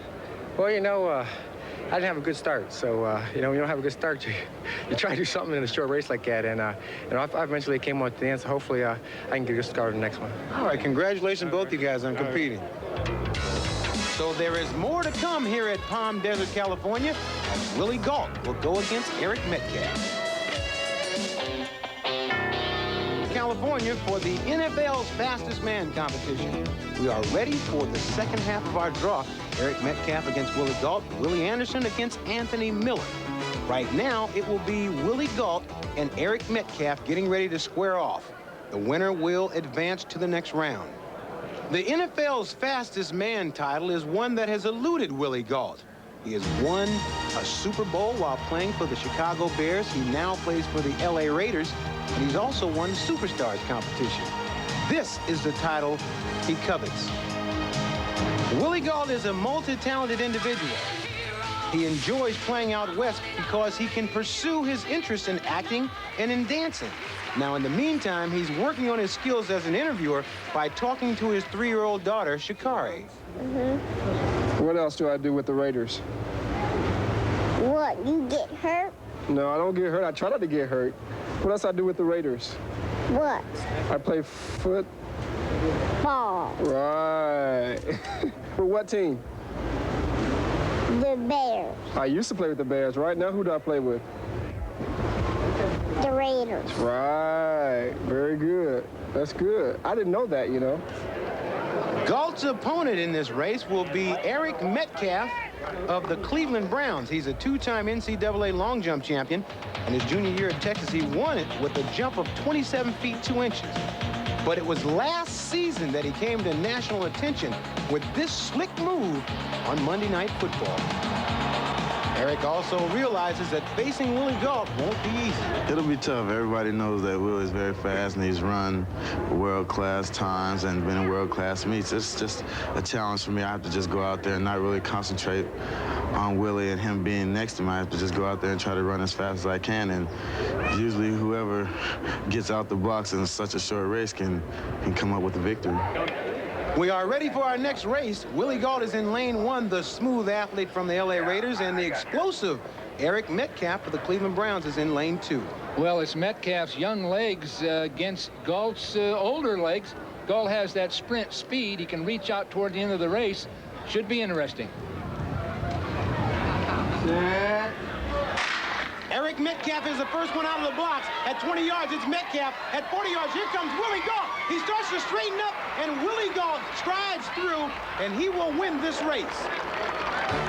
Well, I didn't have a good start, so when you don't have a good start, you try to do something in a short race like that, and I eventually came out to the end, so hopefully I can get a good start in the next one. All right, congratulations both you guys on competing. So there is more to come here at Palm Desert, California, as Willie Gault will go against Eric Metcalf. California for the NFL's Fastest Man competition. We are ready for the second half of our draw. Eric Metcalf against Willie Gault, Willie Anderson against Anthony Miller. Right now, it will be Willie Gault and Eric Metcalf getting ready to square off. The winner will advance to the next round. The NFL's Fastest Man title is one that has eluded Willie Gault. He has won a Super Bowl while playing for the Chicago Bears. He now plays for the LA Raiders, and he's also won Superstars competition. This is the title he covets. Willie Gault is a multi-talented individual. He enjoys playing out west because he can pursue his interest in acting and in dancing. Now, in the meantime, he's working on his skills as an interviewer by talking to his 3-year-old daughter, Shakari. What else do I do with the Raiders? What, you get hurt? No, I don't get hurt. I try not to get hurt. What else I do with the Raiders? What? I play football. Right. For what team? The Bears. I used to play with the Bears. Right now, who do I play with? The Raiders. Right. Very good. That's good. I didn't know that, Gault's opponent in this race will be Eric Metcalf of the Cleveland Browns. He's a 2-time NCAA long jump champion. In his junior year at Texas, he won it with a jump of 27 feet 2 inches. But it was last season that he came to national attention with this slick move on Monday Night Football. Eric also realizes that facing Willie Gault won't be easy. It'll be tough. Everybody knows that Will is very fast and he's run world-class times and been in world-class meets. It's just a challenge for me. I have to just go out there and not really concentrate on Willie and him being next to me. I have to just go out there and try to run as fast as I can. And usually whoever gets out the box in such a short race can come up with the victory. We are ready for our next race. Willie Gault is in lane 1, the smooth athlete from the LA Raiders, and the explosive Eric Metcalf for the Cleveland Browns is in lane 2. Well, it's Metcalf's young legs against Gault's older legs. Gault has that sprint speed. He can reach out toward the end of the race. Should be interesting. Eric Metcalf is the first one out of the blocks. At 20 yards, it's Metcalf. At 40 yards, here comes Willie Gault. He starts to straighten up, and Willie Gault strides through, and he will win this race.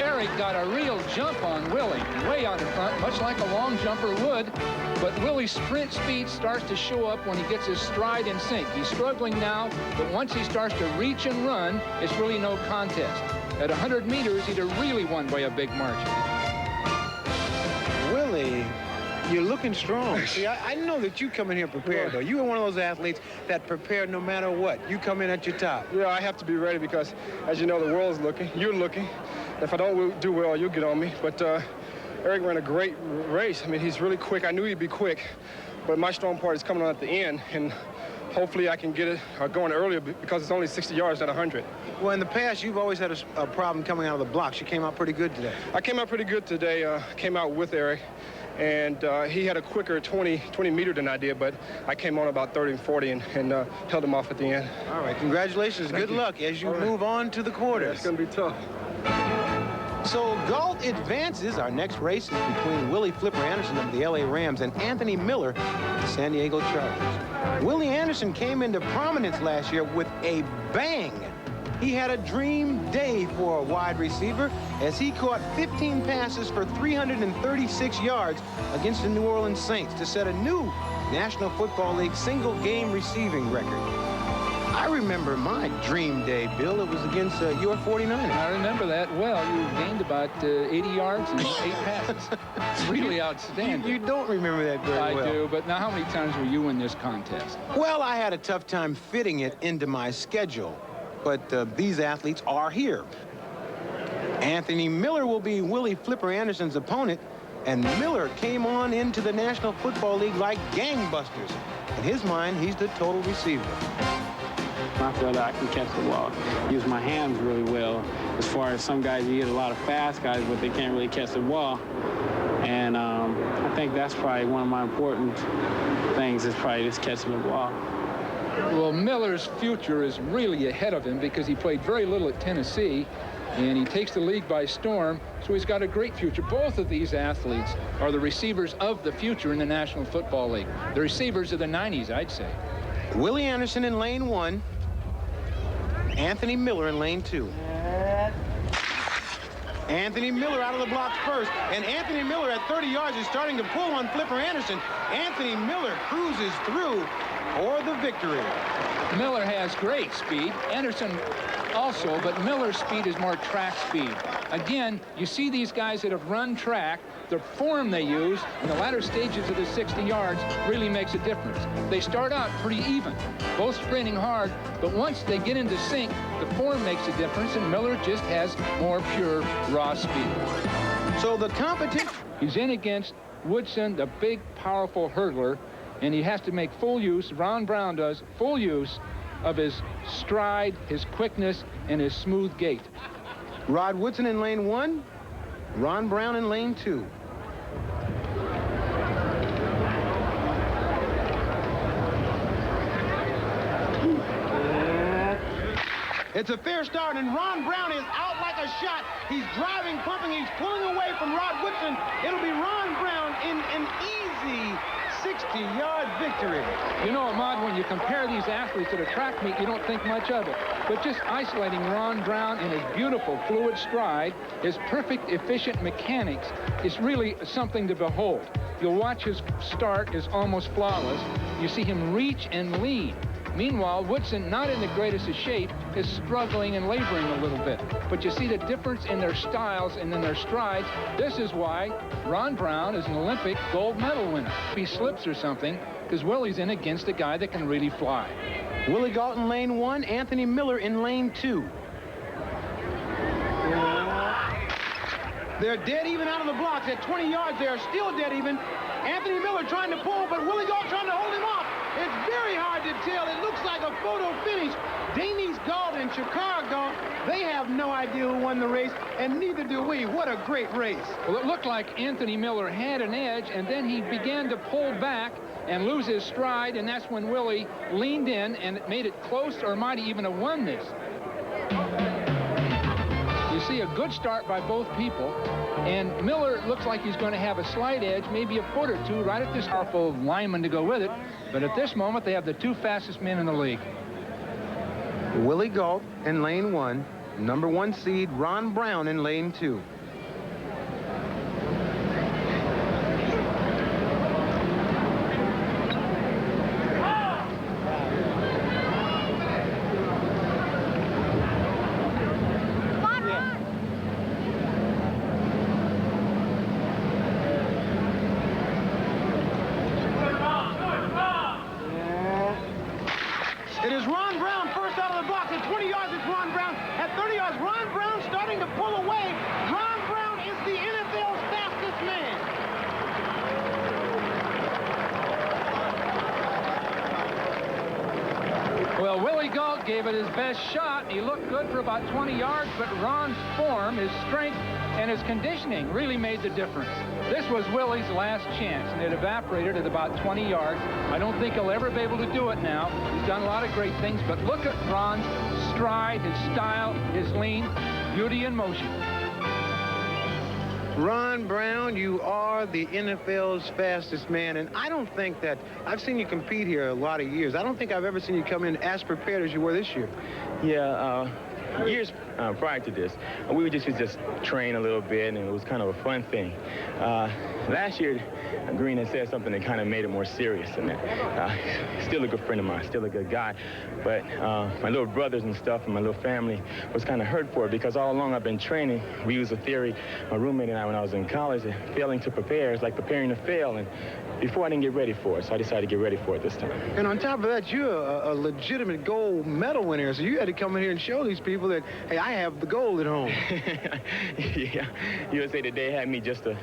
Eric got a real jump on Willie, way out in front, much like a long jumper would. But Willie's sprint speed starts to show up when he gets his stride in sync. He's struggling now, but once he starts to reach and run, it's really no contest. At 100 meters, he'd have really won by a big margin. Willie, you're looking strong. See, I know that you come in here prepared, though. You are one of those athletes that prepare no matter what. You come in at your top. Yeah, I have to be ready because, as you know, the world's looking. You're looking. If I don't do well, you'll get on me. But Eric ran a great race. I mean, he's really quick. I knew he'd be quick, but my strong part is coming on at the end, and hopefully I can get it going earlier because it's only 60 yards, not 100. Well, in the past, you've always had a problem coming out of the blocks. You came out pretty good today. I came out pretty good today. Came out with Eric, and he had a quicker 20 meter than I did, but I came on about 30 and 40 and held him off at the end. All right, congratulations. Good luck as you move on to the quarters. Yeah, it's going to be tough. So Gault advances. Our next race is between Willie Flipper Anderson of the LA Rams and Anthony Miller of the San Diego Chargers. Willie Anderson came into prominence last year with a bang. He had a dream day for a wide receiver as he caught 15 passes for 336 yards against the New Orleans Saints to set a new National Football League single game receiving record. I remember my dream day, Bill. It was against your 49ers. I remember that well. You gained about 80 yards and 8 passes. Really outstanding. You don't remember that very well. I do, but now how many times were you in this contest? Well, I had a tough time fitting it into my schedule, but these athletes are here. Anthony Miller will be Willie Flipper Anderson's opponent, and Miller came on into the National Football League like gangbusters. In his mind, he's the total receiver. I feel that I can catch the ball, use my hands really well. As far as some guys, you get a lot of fast guys, but they can't really catch the ball. And I think that's probably one of my important things is probably just catching the ball. Well, Miller's future is really ahead of him because he played very little at Tennessee, and he takes the league by storm, so he's got a great future. Both of these athletes are the receivers of the future in the National Football League. The receivers of the 90s, I'd say. Willie Anderson in lane 1. Anthony Miller in lane 2. Anthony Miller out of the blocks first, and Anthony Miller at 30 yards is starting to pull on Flipper Anderson. Anthony Miller cruises through for the victory. Miller has great speed. Anderson also, but Miller's speed is more track speed. Again, you see these guys that have run track, the form they use in the latter stages of the 60 yards really makes a difference. They start out pretty even, both sprinting hard, but once they get into sync, the form makes a difference, and Miller just has more pure, raw speed. So the competition... He's in against Woodson, the big, powerful hurdler, and he has to make full use, Ron Brown does, full use of his stride, his quickness, and his smooth gait. Rod Woodson in lane 1, Ron Brown in lane 2. It's a fair start, and Ron Brown is out like a shot. He's driving, pumping, he's pulling away from Rod Woodson. It'll be Ron Brown in an easy 60-yard victory. You know, Ahmad, when you compare these athletes at a track meet, you don't think much of it. But just isolating Ron Brown in his beautiful fluid stride, his perfect, efficient mechanics, is really something to behold. You'll watch his start is almost flawless. You see him reach and lean. Meanwhile, Woodson, not in the greatest of shape, is struggling and laboring a little bit. But you see the difference in their styles and in their strides. This is why Ron Brown is an Olympic gold medal winner. If he slips or something, because Willie's in against a guy that can really fly. Willie Gault in lane 1, Anthony Miller in lane 2. They're dead even out of the blocks. At 20 yards, they are still dead even. Anthony Miller trying to pull, but Willie Gault trying to hold him off. It's very hard to tell. It looks like a photo finish. Denise Galt and Chicago, they have no idea who won the race, and neither do we. What a great race. Well, it looked like Anthony Miller had an edge, and then he began to pull back and lose his stride, and that's when Willie leaned in, and it made it close, or might even have won this. You see a good start by both people, and Miller looks like he's going to have a slight edge, maybe a foot or two, right at this powerful lineman to go with it. But at this moment, they have the two fastest men in the league. Willie Galt in lane 1, number 1 seed Ron Brown in lane 2. It is Ron Brown first out of the box. At 20 yards, it's Ron Brown. At 30 yards, Ron Brown starting to pull away. Ron Brown is the NFL's fastest man. Well, Willie Galt gave it his best shot. He looked good for about 20 yards, but Ron's form, his strength, and his conditioning really made the difference. This was Willie's last chance, and it evaporated at about 20 yards. I don't think he'll ever be able to do it now. He's done a lot of great things, but look at Ron's stride, his style, his lean, beauty in motion. Ron Brown, you are the NFL's fastest man, and I don't think that I've seen you compete here a lot of years. I don't think I've ever seen you come in as prepared as you were this year. Yeah, years prior to this, we would just train a little bit, and it was kind of a fun thing. Last year, Green had said something that kind of made it more serious than that. Still a good friend of mine, still a good guy, but my little brothers and stuff and my little family was kind of hurt for it because all along I've been training. We use a theory, my roommate and I, when I was in college, that failing to prepare is like preparing to fail, and before I didn't get ready for it, so I decided to get ready for it this time. And on top of that, you're a legitimate gold medal winner, so you had to come in here and show these people that, hey, I have the gold at home. Yeah, you would say that they had me just to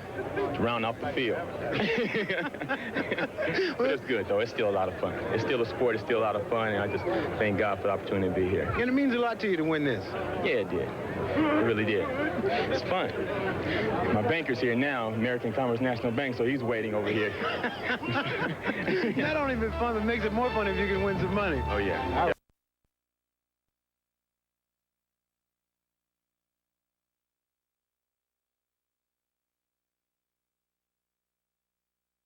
round off the field. But it's good, though. It's still a lot of fun. It's still a sport. It's still a lot of fun, and I just thank God for the opportunity to be here. And it means a lot to you to win this. Yeah, it did. It really did. It's fun. My banker's here now, American Commerce National Bank, so he's waiting over here. Not only been fun, but makes it more fun if you can win some money. Oh, yeah.